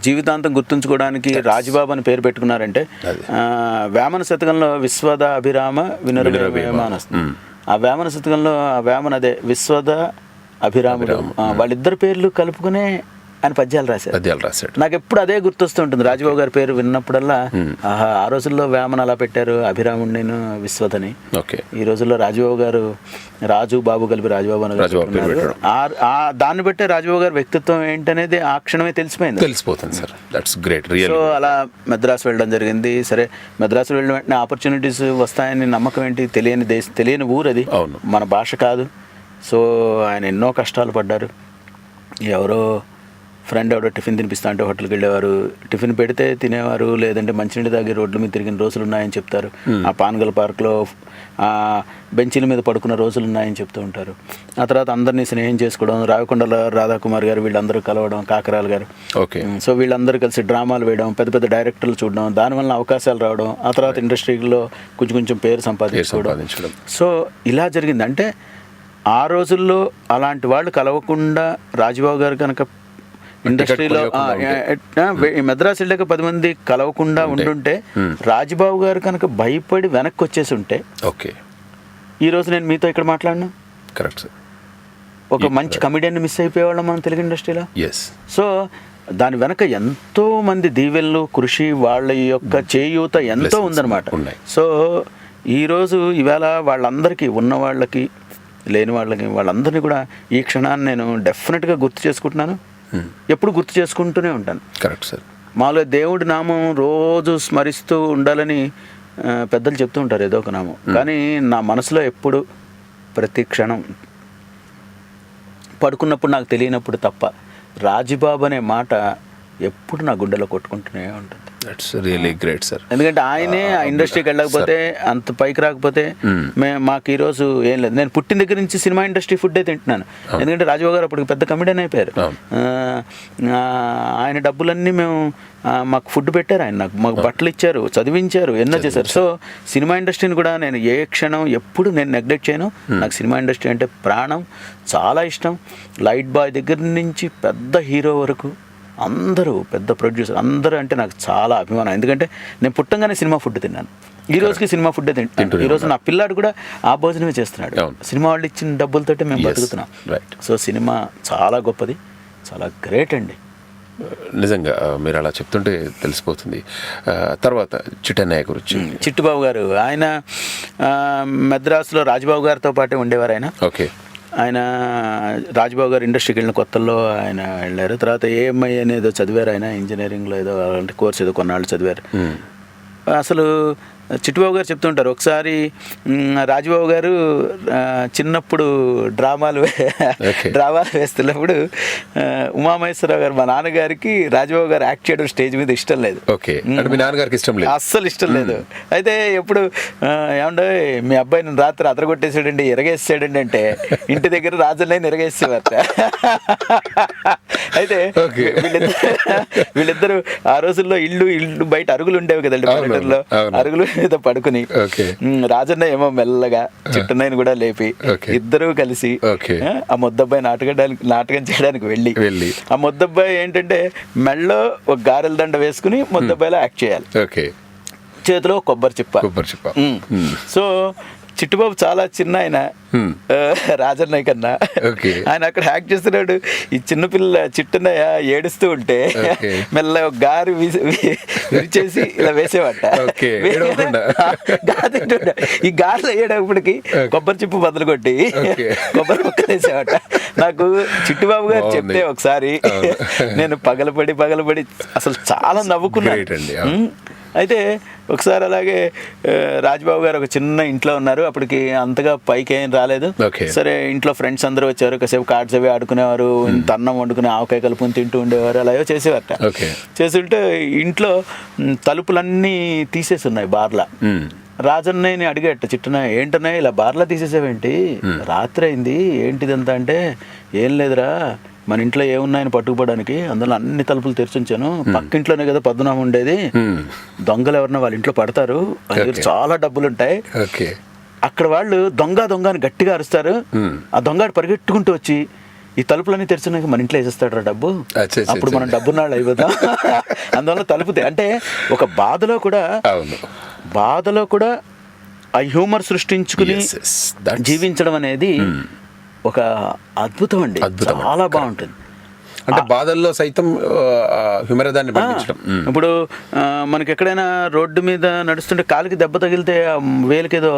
జీవితాంతం గుర్తుంచుకోవడానికి రాజబాబు అని పేరు పెట్టుకున్నారంటే, వేమన శతకంలో విశ్వద అభిరామ వినురవేమ. ఆ వేమన శతకంలో ఆ వేమన అదే విశ్వద అభిరాముడు, వాళ్ళిద్దరు పేర్లు కలుపుకునే ఆయన పద్యాలు రాశాడు. నాకు ఎప్పుడు అదే గుర్తొస్తుంటుంది. రాజబాబు గారి పేరు విన్నప్పుడల్లా, ఆహా, ఆ రోజుల్లో వేమన అలా పెట్టారు, అభిరాముడిని విశ్వదని. ఈ రోజుల్లో రాజబాబు గారు రాజు బాబు కలిపి రాజబాబు అని దాన్ని బట్టే రాజబాబు గారి వ్యక్తిత్వం ఏంటనేది ఆ క్షణమే తెలిసిపోతుంది సార్. That's great. సో అలా మద్రాసు వెళ్ళడం జరిగింది. సరే, మద్రాసు వెళ్ళిన వెంటనే ఆపర్చునిటీస్ వస్తాయని నమ్మకం ఏంటి, తెలియని ఊరు అది, మన భాష కాదు. సో ఆయన ఎన్నో కష్టాలు పడ్డారు. ఎవరో ఫ్రెండ్ ఎవడో టిఫిన్ తినిపిస్తా అంటే హోటల్కి వెళ్ళేవారు, టిఫిన్ పెడితే తినేవారు, లేదంటే మంచినీళ్ళు తాగి రోడ్ల మీద తిరిగిన రోజులు ఉన్నాయని చెప్తారు. ఆ పాన్గల్ పార్క్లో బెంచీల మీద పడుకున్న రోజులు ఉన్నాయని చెప్తూ ఉంటారు. ఆ తర్వాత అందరినీ స్నేహం చేసుకోవడం, రావికొండల రాధాకుమార్ గారు వీళ్ళందరూ కలవడం, కాకరాలు గారు. సో వీళ్ళందరూ కలిసి డ్రామాలు వేయడం, పెద్ద పెద్ద డైరెక్టర్లు చూడడం, దానివల్ల అవకాశాలు రావడం, ఆ తర్వాత ఇండస్ట్రీలో కొంచెం పేరు సంపాదించుకోవడం. సో ఇలా జరిగింది. అంటే ఆ రోజుల్లో అలాంటి వాళ్ళు కలవకుండా రాజబాబు గారు కనుక ఇండస్ట్రీలో మద్రాసు వెళ్ళాక 10 మంది కలవకుండా ఉండుంటే, రాజబాబు గారు కనుక భయపడి వెనక్కి వచ్చేసి ఉంటే, ఈ రోజు నేను మీతో ఇక్కడ మాట్లాడినా ఒక మంచి కమెడియన్ మిస్ అయిపోయేవాళ్ళం మనం తెలుగు ఇండస్ట్రీలో. సో దాని వెనక ఎంతో మంది దీవెళ్ళు, కృషి, వాళ్ళ యొక్క చేయూత ఎంతో ఉందన్నమాట. సో ఈరోజు ఈవేళ వాళ్ళందరికీ, ఉన్న వాళ్ళకి లేని వాళ్ళకి, వాళ్ళందరినీ కూడా ఈ క్షణాన్ని నేను డెఫినెట్గా గుర్తు చేసుకుంటున్నాను. ఎప్పుడు గుర్తు చేసుకుంటూనే ఉంటాను. Correct sir. మామూలుగా దేవుడి నామం రోజు స్మరిస్తూ ఉండాలని పెద్దలు చెప్తూ ఉంటారు, ఏదో ఒక నామం. కానీ నా మనసులో ఎప్పుడు ప్రతి క్షణం పడుకున్నప్పుడు నాకు తెలియనప్పుడు తప్ప రాజుబాబు అనే మాట ఎప్పుడు నా గుండెలో కొట్టుకుంటూనే ఉంటుంది. That's really great sir. ఎందుకంటే ఆయనే ఆ ఇండస్ట్రీకి వెళ్ళకపోతే, అంత పైకి రాకపోతే మాకు ఈరోజు ఏం లేదు. నేను పుట్టిన దగ్గర నుంచి సినిమా ఇండస్ట్రీ ఫుడ్డే తింటున్నాను. ఎందుకంటే రాజుబాబు గారు అప్పుడు పెద్ద కమెడియన్ అయిపోయారు. ఆయన డబ్బులన్నీ మేము మాకు ఫుడ్ పెట్టారు, ఆయన మాకు బట్టలు ఇచ్చారు, చదివించారు, ఎన్నో చేశారు. సో సినిమా ఇండస్ట్రీని కూడా నేను ఏ క్షణం ఎప్పుడు నేను నెగ్లెక్ట్ చేయను. నాకు సినిమా ఇండస్ట్రీ అంటే ప్రాణం, చాలా ఇష్టం. లైట్ బాయ్ దగ్గర నుంచి పెద్ద హీరో వరకు అందరూ, పెద్ద ప్రొడ్యూసర్ అందరూ అంటే నాకు చాలా అభిమానం. ఎందుకంటే నేను పుట్టంగానే సినిమా ఫుడ్ తిన్నాను, ఈ రోజుకి సినిమా ఫుడ్ తింటాను. ఈరోజు నా పిల్లాడు కూడా ఆ భోజనమే చేస్తున్నాడు. సినిమా వాళ్ళు ఇచ్చిన డబ్బులతోటే మేము బతుకుతున్నాం. సో సినిమా చాలా గొప్పది, చాలా గ్రేట్ అండి. నిజంగా మీరు అలా చెప్తుంటే తెలిసిపోతుంది. తర్వాత చిట్టన్నయ్య గురించి. చిట్టుబాబు గారు, ఆయన మద్రాసులో రాజుబాబు గారితో పాటే ఉండేవారు. ఆయన ఆయన రాజుబాబు గారు ఇండస్ట్రీకి వెళ్ళిన కొత్తల్లో ఆయన వెళ్ళారు. తర్వాత ఏఎంఐ అనేది చదివారు, ఆయన ఇంజనీరింగ్లో ఏదో అలాంటి కోర్స్ ఏదో కొన్నాళ్ళు చదివారు. అసలు చిట్టుబాబు గారు చెప్తుంటారు, ఒకసారి రాజుబాబు గారు చిన్నప్పుడు డ్రామాలు వేస్తున్నప్పుడు ఉమామహేశ్వరరావు గారు, మా నాన్నగారికి రాజుబాబు గారు యాక్ట్ చేయడం స్టేజ్ మీద ఇష్టం లేదు. అస్సలు ఇష్టం లేదు. అయితే ఎప్పుడు ఏమంటే మీ అబ్బాయి నన్ను రాత్రి అదరగొట్టేసాడండి, ఎరగేసాడండి అంటే ఇంటి దగ్గర రాజులైన ఎరగేసేవారట. అయితే వీళ్ళిద్దరు ఆ రోజుల్లో ఇల్లు బయట అరుగులు ఉండేవి కదండి, పల్లెటూరులో అరుగులు మీద పడుకుని రాజన్న ఏమో మెల్లగా చిట్టన్నయ్యని కూడా లేపి ఇద్దరూ కలిసి ఆ ముద్దబ్బాయి నాటకం చేయడానికి వెళ్ళి ఆ ముద్దబ్బాయి ఏంటంటే మెళ్ళో ఒక గారెల దండ వేసుకుని ముద్దబ్బాయిలో యాక్ట్ చేయాలి, చేతిలో కొబ్బరి చిప్ప. సో చిట్టుబాబు చాలా చిన్న ఆయన రాజన్నయ్య కన్నా. ఆయన అక్కడ హ్యాక్ చేస్తున్నాడు. ఈ చిన్నపిల్ల చిట్టన్నయ్య ఏడుస్తూ ఉంటే మెల్ల గారు విరిచేసి ఇలా వేసేవాట. ఈ గారెలు అయ్యేటప్పటికి కొబ్బరి చిప్పు బదులు కొట్టి కొబ్బరి ముక్కలు వేసేవాట. నాకు చిట్టుబాబు గారు చెప్తే ఒకసారి నేను పగలబడి అసలు చాలా నవ్వుకున్నాను. అయితే ఒకసారి అలాగే రాజుబాబు గారు ఒక చిన్న ఇంట్లో ఉన్నారు, అప్పటికి అంతగా పైకి ఏం రాలేదు. సరే ఇంట్లో ఫ్రెండ్స్ అందరూ వచ్చారు, కాసేపు కార్డ్స్ అవి ఆడుకునేవారు, ఇంత అన్నం వండుకుని ఆవకాయ కలుపుని తింటూ ఉండేవారు, అలాగే చేసేవారట. చేస్తుంటే ఇంట్లో తలుపులన్నీ తీసేసి ఉన్నాయి బార్లా. రాజన్నయ్యని అడిగేట చిట్టన్నయ్య, ఏంటన్నయ్య ఇలా బార్లా తీసేసావేంటి, రాత్రి అయింది ఏంటిదంతా అంటే, ఏం లేదురా మన ఇంట్లో ఏమున్నాయని పట్టుకుపోవడానికి అందులో అన్ని తలుపులు తెరిచుంచాను, పక్కింట్లోనే కదా పద్మనాభం ఉండేది, దొంగలు ఎవరన్నా వాళ్ళ ఇంట్లో పడతారు, చాలా డబ్బులు ఉంటాయి, అక్కడ వాళ్ళు దొంగ అని గట్టిగా అరుస్తారు, ఆ దొంగ పరిగెట్టుకుంటూ వచ్చి ఈ తలుపులన్నీ తెరిచినాక మన ఇంట్లో వేసేస్తాడు డబ్బు, అప్పుడు మనం డబ్బున్నాళ్ళు అయిపోతాం. అందువల్ల తలుపు అంటే ఒక బాధలో కూడా ఆ హ్యూమర్ సృష్టించుకుని జీవించడం అనేది ఒక అద్భుతం అండి, చాలా బాగుంటుంది. అంటే బాధల్లో సైతం హ్యూమరదాన్ని పండించడం. ఇప్పుడు మనకి ఎక్కడైనా రోడ్డు మీద నడుస్తుంటే కాలికి దెబ్బ తగిలితే వేలకేదో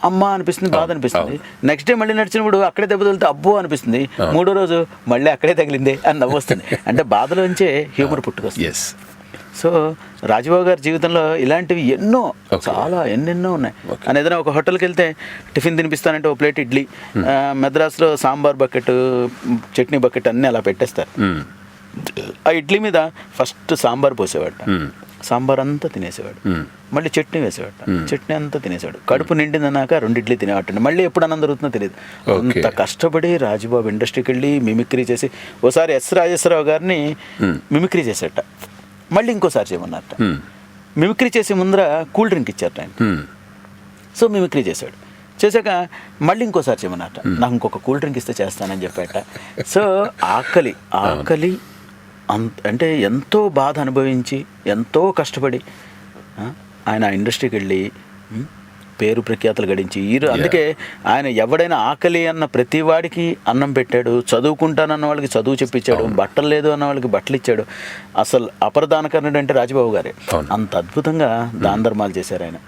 అమ్మ అనిపిస్తుంది, బాధ అనిపిస్తుంది. నెక్స్ట్ డే మళ్ళీ నడిచినప్పుడు అక్కడే దెబ్బ తగిలితే అబ్బో అనిపిస్తుంది, మూడో రోజు మళ్ళీ అక్కడే తగిలింది అని నవ్వు వస్తుంది. అంటే బాధలోంచే హ్యూమర్ పుట్టుకొస్తుంది. సో రాజుబాబు గారి జీవితంలో ఇలాంటివి ఎన్నెన్నో ఉన్నాయి. అని ఏదైనా ఒక హోటల్కి వెళ్తే టిఫిన్ తినిపిస్తానంటే ఒక ప్లేట్ ఇడ్లీ, మద్రాసులో సాంబార్ బకెట్, చట్నీ బకెట్ అన్నీ అలా పెట్టేస్తారు. ఆ ఇడ్లీ మీద ఫస్ట్ సాంబార్ పోసేవాడు, సాంబార్ అంతా తినేసేవాడు, మళ్ళీ చట్నీ వేసేవాడు, చట్నీ అంతా తినేసాడు, కడుపు నిండిందన్నాక 2 ఇడ్లీ తినేవాడు. మళ్ళీ ఎప్పుడు అన్నం దొరుకుతుందో తెలియదు. అంత కష్టపడి రాజుబాబు ఇండస్ట్రీకి వెళ్ళి మిమిక్రీ చేసి ఓసారి ఎస్ రాజేశ్వరరావు గారిని మిమిక్రీ చేసేట, మళ్ళీ ఇంకోసారి చేయమన్నట్ట. మిమిక్రీ చేసే ముందర కూల్ డ్రింక్ ఇచ్చారట ఆయన. సో మిమిక్రీ చేశాక మళ్ళీ ఇంకోసారి చేయమన్నట్ట, నాకు ఇంకొక కూల్ డ్రింక్ ఇస్తే చేస్తానని చెప్పాట. సో ఆకలి అంటే ఎంతో బాధ అనుభవించి ఎంతో కష్టపడి ఆయన ఇండస్ట్రీకి వెళ్ళి పేరు ప్రఖ్యాతలు గడించి అందుకే ఆయన ఎవడైనా ఆకలి అన్న ప్రతి వాడికి అన్నం పెట్టాడు, చదువుకుంటానన్న వాళ్ళకి చదువు చెప్పించాడు, బట్టలు లేదు అన్న వాళ్ళకి బట్టలు ఇచ్చాడు. అసలు అపరదానకర్ణుడు అంటే రాజుబాబు గారే. అంత అద్భుతంగా దాన ధర్మాలు చేశారు ఆయన.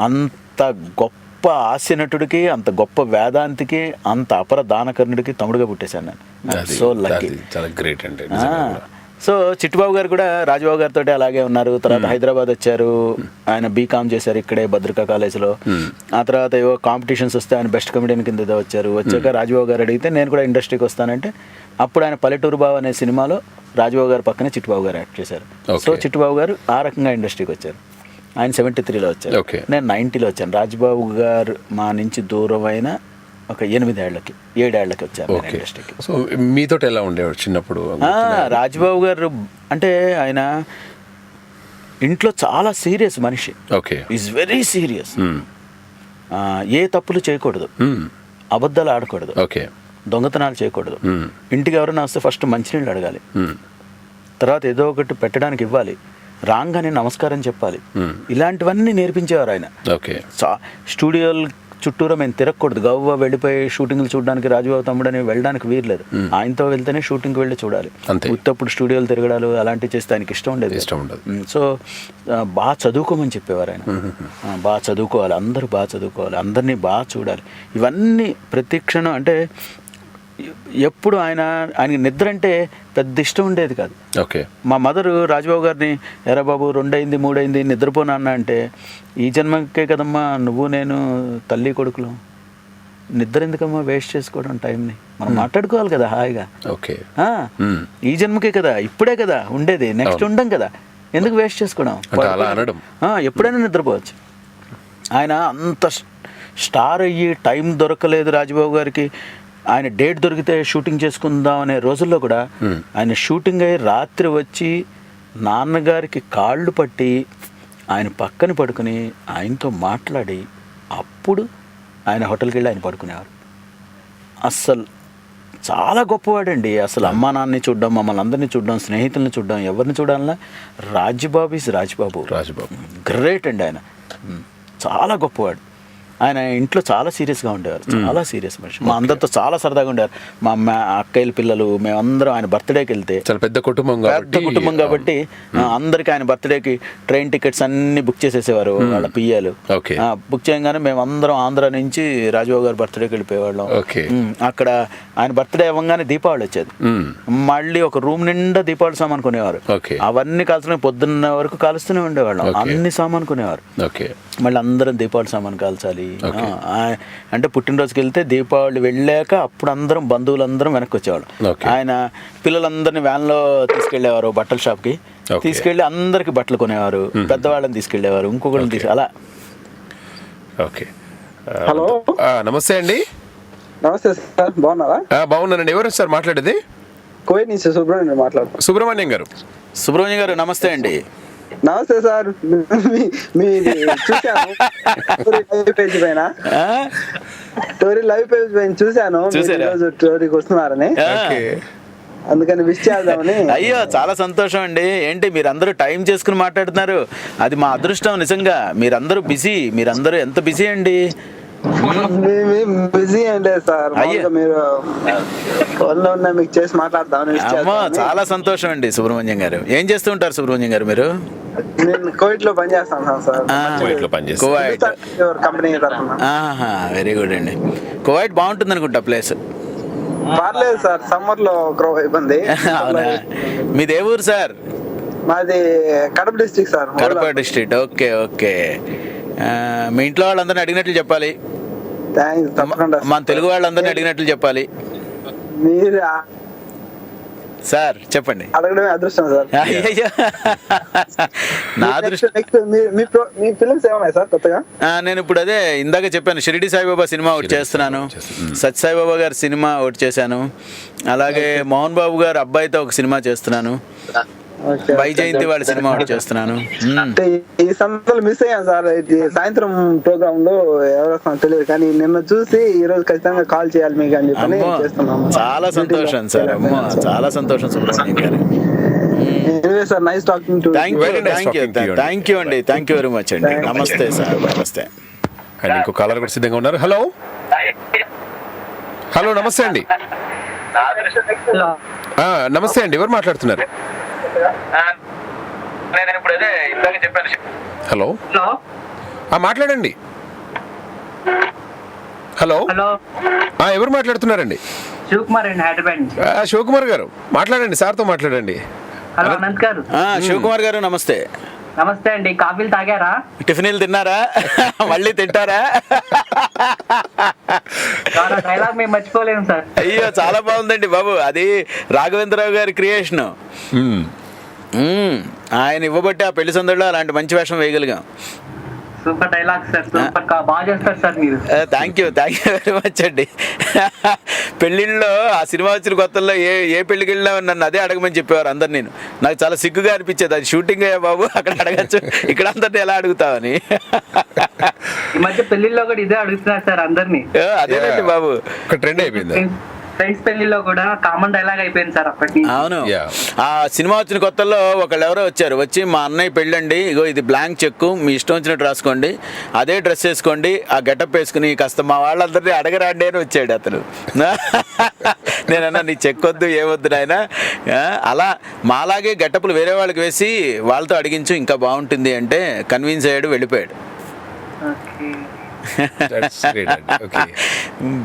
అంత గొప్ప హాస్యనటుడికి, అంత గొప్ప వేదాంతికి, అంత అపరదానకర్ణుడికి తమ్ముడుగా పుట్టేశాను నేను. So lucky. చాలా గ్రేట్ అండి. సో చిట్టుబాబు గారు కూడా రాజబాబు గారితో అలాగే ఉన్నారు. తర్వాత హైదరాబాద్ వచ్చారు, ఆయన బీకామ్ చేశారు ఇక్కడే భద్రకా కాలేజ్లో. ఆ తర్వాత ఏవో కాంపిటీషన్స్ వస్తే ఆయన బెస్ట్ కమెడియన్ కింద ఏదో వచ్చారు. వచ్చాక రాజబాబు గారు అడిగితే నేను కూడా ఇండస్ట్రీకి వస్తానంటే అప్పుడు ఆయన పల్లెటూరు బావ అనే సినిమాలో రాజబాబు గారు పక్కనే చిట్టుబాబు గారు యాక్ట్ చేశారు. సో చిట్టుబాబు గారు ఆ రకంగా ఇండస్ట్రీకి వచ్చారు. ఆయన 73లో వచ్చారు, నేను 90లో వచ్చాను. రాజబాబు గారు మా నుంచి దూరమైన ఒక 7 ఏళ్ళకి వచ్చాను ఇండస్ట్రీకి. సో మీతో ఎలా ఉండేవాడు చిన్నప్పుడు? రాజబాబు గారు అంటే ఆయన ఇంట్లో చాలా సీరియస్ మనిషి. Is very serious. ఏ తప్పులు చేయకూడదు, అబద్ధాలు ఆడకూడదు, దొంగతనాలు చేయకూడదు. ఇంటికి ఎవరైనా వస్తే ఫస్ట్ మంచినీళ్ళు అడగాలి, తర్వాత ఏదో ఒకటి పెట్టడానికి ఇవ్వాలి, రాగానే నమస్కారం చెప్పాలి. ఇలాంటివన్నీ నేర్పించేవారు ఆయన. స్టూడియోలు చుట్టూరా మేము తిరగకూడదు, గవ్వ వెళ్ళిపోయి షూటింగ్లు చూడడానికి రాజబాబు తమ్ముడని వెళ్ళడానికి వీరలేదు. ఆయనతో వెళ్తేనే షూటింగ్కి వెళ్ళి చూడాలి. ఉత్తప్పుడు స్టూడియోలు తిరగడాలు అలాంటివి చేస్తే ఆయనకి ఇష్టం ఉండేది. సో బాగా చదువుకోమని చెప్పేవారు ఆయన. బాగా చదువుకోవాలి, అందరూ బాగా చదువుకోవాలి, అందరినీ బాగా చూడాలి. ఇవన్నీ ప్రతి క్షణం. అంటే ఎప్పుడు ఆయనకి నిద్ర అంటే పెద్ద ఇష్టం ఉండేది కాదు. మా మదరు రాజబాబు గారిని, ఎరా బాబు 2 అయింది 3 అయింది నిద్రపోనా అన్న అంటే, ఈ జన్మకే కదమ్మా నువ్వు నేను తల్లి కొడుకులు, నిద్ర ఎందుకమ్మా వేస్ట్ చేసుకోవడం టైంని, మనం మాట్లాడుకోవాలి కదా హాయిగా. ఈ జన్మకే కదా, ఇప్పుడే కదా ఉండేది, నెక్స్ట్ ఉండం కదా, ఎందుకు వేస్ట్ చేసుకోవడం, ఎప్పుడైనా నిద్రపోవచ్చు. ఆయన అంత స్టార్ అయ్యి టైం దొరకలేదు రాజబాబు గారికి. ఆయన డేట్ దొరికితే షూటింగ్ చేసుకుందాం అనే రోజుల్లో కూడా ఆయన షూటింగ్ అయ్యి రాత్రి వచ్చి నాన్నగారికి కాళ్ళు పట్టి ఆయన పక్కన పడుకుని ఆయనతో మాట్లాడి అప్పుడు ఆయన హోటల్కి వెళ్ళి ఆయన పడుకునేవారు. అస్సలు చాలా గొప్పవాడండి. అసలు అమ్మా నాన్నని చూడడం, మమ్మల్ని అందరినీ చూడడం, స్నేహితుల్ని చూడడం, ఎవరిని చూడాలన్నా రాజబాబు ఈజ్ రాజబాబు. గ్రేట్ అండి ఆయన, చాలా గొప్పవాడు. ఆయన ఇంట్లో చాలా సీరియస్గా ఉండేవారు, చాలా సీరియస్ మనిషి. మా అందరితో చాలా సరదాగా ఉండేవారు. మా అక్కయ్యల పిల్లలు మేమందరం ఆయన బర్త్డేకి వెళ్తే, చాలా పెద్ద కుటుంబం కాబట్టి అందరికి ఆయన బర్త్డేకి ట్రైన్ టికెట్స్ అన్ని బుక్ చేసేసేవారు వాళ్ళ పియ్యాలు. బుక్ చేయగానే మేము అందరం ఆంధ్ర నుంచి రాజబాబు గారు బర్త్డేకి వెళ్ళిపోయేవాళ్ళం. అక్కడ ఆయన బర్త్డే అవ్వగానే దీపావళి వచ్చేది, మళ్ళీ ఒక రూమ్ నిండా దీపావళి సామాన్ కొనేవారు. అవన్నీ కాల్చుకుని పొద్దున్న వరకు కాలుస్తూనే ఉండేవాళ్ళం, అన్ని సామాన్ కొనేవారు. మళ్ళీ అందరం దీపావళి సామాన్ కాల్చాలి. అంటే పుట్టినరోజుకి వెళ్తే దీపావళి వెళ్ళాక అప్పుడు అందరం బంధువులందరం వెనక్కి వచ్చేవాళ్ళం. ఆయన పిల్లలందరినీ వ్యాన్లో తీసుకెళ్లేవారు బట్టల షాప్కి, తీసుకెళ్లి అందరికి బట్టలు కొనేవారు, పెద్దవాళ్ళని తీసుకెళ్లేవారు, ఇంకొకరిని అలా. హలో, నమస్తే అండి. నమస్తే సార్, బాగున్నారా? బాగున్నానండి. ఎవరు సార్ మాట్లాడేది? కోవిడ్ నుంచి సుబ్రహ్మణ్యం మాట్లాడుతున్నాను. సుబ్రహ్మణ్యం గారు నమస్తే అండి. నమస్తే సార్, మీది చూశాను లైవ్ పేజ్ పైన, స్టోరీ లైవ్ పేజ్ పైన చూశాను, ఈరోజు స్టోరీకి వస్తున్నారని, అందుకని విష్ చేద్దామని. అయ్యో చాలా సంతోషం అండి. ఏంటి మీరందరూ టైం చేసుకుని మాట్లాడుతున్నారు, అది మా అదృష్టం నిజంగా. మీరందరూ బిజీ, మీరందరూ ఎంత బిజీ అండి. బిజీ అంటే సార్, మీరు మీకు చేసి మాట్లాడదామని. చాలా సంతోషం అండి సుబ్రహ్మణ్యం గారు. ఏం చేస్తూ ఉంటారు సుబ్రహ్మణ్యం గారు మీరు? నేను కువైట్ లో పనిచేస్తాను సార్. కువైట్ కంపెనీ తరఫున. వెరీ గుడ్ అండి. కువైట్ బాగుంటుంది అనుకుంటా ప్లేస్. పర్లేదు సార్, సమ్మర్ లో ఇబ్బంది. మీది ఏ ఊరు సార్? మాది Kadapa district sir. Kadapa district. Okay okay. మీ ఇంట్లో వాళ్ళందరినీ అడిగినట్లు చెప్పాలి, మన తెలుగు వాళ్ళందరినీ అడిగినట్లు చెప్పాలి. మీరు సార్ చెప్పండి. అడగడమే అదృష్టం సార్. నా అదృష్టం. మీ ఫిల్మ్స్ ఏమన్నాయి సార్ కొత్తగా? నేను ఇప్పుడు అదే ఇందాక చెప్పాను, షిరిడి సాయిబాబా సినిమా ఒకటి చేస్తున్నాను, సత్య సాయిబాబా గారి సినిమా ఒకటి చేశాను, అలాగే మోహన్ బాబు గారు అబ్బాయితో ఒక సినిమా చేస్తున్నాను, వైజయంతి వాళ్ళ సినిమా ఒకటి చేస్తున్నాను. ఈ సందర్భంలో మిస్ అయ్యాను సార్, సాయంత్రం ప్రోగ్రామ్ లో ఎవరు తెలియదు, కానీ నిన్న చూసి ఈ రోజు ఖచ్చితంగా కాల్ చేయాలి మీకు అని చెప్పి చేస్తున్నాము. చాలా సంతోషం సార్, అమ్మో చాలా సంతోషం సుబ్రహ్మణ్యం గారు. Sir nice talking to. Thank you అండి, థ్యాంక్ యూ వెరీ మచ్ అండి. నమస్తే సార్. నమస్తే. అండ్ ఇంకో కాలర్ కూడా సిద్ధంగా ఉన్నారు. హలో హలో నమస్తే అండి. నమస్తే అండి, ఎవరు మాట్లాడుతున్నారు? హలో మాట్లాడండి. హలో ఎవరు మాట్లాడుతున్నారండి? శివకుమార్ అండి, హైదరాబాద్. శివకుమార్ గారు మాట్లాడండి, సార్తో మాట్లాడండి. హలో అనంత్ గారు. శివకుమార్ గారు నమస్తే. నమస్తే అండి. కాఫీలు తాగారా? టిఫిన్లు తిన్నారా? మళ్ళీ తింటారా? డైలాగ్ మేము మర్చిపోలేము సార్. అయ్యో చాలా బాగుందండి బాబు, అది రాఘవేంద్రరావు గారి క్రియేషన్. ఆయన ఇవ్వబట్టి ఆ పెళ్లి సందడిలో అలాంటి మంచి వేషం వేయగలిగాం. సూపర్ డైలాగ్ సార్, సూపర్ బాగా చేస్తారు సార్ మీరు. థ్యాంక్ యూ వెరీ మచ్ అండి. పెళ్ళిళ్ళలో ఆ సినిమా వచ్చిన కొత్తల్లో ఏ పెళ్ళికి వెళ్ళినా నన్ను అదే అడగమని చెప్పేవారు అందరు. నాకు చాలా సిగ్గుగా అనిపించేది, అది షూటింగ్ అయ్యా బాబు అక్కడ అడగచ్చు, ఇక్కడ అందరినీ ఎలా అడుగుతావని. ఈ మధ్య పెళ్లిళ్ళలో కూడా ఇదే అడుగుతున్నారు సార్ అందరినీ. అదేనండి బాబు, ట్రెండ్ అయిపోయింది. ఫ్రెండ్స్ పెళ్లిలో కూడా కామన్ డైలాగ్ అయిపోయింది సార్ అప్పటి. అవును, ఆ సినిమా వచ్చిన కొత్తల్లో ఒకళ్ళు ఎవరో వచ్చి మా అన్నయ్య పెళ్ళండి, ఇగో ఇది బ్లాంక్ చెక్, మీ ఇష్టం వచ్చినట్టు రాసుకోండి, అదే డ్రెస్ వేసుకోండి, ఆ గెటప్ వేసుకుని కాస్త మా వాళ్ళందరినీ అడగరాండి అని వచ్చాడు అతను. నేనన్నా నీ చెక్ వద్దు ఏమొద్దు నాయన, అలా మాలాగే గెటప్లు వేరే వాళ్ళకి వేసి వాళ్ళతో అడిగించు ఇంకా బాగుంటుంది అంటే కన్విన్స్ అయ్యాడు, వెళ్ళిపోయాడు.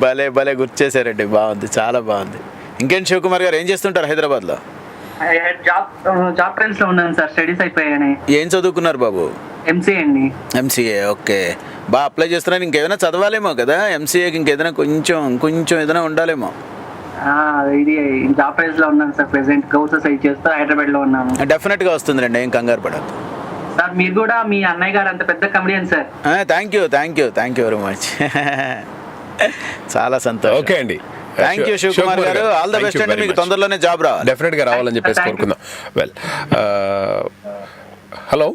భలే భలే గుర్తు చేశారండి, బాగుంది, చాలా బాగుంది. ఇంకేంటి శివకుమార్ గారు, ఏం చేస్తుంటారు హైదరాబాద్లో? జాబ్ ట్రైల్స్ లో ఉన్నాను సార్, స్టడీస్ అయిపోయాయి. ఏం చదువుకున్నారు బాబు? ఎంసీఏ అండి. MCA, okay. బాగా అప్లై చేస్తున్నారు, ఇంకేమైనా చదవాలేమో కదా ఎంసీఏకి, ఇంకేదైనా కొంచెం ఏదైనా ఉండాలేమో. ఇది జాబ్ ట్రైల్స్ లో ఉన్నాను సార్ ప్రెసెంట్, కోర్సెస్ అయి చేస్తూ హైదరాబాద్ లో ఉన్నాము. డెఫినెట్గా వస్తుందండి, ఏం కంగారు పడదు సార్. మీరు కూడా మీ అన్నయ్య గారు అంత పెద్ద comedian sir. Thank you very much. చాలా సంతోషం. ఓకే అండి, థ్యాంక్ యూ శివకుమార్ గారు, ఆల్ ద బెస్ట్ అండి, మీకు తొందరలోనే జాబ్ రావాలి. డెఫినెట్ గా రావాలని చెప్పేసి కోరుకుందాం. వెల్, హలో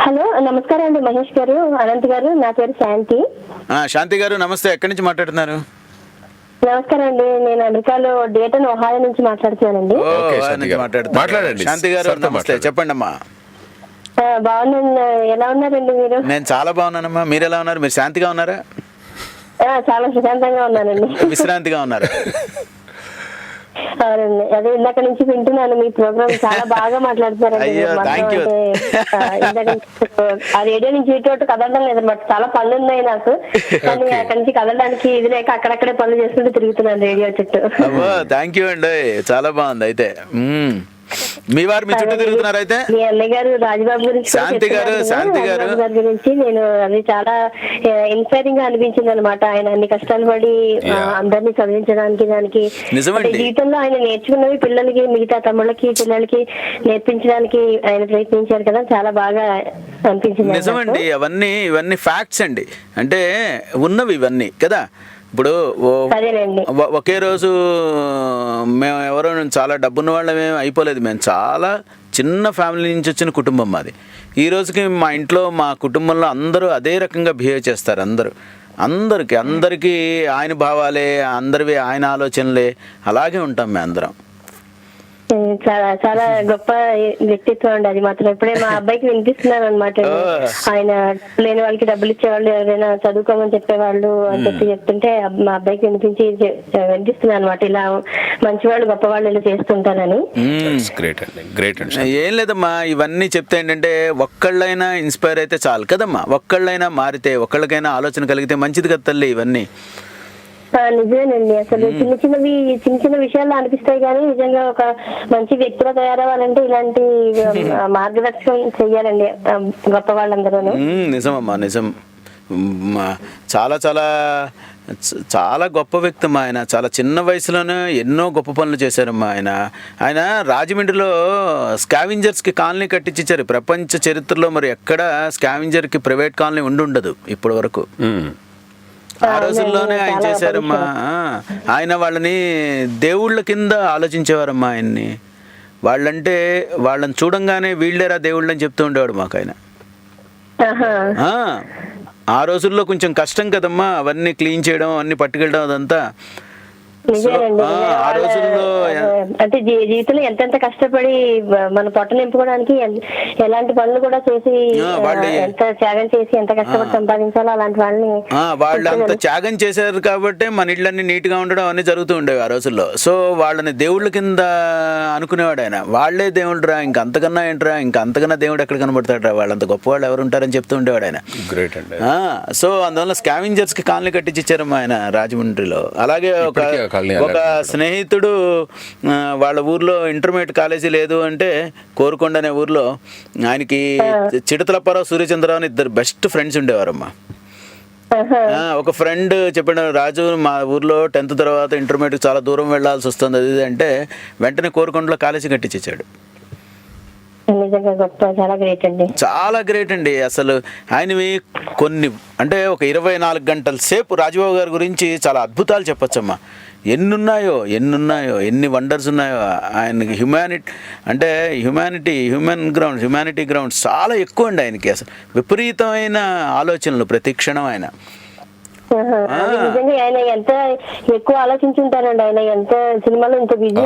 హలో నమస్కారం అండి మహేష్ గారు, అనంత్ గారు, నా పేరు శాంతి. శాంతి గారు నమస్తే, ఎక్కడి నుంచి మాట్లాడుతున్నారు? నమస్కారం అండి, నేను అమెరికాలో డేటన్ ఒహాయో నుంచి మాట్లాడుతున్నానండి. మాట్లాడండి శాంతి గారు, నమస్తే, చెప్పండి అమ్మా. బాగున్నాను, ఎలా ఉన్నారండి మీరు? నేను చాలా బాగున్నానమ్మా, మీరు ఎలా ఉన్నారు? మీరు శాంతిగా ఉన్నారా? చాలా ప్రశాంతంగా ఉన్నానండి. విశ్రాంతిగా ఉన్నారు? అవునండి, అదే ఇందాక నుంచి వింటున్నాను మీ ప్రోగ్రామ్, చాలా బాగా మాట్లాడుతున్నారండి. ఆ రేడియో నుంచి ఇటు కదలడం లేదన్నమాట, చాలా పనులు ఉన్నాయి నాకు, కానీ అక్కడి నుంచి కదలడానికి ఇది లేక అక్కడక్కడే పనులు చేసుకుంటూ తిరుగుతున్నాను రేడియో చుట్టూ. థ్యాంక్ యూ అండి, చాలా బాగుంది. అయితే మీ వారు మీ చుట్టూ తిరుగుతున్నారు అయితే? మీ అన్నయ్య గారు రాజబాబు గురించి, శాంతి గారు గురించి నేను అది చాలా ఇన్స్పైరింగ్ గా అనిపించింది అనమాట. ఆయన అన్ని కష్టాలు పడి అందరినీ చదివించడానికి, దానికి జీవితంలో ఆయన నేర్చుకున్నవి పిల్లలకి, మిగతా తమ్ముళ్ళకి, పిల్లలకి నేర్పించడానికి ఆయన ప్రయత్నించారు కదా, చాలా బాగా అనిపించింది. నిజమండి, ఇవన్నీ ఫ్యాక్ట్స్ అండి, అంటే ఉన్నవి ఇవన్నీ కదా. ఇప్పుడు ఒకే రోజు మేము ఎవరో చాలా డబ్బున్న వాళ్ళమే అయిపోలేదు, మేము చాలా చిన్న ఫ్యామిలీ నుంచి వచ్చిన కుటుంబం మాది. ఈ రోజుకి మా ఇంట్లో మా కుటుంబంలో అందరూ అదే రకంగా బిహేవ్ చేస్తారు. అందరికీ ఆయన భావాలే, అందరివి ఆయన ఆలోచనలే, అలాగే ఉంటాం మేము అందరం. చాలా చాలా గొప్ప వ్యక్తిత్వం అండి అది మాత్రం. ఇప్పుడే మా అబ్బాయికి వినిపిస్తున్నాను అనమాట. ఆయన లేని వాళ్ళకి డబ్బులు ఇచ్చేవాళ్ళు, ఎవరైనా చదువుకోమని చెప్పేవాళ్ళు అని చెప్తుంటే మా అబ్బాయికి వినిపిస్తున్నాను అనమాట, ఇలా మంచివాళ్ళు గొప్పవాళ్ళు ఇలా చేస్తుంటారని. ఏం లేదమ్మా, ఇవన్నీ చెప్తే ఏంటంటే ఒక్కళ్ళైనా ఇన్స్పైర్ అయితే చాలు కదమ్మా, ఒక్కళ్ళైనా మారితే, ఒక్కళ్ళకైనా ఆలోచన కలిగితే మంచిది కదా తల్లి. ఇవన్నీ నిజమేనండి, అసలు చిన్న విషయాల్లో అనిపిస్తాయి, కానీ నిజంగా ఒక మంచి వ్యక్తిగా తయారవ్వాలంటే ఇలాంటి మార్గదర్శకం చెయ్యాలండి గొప్ప వాళ్ళందరూ. నిజమమ్మా, నిజం. చాలా చాలా చాలా గొప్ప వ్యక్తి ఆయన, చాలా చిన్న వయసులోనే ఎన్నో గొప్ప పనులు చేశారమ్మా ఆయన రాజమండ్రిలో స్కావెంజర్స్కి కాలనీ కట్టించారు. ప్రపంచ చరిత్రలో మరి ఎక్కడ స్కావెంజర్కి ప్రైవేట్ కాలనీ ఉండదు ఇప్పటి వరకు. ఆ రోజుల్లోనే ఆయన చేశారమ్మా. ఆయన వాళ్ళని దేవుళ్ళ కింద ఆలోచించేవారమ్మా ఆయన్ని. వాళ్ళని చూడంగానే వీళ్ళేరా దేవుళ్ళు అని చెప్తూ ఉండేవాడు మాకు ఆయన. ఆ రోజుల్లో కొంచెం కష్టం కదమ్మా, అవన్నీ క్లీన్ చేయడం, అన్ని పట్టుకెళ్ళడం, అదంతా. ఆ రోజుల్లో అంటే జీవితంలో ఎంతెంత కష్టపడి మన పొట్ట నింపుకోవడానికి ఎలాంటి పనులు కూడా చేసి, ఎంత త్యాగం చేసి ఎంత కష్టపడి సంపాదించాలో అలాంటి వాళ్ళు అంత త్యాగం చేశారు కాబట్టి మన ఇళ్ళన్నీ నీట్ గా ఉండడం అన్ని జరుగుతూ ఉండేవి ఆ రోజుల్లో. సో వాళ్ళని దేవుళ్ళ కింద అనుకునేవాడు ఆయన. వాళ్లే దేవుడురా, ఇంకంతకన్నా ఏంట్రా, ఇంకంతకన్నా దేవుడు ఎక్కడ కనబడతాడు, వాళ్ళంత గొప్ప వాళ్ళు ఎవరు ఉంటారని చెప్తూ ఉండేవాడు ఆయన. సో అందువల్ల స్కావెంజర్స్ కి కాలనీ కట్టించారమ్మా ఆయన రాజమండ్రిలో. అలాగే ఒక కాలనీ ఒక స్నేహితుడు వాళ్ళ ఊర్లో ఇంటర్మీడియట్ కాలేజీ లేదు అంటే కోరుకొండ అనే ఊర్లో ఆయనకి చిడతలప్పారావు సూర్యచంద్రరావు అని ఇద్దరు బెస్ట్ ఫ్రెండ్స్ ఉండేవారమ్మా. ఒక ఫ్రెండ్ చెప్పాడు, రాజు మా ఊర్లో 10th తర్వాత ఇంటర్మీడియట్ చాలా దూరం వెళ్ళాల్సి వస్తుంది అది అంటే వెంటనే కోరుకొండలో కాలేజీ కట్టించాడు. నిజంగా గొప్ప, చాలా గ్రేట్ అండి. చాలా గ్రేట్ అండి. అసలు ఆయనవి కొన్ని అంటే ఒక 24 గంటల సేపు రాజబాబు గారి గురించి చాలా అద్భుతాలు చెప్పొచ్చమ్మా. ఎన్నున్నాయో ఎన్ని వండర్స్ ఉన్నాయో. ఆయనకి హ్యూమానిటీ గ్రౌండ్స్ చాలా ఎక్కువ అండి ఆయనకి. అసలు విపరీతమైన ఆలోచనలు ప్రతి క్షణం ఆయన. నిజంగా ఆయన ఎంత ఎక్కువ ఆలోచించుంటారండి. ఆయన ఎంత సినిమాలో ఇంత బిజీ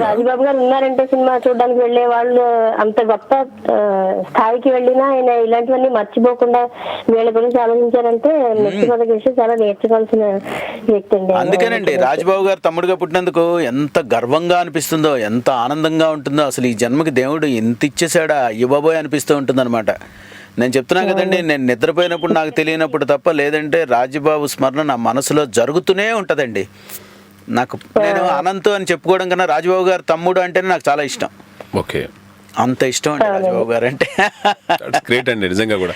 రాజబాబు గారు ఉన్నారంటే సినిమా చూడడానికి వెళ్లే వాళ్ళు అంత గొప్ప స్థాయికి వెళ్ళినా ఆయన ఇలాంటివన్నీ మర్చిపోకుండా వీళ్ళ గురించి ఆలోచించారంటే మెచ్చుకోదగ్గ విషయం, చాలా నేర్చుకోవాల్సిన వ్యక్తి అండి. అందుకేనండి రాజబాబు గారు తమ్ముడుగా పుట్టినందుకు ఎంత గర్వంగా అనిపిస్తుందో, ఎంత ఆనందంగా ఉంటుందో. అసలు ఈ జన్మకి దేవుడు ఎంత ఇచ్చేసాడా అయ్యబాబోయ్ అనిపిస్తూ ఉంటుంది అనమాట. నేను చెప్తున్నా కదండి, నేను నిద్రపోయినప్పుడు నాకు తెలియనప్పుడు తప్ప, లేదంటే రాజబాబు స్మరణ నా మనసులో జరుగుతూనే ఉంటుందండి. నేను అనంత్ అని చెప్పుకోవడం కన్నా రాజబాబు గారు తమ్ముడు అంటేనే నాకు చాలా ఇష్టం. ఓకే, అంత ఇష్టం అండి రాజబాబు గారు అంటే. గ్రేట్ అండి నిజంగా కూడా.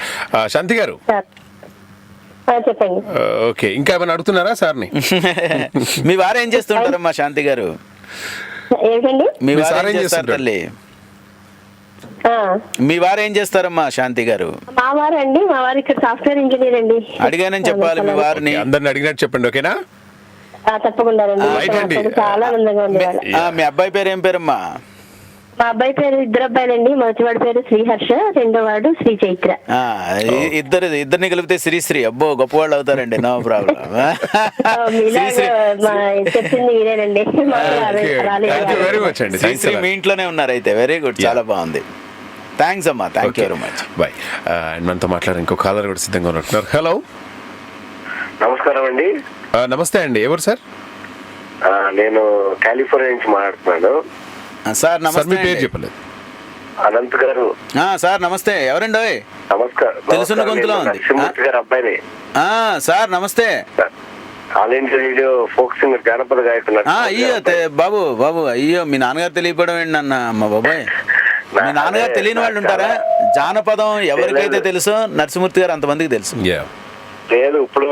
శాంతి గారు చెప్పండి. ఓకే, ఇంకా ఏమైనా అడుగుతున్నారా సార్ని? మీ వారు ఏం చేస్తుంటారమ్మా శాంతి గారు? ఏంటండి మీ వారు ఏం చేస్తారు తల్లి? మీ వారు ఏం చేస్తారమ్మా శాంతి గారు? మా వారు ఇక్కడ సాఫ్ట్వేర్ ఇంజనీర్ అండి. అడిగానని చెప్పాలి మీ వారిని. అందరిని అడిగినట్టు చెప్పండి, ఓకేనా? తప్పకుండా. చాలా ఆనందంగా ఉంది. మీ అబ్బాయి పేరు ఏం పేరమ్మా? మా అబ్బాయి పేరు, ఇద్దరు అబ్బాయిలండి. మొదటివాడి పేరు శ్రీహర్ష, రెండో వాడు శ్రీ చైత్ర. ఇద్దరిని కలిపితే శ్రీశ్రీ. అబ్బో గొప్పవాళ్ళు అవుతారండి, నో ప్రాబ్లం. చెప్పింది మీరేనండి. శ్రీశ్రీ మీ ఇంట్లోనే ఉన్నారు అయితే. వెరీ గుడ్, చాలా బాగుంది. థ్యాంక్స్ అమ్మా, thank you very much. Bye. మనతో మాట్లాడారు ఇంకో కాలర్ కూడా సిద్ధంగా ఉంటున్నారు. హలో, నమస్కారం అండి. నమస్తే అండి, ఎవరు సార్? నేను కాలిఫోర్నియా నుంచి మాట్లాడుతున్నాను సార్. నమస్తే, పేరు చెప్పలేదు. అనంత్ గారు. సార్ నమస్తే, ఎవరండి? నమస్కారం. తెలుసున్న గొంతులో ఉంది గారు అబ్బాయిని. సార్ నమస్తే. All India radio folk singer, జానపద గాయకుడు. అయ్యో బాబు అయ్యో, మీ నాన్నగారు తెలియకపోవడం ఏంటి అన్న మా బాబాయ్. మీ నాన్నగారు తెలియని వాళ్ళు ఉంటారా? జానపదం ఎవరికైతే తెలుసో నరసింహమూర్తి గారు అంతమందికి తెలుసు. లేదు, ఇప్పుడు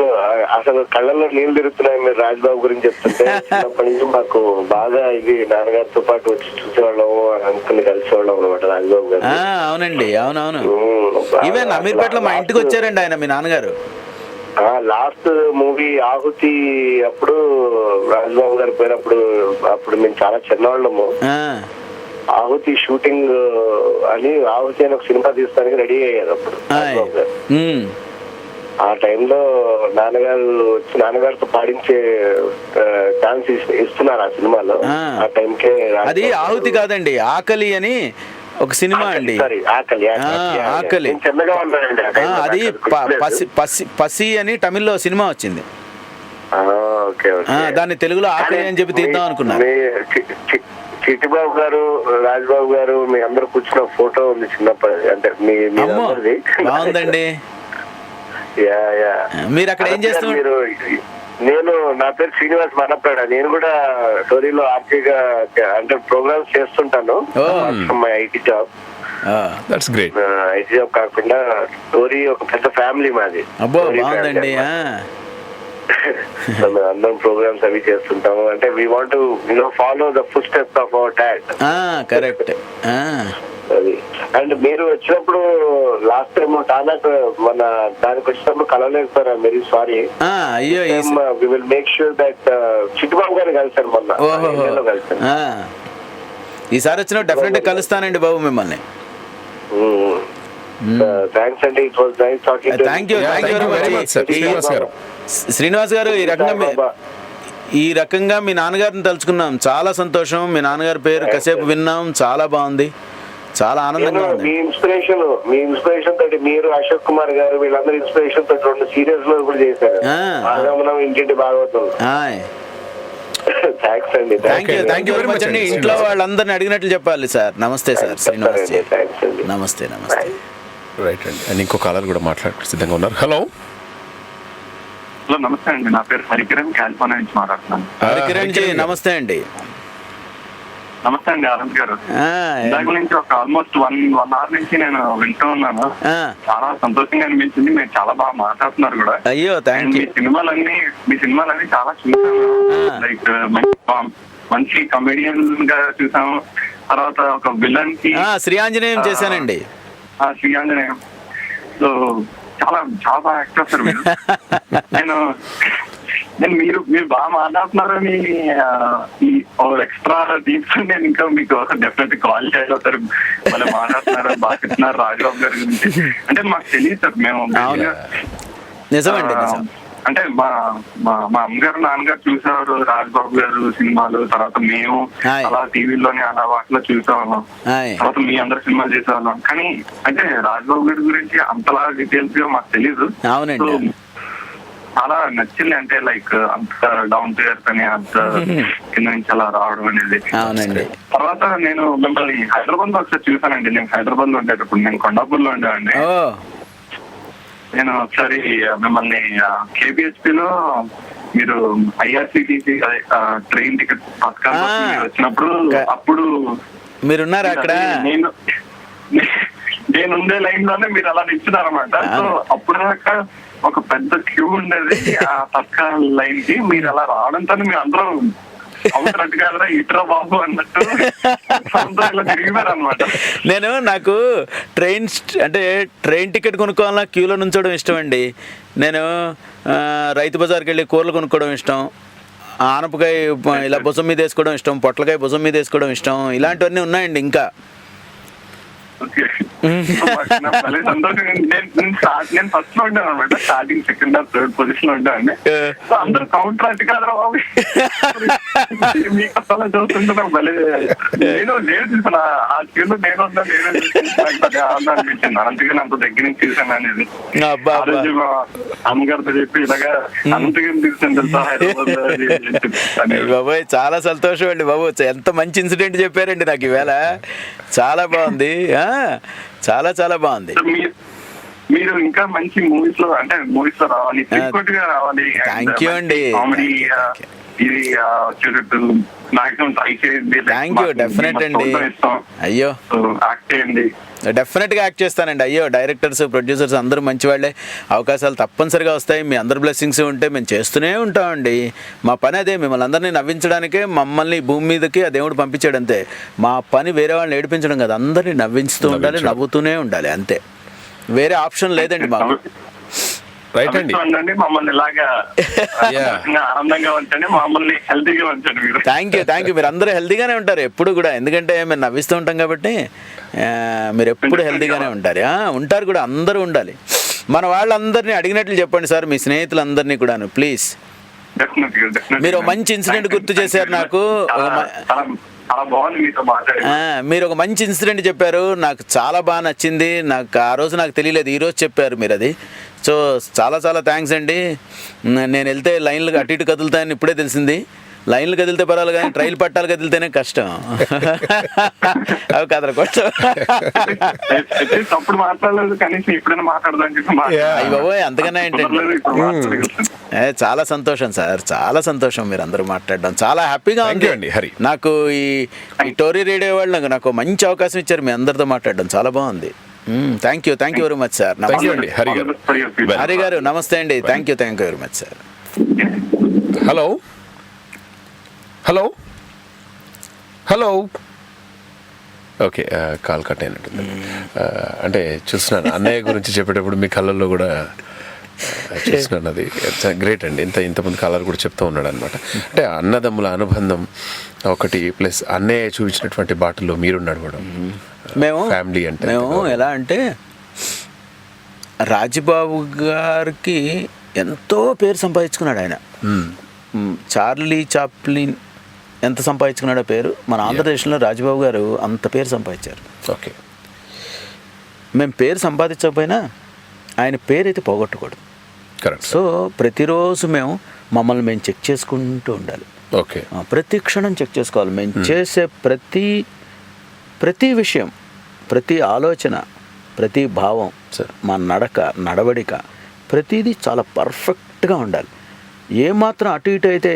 అసలు కళ్ళల్లో నీళ్ళు తిరుగుతున్నాయి మీరు రాజ్బాబు గురించి చెప్తుంటే. చిన్నప్పటి నుంచి మాకు బాగా ఇది నాన్నగారితో పాటు వచ్చి చూసేవాళ్ళం, అంకుల్ని కలిసేవాళ్ళం అనమాట రాజ్బాబు గారు. అవునండి, అవునవును. ఈవెన్ అమీర్పేటలో మా ఇంటికి వచ్చారండి ఆయన, మీ నాన్నగారు. లాస్ట్ మూవీ ఆహుతి అప్పుడు రాజ్బాబు గారు పోయినప్పుడు, అప్పుడు మేము చాలా చిన్నవాళ్ళము. ఆహుతి షూటింగ్ అని ఆహుతి అని ఒక సినిమా తీస్తానికి రెడీ అయ్యారు అప్పుడు రాజ్బాబు గారు. ఆ టైంలో నాన్నగారు వచ్చి నాన్నగారితో పాడించే ఛాన్స్ ఇస్తున్నారు ఆ సినిమాలో. ఆ టైంకే అది ఆహుతి కాదండి, ఆకలి అని ఒక సినిమా అండి. ఆకలి చిన్నగా ఉన్నానండి. అది పసి అని తమిళ్లో సినిమా వచ్చింది. దాన్ని తెలుగులో ఆకలి అని చెప్పి తీద్దాం అనుకున్నాను. చిట్టిబాబు గారు, రాజ్బాబు గారు మీ అందరూ కూర్చున్న ఫోటో ఉంది చిన్నప్పటి, అంటే బాగుందండి. మీరు అక్కడ ఏం చేస్తున్నారు? నేను, నా పేరు శ్రీనివాస్ మనప్పాడ. నేను కూడా టోరీలో ఆర్టీగా అంటే ప్రోగ్రామ్స్ చేస్తుంటాను. IT job. ఐటీ జాబ్ కాకుండా టోరీ ఒక పెద్ద ఫ్యామిలీ మాది. అందరం ప్రోగ్రామ్స్ అవి చేస్తుంటాము. అంటే we want to follow the footsteps of our dad. Correct. అది. అండ్ మీరు వచ్చినప్పుడు లాస్ట్ టైం టానాకు మన దానికి వచ్చినప్పుడు కలవలేదు, very sorry. We will make sure that Chittubabu గారు కలిసారు మొన్న. కలిసారు. ఈసారి వచ్చినప్పుడు డెఫినెట్ గా కలుస్తానండి బాబు మిమ్మల్ని. థ్యాంక్స్ అండి, it was nice talking. Thank you very much Srinivas గారు. ఈ రకంగా మీ నాన్నగారిని తలుచుకున్నాం, చాలా సంతోషం. మీ నాన్నగారి పేరు కాసేపు విన్నాం, చాలా బాగుంది, చాలా ఆనందంగా ఉంది. మీ ఇన్స్పిరేషన్ తోటి మీరు, అశోక్ కుమార్ గారు, వీళ్ళందరూ ఇన్స్పిరేషన్ తోటి 2 సీరియల్స్ లో కూడా చేశారు. ఇంటింటి భాగవతం. థ్యాంక్స్ అండి. థ్యాంక్ యూ వెరీ మచ్ అండి. ఇంట్లో వాళ్ళందరినీ అడిగినట్లు చెప్పాలి సార్. నమస్తే సార్ శ్రీనివాస్. నమస్తే. రైట్ అండి. అండ్ ఇంకో కాలర్ కూడా మాట్లాడు సిద్ధంగా ఉన్నారు. హలో, హలో నమస్తే అండి, నా పేరు హరికిరణ్, కాలిఫోర్నియా నుంచి మాట్లాడుతున్నాను. హరికిరణ్ జీ నమస్తే అండి. నమస్తే అండి ఆనంద్ గారు. దాని గురించి ఒక ఆల్మోస్ట్ వన్ అవర్ నుంచి నేను వింటూ ఉన్నాను. చాలా సంతోషంగా అనిపించింది, మీరు చాలా బాగా మాట్లాడుతున్నారు కూడా. అయ్యో థ్యాంక్ యూ. మీ సినిమాలన్నీ చాలా చూసాను. లైక్ మంచి కమెడియన్ గా చూసాము. తర్వాత ఒక విలన్ కి శ్రీ ఆంజనేయం చేశానండి. శ్రీ ఆంజనేయం. సో చాలా చాలా బాగా యాక్ట్ చేస్తారు మీరు. నేను మీరు బాగా మాట్లాడుతున్నారని ఈ ఎక్స్ట్రా దీంట్లో నేను ఇంకా మీకు డెఫినెట్ కాల్ చేయగలుగుతారు. మళ్ళీ మాట్లాడుతున్నారు, బాగా చెప్తున్నారు రాజబాబు గారి గురించి. అంటే మాకు తెలియదు సార్, మేము నిజమండి అంటే మా అమ్మగారు నాన్నగారు చూసేవారు రాజబాబు గారు సినిమాలు. తర్వాత మేము అలా టీవీలోనే అలా వాటిలో చూసేవాళ్ళం. తర్వాత మీ అందరు సినిమాలు చేసేవాళ్ళం. కానీ అంటే రాజబాబు గారి గురించి అంతలా డీటెయిల్స్ గా మాకు తెలీదు. చాలా నచ్చింది. అంటే లైక్ అంత డౌన్ టు ఎర్త్ అని, అంత కింద నుంచి అలా రావడం అనేది. తర్వాత నేను మిమ్మల్ని హైదరాబాద్ లో ఒకసారి చూసానండి. నేను హైదరాబాద్ లో ఉండేటప్పుడు, నేను కొండాపూర్ లో ఉండేవాడిని. నేను ఒకసారి మిమ్మల్ని KPHP లో మీరు IRCTC ట్రైన్ టికెట్ పథకాలు వచ్చినప్పుడు అప్పుడు మీరున్నారు అక్కడ. నేను ఉండే లైన్ లోనే మీరు అలా నిల్చున్నారన్నమాట. సో అప్పుడు దాకా ఒక పెద్ద క్యూ ఉండేది ఆ పథకాల లైన్ కి. మీరు అలా రావడంతో మీరు అందరూ అవుతున్నట్టుగా ఇట్రా బాబు అన్నట్టు ఇలా తిరిగినారు అనమాట. నేను నాకు ట్రైన్ టికెట్ కొనుక్కోవాలన్నా క్యూలో నుంచోవడం ఇష్టం అండి. నేను రైతు బజార్కి వెళ్ళి కూరలు కొనుక్కోవడం ఇష్టం. ఆనపకాయ ఇలా భుజం మీద వేసుకోవడం ఇష్టం, పొట్లకాయ భుజం మీద వేసుకోవడం ఇష్టం. ఇలాంటివన్నీ ఉన్నాయండి ఇంకా. నేను ఫస్ట్ లో ఉంటాను అనమాట. Starting second or third position లో ఉంటాను. సో అందరూ కౌంటర్ అంటే కాదు బాబు మీకు అసలు చూస్తుంటే భలే నేను చూసాను ఆ క్యూలో. నేను అనిపించింది అందుకని అంత దగ్గర నుంచి చూసాను అనేది. అమ్మగారితో చెప్పి ఇలాగా అంతగాని చూసాను తెలుసా హైదరాబాద్. బాబాయ్ చాలా సంతోషం అండి బాబు. ఎంత మంచి ఇన్సిడెంట్ చెప్పారండి నాకు ఈవేళ. చాలా బాగుంది, చాలా చాలా బాగుంది. మీరు ఇంకా మంచి మూవీస్ లో లో రావాలి, గా రావాలి. థ్యాంక్ యూ అండి. కామెడీ ఇది థ్యాంక్ యూ. డెఫినెట్ అండి. అయ్యో యాక్ట్ చేయండి. డెఫినెట్గా యాక్ట్ చేస్తానండి. అయ్యో డైరెక్టర్స్ ప్రొడ్యూసర్స్ అందరూ మంచి వాళ్ళే. అవకాశాలు తప్పనిసరిగా వస్తాయి. మీ అందరు బ్లెస్సింగ్స్ ఉంటే మేము చేస్తూనే ఉంటామండి. మా పని అదే, మిమ్మల్ని అందరినీ నవ్వించడానికే మమ్మల్ని భూమి మీదకి ఆ దేవుడు పంపించాడు అంతే. మా పని వేరే వాళ్ళని ఏడిపించడం కదా, అందరినీ నవ్వించుతూ ఉండాలి, నవ్వుతూనే ఉండాలి అంతే. వేరే ఆప్షన్ లేదండి మాకు. రైట్ అండి. మమ్మల్ని ఇలాగా ఆనందంగా ఉంచండి, మమ్మల్ని హెల్తీగా ఉంచండి మీరు. Thank you. మీరు అందరూ హెల్తీగానే ఉంటారు ఎప్పుడు కూడా, ఎందుకంటే మేము నవ్విస్తూ ఉంటాం కాబట్టి మీరు ఎప్పుడు హెల్తీగానే ఉంటారు. ఉంటారు కూడా, అందరూ ఉండాలి. మన వాళ్ళందరినీ అడిగినట్లు చెప్పండి సార్, మీ స్నేహితులందరినీ కూడాను ప్లీజ్. మీరు మంచి ఇన్సిడెంట్ గుర్తు చేశారు నాకు. మీరు ఒక మంచి ఇన్సిడెంట్ చెప్పారు, నాకు చాలా బాగా నచ్చింది. నాకు ఆ రోజు నాకు తెలియలేదు, ఈరోజు చెప్పారు మీరు అది. సో చాలా చాలా థ్యాంక్స్ అండి. నేను వెళ్తే లైన్లు అటు ఇటు కదులుతాయని ఇప్పుడే తెలిసింది. లైన్లు కదిలితే పర్వాలేదు కానీ ట్రైల్ పట్టాలు కదిలితేనే కష్టం. అవి కదల కొంచెం అప్పుడు మాట్లాడలేదు, కనీసం ఎప్పుడైనా మాట్లాడదాం. బాబోయ్ అంతకన్నా ఏంటండి. చాలా సంతోషం సార్, చాలా సంతోషం మీరు అందరూ మాట్లాడడం. చాలా హ్యాపీగా ఉంది హరి. నాకు ఈ టోరీ రేడియో వాళ్ళు నాకు మంచి అవకాశం ఇచ్చారు మీ అందరితో మాట్లాడడం. చాలా బాగుంది. Thank you very much sir. Hari గారు నమస్తే అండి. Thank you very much sir. Hello okay, call cut అయినట్టుంది. అంటే చూస్తున్నాను అన్నయ్య గురించి చెప్పేటప్పుడు మీ కళ్ళల్లో కూడా చూస్తున్నాను. అది గ్రేట్ అండి. ఇంతమంది కలర్ కూడా చెప్తూ ఉన్నాడు అనమాట. అంటే అన్నదమ్ముల అనుబంధం ఒకటి, ప్లస్ అన్నయ్య చూపించినటువంటి బాటల్లో మీరు నడవడం. మేము ఫ్యామిలీ అంటే మేము ఎలా అంటే రాజబాబు గారికి ఎంతో పేరు సంపాదించుకున్నాడు ఆయన. చార్లీ చాప్లిన్ ఎంత సంపాదించుకున్నాడో పేరు, మన ఆంధ్రదేశంలో రాజబాబు గారు అంత పేరు సంపాదించారు. ఓకే, మేము పేరు సంపాదించకపోయినా ఆయన పేరు అయితే పోగొట్టకూడదు. కరెక్ట్. సో ప్రతిరోజు మమ్మల్ని మేము చెక్ చేసుకుంటూ ఉండాలి. ఓకే, ప్రతి క్షణం చెక్ చేసుకోవాలి. మేము చేసే ప్రతి విషయం, ప్రతి ఆలోచన, ప్రతి భావం, మా నడవడిక ప్రతిదీ చాలా పర్ఫెక్ట్గా ఉండాలి. ఏమాత్రం అటు ఇటు అయితే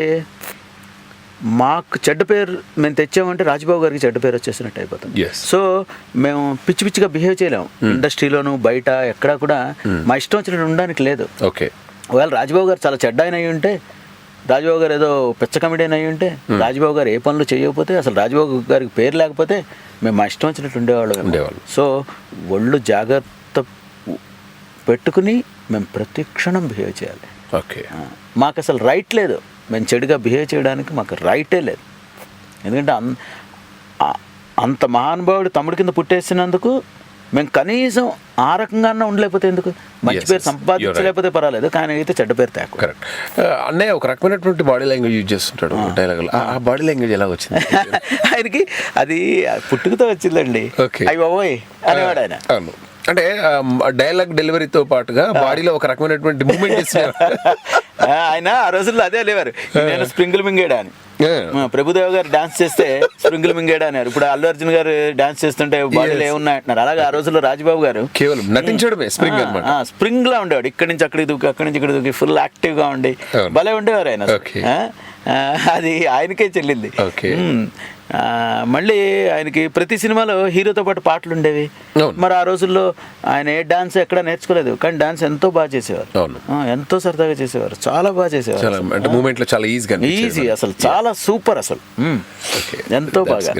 మాకు చెడ్డ పేరు మేము తెచ్చామంటే రాజబాబు గారికి చెడ్డ పేరు వచ్చేసినట్టు అయిపోతుంది. సో మేము పిచ్చి పిచ్చిగా బిహేవ్ చేయలేము ఇండస్ట్రీలోను బయట ఎక్కడా కూడా మా ఇష్టం వచ్చినట్టు ఉండడానికి లేదు. ఓకే, ఒకవేళ రాజబాబు గారు చాలా చెడ్డ ఆయన అయి ఉంటే, రాజబాబు గారు ఏదో పిచ్చ కమిడీని అయి ఉంటే, రాజబాబు గారు ఏ పనులు చేయకపోతే, అసలు రాజబాబు గారికి పేరు లేకపోతే మేము మా ఇష్టం వచ్చినట్టు ఉండేవాళ్ళు. సో ఒళ్ళు జాగ్రత్త పెట్టుకుని మేము ప్రతి క్షణం బిహేవ్ చేయాలి. ఓకే, మాకు అసలు రైట్ లేదు, మేము చెడుగా బిహేవ్ చేయడానికి మాకు రైటే లేదు. ఎందుకంటే అంత మహానుభావుడు తమ్ముడి కింద పుట్టేసినందుకు మేము కనీసం ఆ రకంగా ఉండలేకపోతే ఎందుకు, మంచి పేరు సంపాదించలేకపోతే పర్వాలేదు, కానీ అయితే చెడ్డ పేరు తేకు. కరెక్ట్. అన్నయ్య ఒక రకమైనటువంటి బాడీ లాంగ్వేజ్ యూజ్ చేస్తుంటాడు డైలాగులు. ఆ బాడీ లాంగ్వేజ్ ఎలా వచ్చింది ఆయనకి? అది పుట్టుకతో వచ్చిందండి. అయ్యి బాబోయ్ అనేవాడు ఆయన. అవును, అంటే డైలాగ్ డెలివరీతో పాటుగా బాడీలో ఒక రకమైనటువంటి మూమెంట్ ఇస్తున్నారు ఆయన. ఆ రోజుల్లో అదే లేవారు, నేను స్ప్రింగుల్ మింగేడా అని. ప్రభుదేవ గారు డాన్స్ చేస్తే స్ప్రింగుల్ మింగేడా అన్నారు. ఇప్పుడు అల్లు అర్జున్ గారు డాన్స్ చేస్తుంటే బాడీలో ఏమున్నాయి అంటున్నారు. అలాగే ఆ రోజుల్లో రాజబాబు గారు కేవలం నటించడమే స్ప్రింగ్ అన్నమాట. స్ప్రింగ్ లా ఉండేవాడు, ఇక్కడి నుంచి అక్కడికి దూకి అక్కడి నుంచి ఇక్కడ దూకి ఫుల్ యాక్టివ్ గా ఉండి భలే ఉండేవారు ఆయన. అది ఆయనకే చెల్లింది. మళ్ళీ ఆయనకి ప్రతి సినిమాలో హీరోతో పాటు పాటలు ఉండేవి. మరి ఆ రోజుల్లో ఆయన ఏ డాన్స్ ఎక్కడ నేర్చుకోలేదు, కానీ డాన్స్ ఎంతో బాగా చేసేవారు, ఎంతో సరదాగా చేసేవారు, చాలా బాగా చేసేవారు. ఈజీ, అసలు చాలా సూపర్, అసలు ఎంతో బాగా.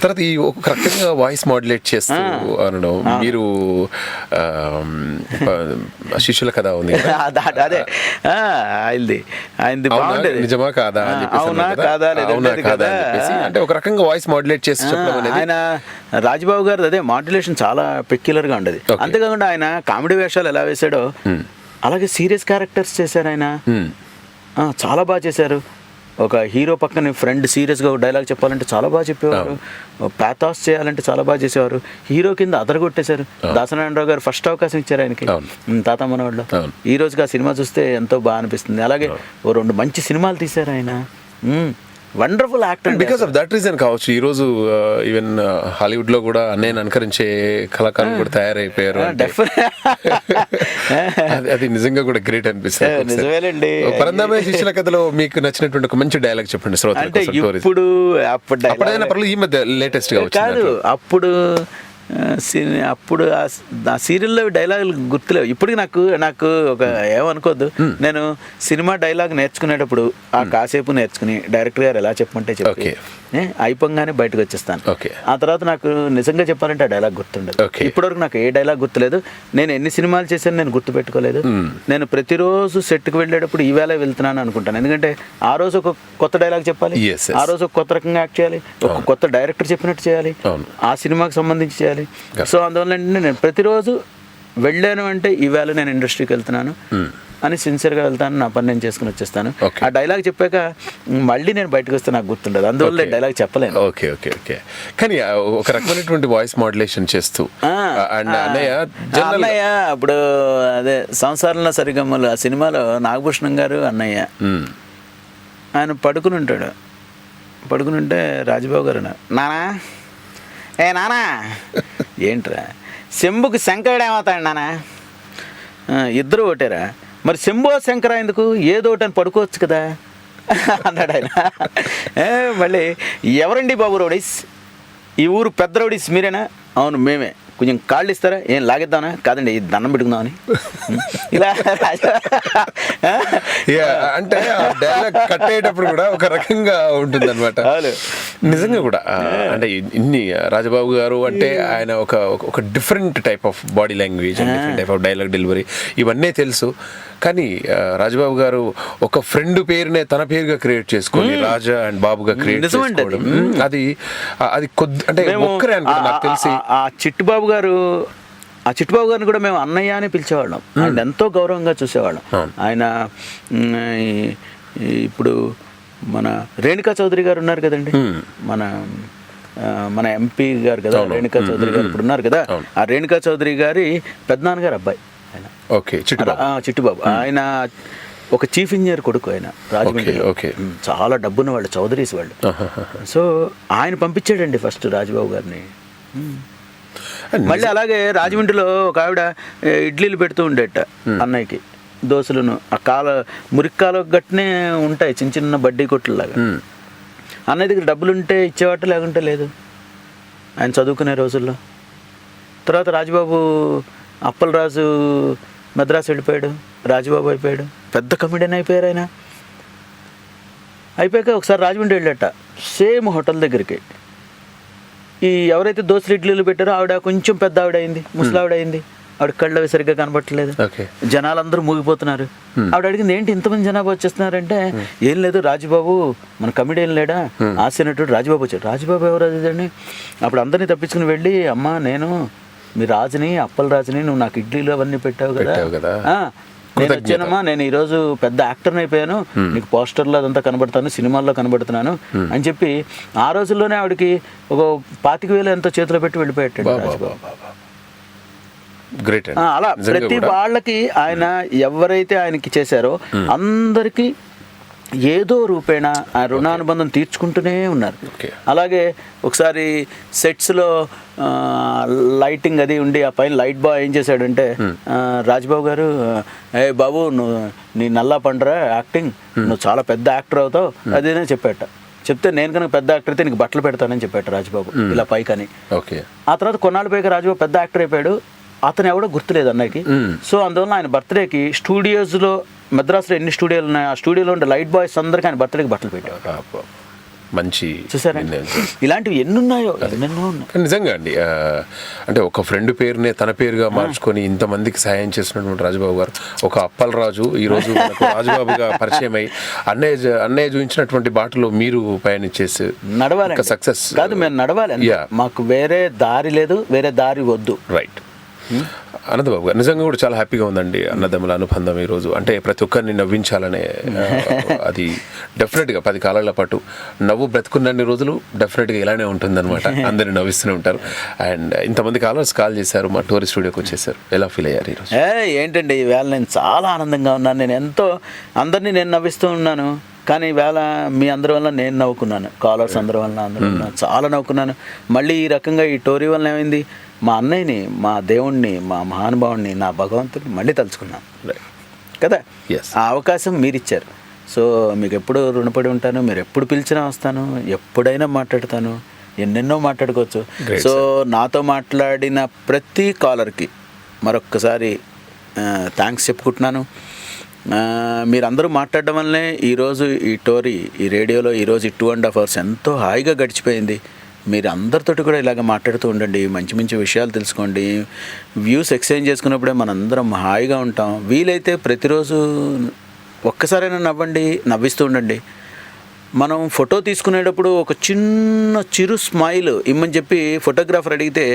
తర్వాత ఈ ఒక రకంగా వాయిస్ మాడ్యులేట్ చేస్తూ అనడం, మీరు శిష్యుల కథ ఉంది అదే ఆయనది బాగుండేది. నిజమా కాదా, అవునా కాదా, కదా అంటే ఒక రకంగా వాయిస్ మాడ్యులేట్ చేసి చెప్పడం అనేది. ఆయన రాజబాబు గారు అదే మాడ్యులేషన్ చాలా పెక్యులర్ గా ఉండేది. అంతేకాకుండా ఆయన కామెడీ వేషాలు ఎలా వేశాడో అలాగే సీరియస్ క్యారెక్టర్స్ చేశారు ఆయన, చాలా బాగా చేశారు. ఒక హీరో పక్కన ఫ్రెండ్ సీరియస్గా ఒక డైలాగ్ చెప్పాలంటే చాలా బాగా చెప్పేవారు, ప్యాథాస్ చేయాలంటే చాలా బాగా చేసేవారు. హీరో కింద అదరగొట్టేశారు. దాసనారాయణరావు గారు ఫస్ట్ అవకాశం ఇచ్చారు ఆయనకి తాత మనవాళ్ళు. ఈ రోజుకి ఆ సినిమా చూస్తే ఎంతో బాగా అనిపిస్తుంది. అలాగే ఓ 2 మంచి సినిమాలు తీశారు ఆయన. Wonderful actor. Because of that reason కావచ్చు ఈరోజు ఈవెన్ హాలీవుడ్ లో కూడా అన్నయ్యను అనుకరించే కళాకారులు కూడా తయారైపోయారు. అది నిజంగా కూడా గ్రేట్ అనిపిస్తుంది. నిజమేనండి. పరందామయ్య శిష్యుల కథలో మీకు నచ్చినటువంటి ఒక మంచి డైలాగ్ చెప్పండి శ్రోతలకు. ఇప్పుడు అప్పుడైనా పర్లేదు, ఈ మధ్య లేటెస్ట్ గా కాదు, అప్పుడు ఆ సీరియల్లో డైలాగులు గుర్తులేవు ఇప్పటికి. నాకు ఒక ఏమనుకోద్దు, నేను సినిమా డైలాగ్ నేర్చుకునేటప్పుడు ఆ కాసేపు నేర్చుకుని డైరెక్టర్ గారు ఎలా చెప్పమంటే చెప్పి అయిపోగానే బయటకు వచ్చేస్తాను. ఆ తర్వాత నాకు నిజంగా చెప్పాలంటే ఆ డైలాగ్ గుర్తుండదు. ఇప్పటివరకు నాకు ఏ డైలాగ్ గుర్తులేదు. నేను ఎన్ని సినిమాలు చేశాను నేను గుర్తు పెట్టుకోలేదు. నేను ప్రతిరోజు సెట్కి వెళ్ళేటప్పుడు ఈవేళ వెళ్తున్నాను అనుకుంటాను. ఎందుకంటే ఆ రోజు ఒక కొత్త డైలాగ్ చెప్పాలి, ఆ రోజు ఒక కొత్త రకంగా యాక్ట్ చేయాలి, ఒక కొత్త డైరెక్టర్ చెప్పినట్టు చేయాలి, ఆ సినిమాకి సంబంధించి చేయాలి. సో అందువల్ల నేను ప్రతిరోజు వెళ్ళాను అంటే ఈవేళ నేను ఇండస్ట్రీకి వెళ్తున్నాను అని సిన్సియర్గా వెళ్తాను, నా పని నేను చేసుకుని వచ్చేస్తాను. ఆ డైలాగ్ చెప్పాక మళ్ళీ నేను బయటకు వస్తే నాకు గుర్తుండదు, అందువల్ల డైలాగ్ చెప్పలేను. Okay okay okay. కానీ ఒక రకమైనటువంటి వాయిస్ మాడ్యులేషన్ చేస్తూ అన్నయ్య ఇప్పుడు అదే సంసారంలో సరిగమ్మలు ఆ సినిమాలో నాగభూషణం గారు అన్నయ్య ఆయన పడుకుని ఉంటాడు. పడుకుని ఉంటే రాజబాబు గారు నానా నానా ఏంట్రా శంభుకి శంకరుడు ఏమవుతాడు నానా, ఇద్దరు ఒకటేరా, మరి శంభో శంకర ఎందుకు ఏదో ఒకటి అని పడుకోవచ్చు కదా అన్నాడు ఆయన. మళ్ళీ ఎవరండి బాబు రౌడీస్, ఈ ఊరు పెద్ద రౌడీస్ మీరేనా? అవును మేమే. కొంచెం కాళ్ళు ఇస్తారా? ఏం లాగేద్దామనా? కాదండి దండం పెట్టుకుందామని. ఇలా అంటే డైలాగ్ కట్ అయ్యేటప్పుడు కూడా ఒక రకంగా ఉంటుంది అనమాట. నిజంగా కూడా అంటే ఇన్ని రాజబాబు గారు అంటే ఆయన ఒక different type of body language, different type of dialogue delivery ఇవన్నీ తెలుసు. కానీ రాజబాబు గారు ఒక ఫ్రెండ్ పేరునే తన పేరుగా క్రియేట్ చేసుకొని రాజా అండ్ బాబుగా క్రియేట్ చేసుకోవడం, అది కొద్ది అంటే ఒక్కరే అనుకుంటా నాకు తెలిసి. ఆ చిట్టుబాబు గారిని కూడా మేము అన్నయ్య అని పిలిచేవాళ్ళం. ఆయన ఎంతో గౌరవంగా చూసేవాళ్ళం. ఆయన ఇప్పుడు మన రేణుకా చౌదరి గారు ఉన్నారు కదండి, మన ఎంపీ గారు కదా రేణుకా చౌదరి గారు ఇప్పుడు ఉన్నారు కదా, ఆ రేణుకా చౌదరి గారి పెద్దనాన్నగారు అబ్బాయి ఆయన. చిట్టుబాబు ఆయన ఒక చీఫ్ ఇంజనీర్ కొడుకు ఆయన రాజమండ్రి. చాలా డబ్బున్న వాళ్ళు చౌదరీస్ వాళ్ళు. సో ఆయన పంపించాడండి ఫస్ట్ రాజబాబు గారిని. మళ్ళీ అలాగే రాజమండ్రిలో ఒక ఆవిడ ఇడ్లీలు పెడుతూ ఉండేట అన్నయ్యకి. దోశలును ఆ మురిక్కాల గట్టునే ఉంటాయి చిన్న చిన్న బడ్డీ కొట్లలాగా. అన్నయ్య దగ్గర డబ్బులు ఉంటే ఇచ్చేవాట, లేకుంటే లేదు ఆయన చదువుకునే రోజుల్లో. తర్వాత రాజుబాబు అప్పలరాజు మద్రాసు వెళ్ళిపోయాడు, రాజుబాబు అయిపోయాడు, పెద్ద కమెడియన్ అయిపోయారు ఆయన. అయిపోయాక ఒకసారి రాజమండ్రి వెళ్ళాట, సేమ్ హోటల్ దగ్గరికి. ఈ ఎవరైతే దోశలు ఇడ్లీలు పెట్టారో ఆవిడ కొంచెం పెద్ద ఆవిడ అయింది, ముసలావిడ అయింది. ఆవిడ కళ్ళు అవి సరిగ్గా కనబట్టలేదు, జనాలందరూ మూగిపోతున్నారు. ఆవిడ అడిగింది, ఏంటి ఇంతమంది జనాభా వచ్చేస్తున్నారంటే, ఏం లేదు రాజుబాబు మన కమిడియన్ లేడా ఆశనటుడు రాజుబాబు వచ్చాడు. రాజుబాబు ఎవరు అదండి? అప్పుడు అందరినీ తప్పించుకుని వెళ్ళి, అమ్మా నేను మీ రాజుని, అప్పలరాజుని, నువ్వు నాకు ఇడ్లీలు అవన్నీ పెట్టావు కదా, నేను వచ్చానమ్మా, నేను ఈరోజు పెద్ద యాక్టర్ని అయిపోయాను, నీకు పోస్టర్లో అదంతా కనబడతాను, సినిమాల్లో కనబడుతున్నాను అని చెప్పి ఆ రోజుల్లోనే ఆవిడకి ఒక 25,000 ఎంతో చేతిలో పెట్టి వెళ్ళిపోయాడు రాజుబాబు. అలా ప్రతి వాళ్ళకి ఆయన ఎవరైతే ఆయనకి చేశారో అందరికీ ఏదో రూపేణ ఆ రుణానుబంధం తీర్చుకుంటూనే ఉన్నారు. అలాగే ఒకసారి సెట్స్లో లైటింగ్ అది ఉండి ఆ పైన లైట్ బాయ్ ఏం చేశాడంటే, రాజుబాబు గారు, ఏ బాబు నువ్వు నీ నల్లా పండరా యాక్టింగ్, నువ్వు చాలా పెద్ద యాక్టర్ అవుతావు అదేనే చెప్పాట. చెప్తే నేను కనుక పెద్ద యాక్టర్ అయితే నీకు బట్టలు పెడతానని చెప్పాట రాజుబాబు, ఇలా పైకని. ఆ తర్వాత కొన్నాళ్ళు పైకి రాజుబాబు పెద్ద యాక్టర్ అయిపోయాడు. అతను ఎవడో గుర్తులేదు అన్నయ్యకి. సో అందువల్ల ఆయన బర్త్డేకి స్టూడియోస్లో మద్రాసులో ఎన్ని స్టూడియోలు ఉన్నాయి, ఆ స్టూడియోలో ఉండే లైట్ బాయ్స్ అందరికీ ఆయన బర్త్డేకి బట్టలు పెట్టారు. మంచి చూసారా, ఇలాంటివి ఎన్నున్నాయో, ఎన్నెన్నో ఉన్నాయి నిజంగా అండి. అంటే ఒక ఫ్రెండ్ పేరునే తన పేరుగా మార్చుకొని ఇంతమందికి సాయం చేసినటువంటి రాజుబాబు గారు, ఒక అప్పలరాజు ఈరోజు మనకు రాజుబాబుగా పరిచయం అయ్యి అన్నయ్య చూపించినటువంటి బాటలో మీరు పయనించేసి నడవాలి. సక్సెస్ కాదు, మేము నడవాలి, మాకు వేరే దారి లేదు, వేరే దారి వద్దు. రైట్. అనంతబాబు గారు నిజంగా కూడా చాలా హ్యాపీగా ఉందండి అన్నదమ్ముల అనుబంధం ఈరోజు. అంటే ప్రతి ఒక్కరిని నవ్వించాలనే అది డెఫినెట్గా 10 కాలాల పాటు నవ్వు బ్రతుకున్నన్ని రోజులు డెఫినెట్గా ఇలానే ఉంటుందన్నమాట. అందరిని నవ్విస్తూనే ఉంటారు. అండ్ ఇంతమంది కాలర్స్ కాల్ చేశారు, మా టోరీ స్టూడియోకి వచ్చేసారు. ఎలా ఫీల్ అయ్యారు ఈరోజు? ఏంటండి ఈవేళ నేను చాలా ఆనందంగా ఉన్నాను. నేను ఎంతో అందరినీ నేను నవ్విస్తూ ఉన్నాను, కానీ ఈవేళ మీ అందరి వల్ల నేను నవ్వుకున్నాను, కాలర్స్ అందరి వల్ల అందరూ చాలా నవ్వుకున్నాను. మళ్ళీ ఈ రకంగా ఈ టోరీ వల్ల ఏమైంది, మా అన్నయ్యని, మా దేవుణ్ణి, మా మహానుభావుణ్ణి, నా భగవంతుడిని మళ్ళీ తలుచుకున్నాను కదా. ఆ అవకాశం మీరిచ్చారు. సో మీకు ఎప్పుడు రుణపడి ఉంటాను. మీరు ఎప్పుడు పిలిచినా వస్తాను, ఎప్పుడైనా మాట్లాడతాను, ఎన్నెన్నో మాట్లాడుకోవచ్చు. సో నాతో మాట్లాడిన ప్రతి కాలర్కి మరొక్కసారి థ్యాంక్స్ చెప్పుకుంటున్నాను. మీరందరూ మాట్లాడడం వల్లనే ఈరోజు ఈ టోరీ, ఈ రేడియోలో ఈరోజు 2.5 hours ఎంతో హాయిగా గడిచిపోయింది. మీరు అందరితోటి కూడా ఇలాగ మాట్లాడుతూ ఉండండి, మంచి మంచి విషయాలు తెలుసుకోండి. వ్యూస్ ఎక్స్చేంజ్ చేసుకున్నప్పుడే మనందరం హాయిగా ఉంటాం. వీలైతే ప్రతిరోజు ఒక్కసారైనా నవ్వండి, నవ్విస్తూ ఉండండి. మనం ఫోటో తీసుకునేటప్పుడు ఒక చిరు స్మైల్ ఇమ్మని చెప్పి ఫోటోగ్రాఫర్ అడిగితే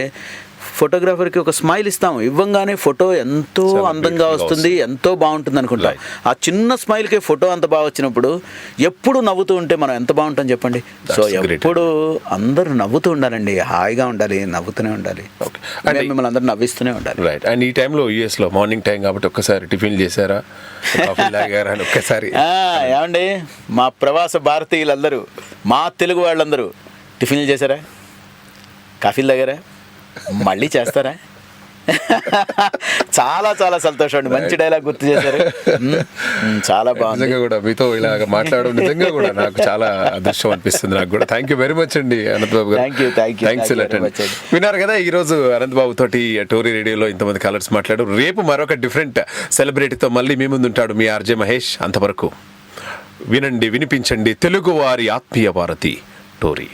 ఫోటోగ్రాఫర్కి ఒక స్మైల్ ఇస్తాము, ఇవ్వంగానే ఫోటో ఎంతో అందంగా వస్తుంది, ఎంతో బాగుంటుంది అనుకుంటాం. ఆ చిన్న స్మైల్కే ఫోటో అంత బాగా వచ్చినప్పుడు ఎప్పుడు నవ్వుతూ ఉంటే మనం ఎంత బాగుంటాం చెప్పండి. సో ఎప్పుడు అందరూ నవ్వుతూ ఉండాలండి, హాయిగా ఉండాలి, నవ్వుతూనే ఉండాలి, మిమ్మల్ని అందరూ నవ్విస్తూనే ఉండాలి. రైట్. అండ్ ఈ టైంలో యూఎస్లో మార్నింగ్ టైం కాబట్టి ఒక్కసారి టిఫిన్ చేశారా, ఒక్కసారి ఏమండి మా ప్రవాస భారతీయులందరూ, మా తెలుగు వాళ్ళందరూ టిఫిన్లు చేశారా, కాఫీలు తాగారా, మళ్ళీ చేస్తారా? చాలా చాలా సంతోషం అండి, మంచి డైలాగ్ గుర్తు చేశారు, చాలా బాగుంది. నిజంగా కూడా మీతో ఇలా మాట్లాడడం నిజంగా కూడా నాకు చాలా అదృష్టం అనిపిస్తుంది. నాకు కూడా థ్యాంక్ యూ వెరీ మచ్ అండి అనంతబాబు గారు. థ్యాంక్స్ అండి. విన్నారు కదా, ఈరోజు అనంతబాబు తోటి టోరీ రేడియోలో ఇంతమంది కాలర్స్ మాట్లాడారు. రేపు మరొక డిఫరెంట్ సెలబ్రిటీతో మళ్ళీ మీ ముందు ఉంటాడు మీ ఆర్జే మహేష్. అంతవరకు వినండి, వినిపించండి తెలుగు వారి ఆత్మీయ భారతి టోరీ.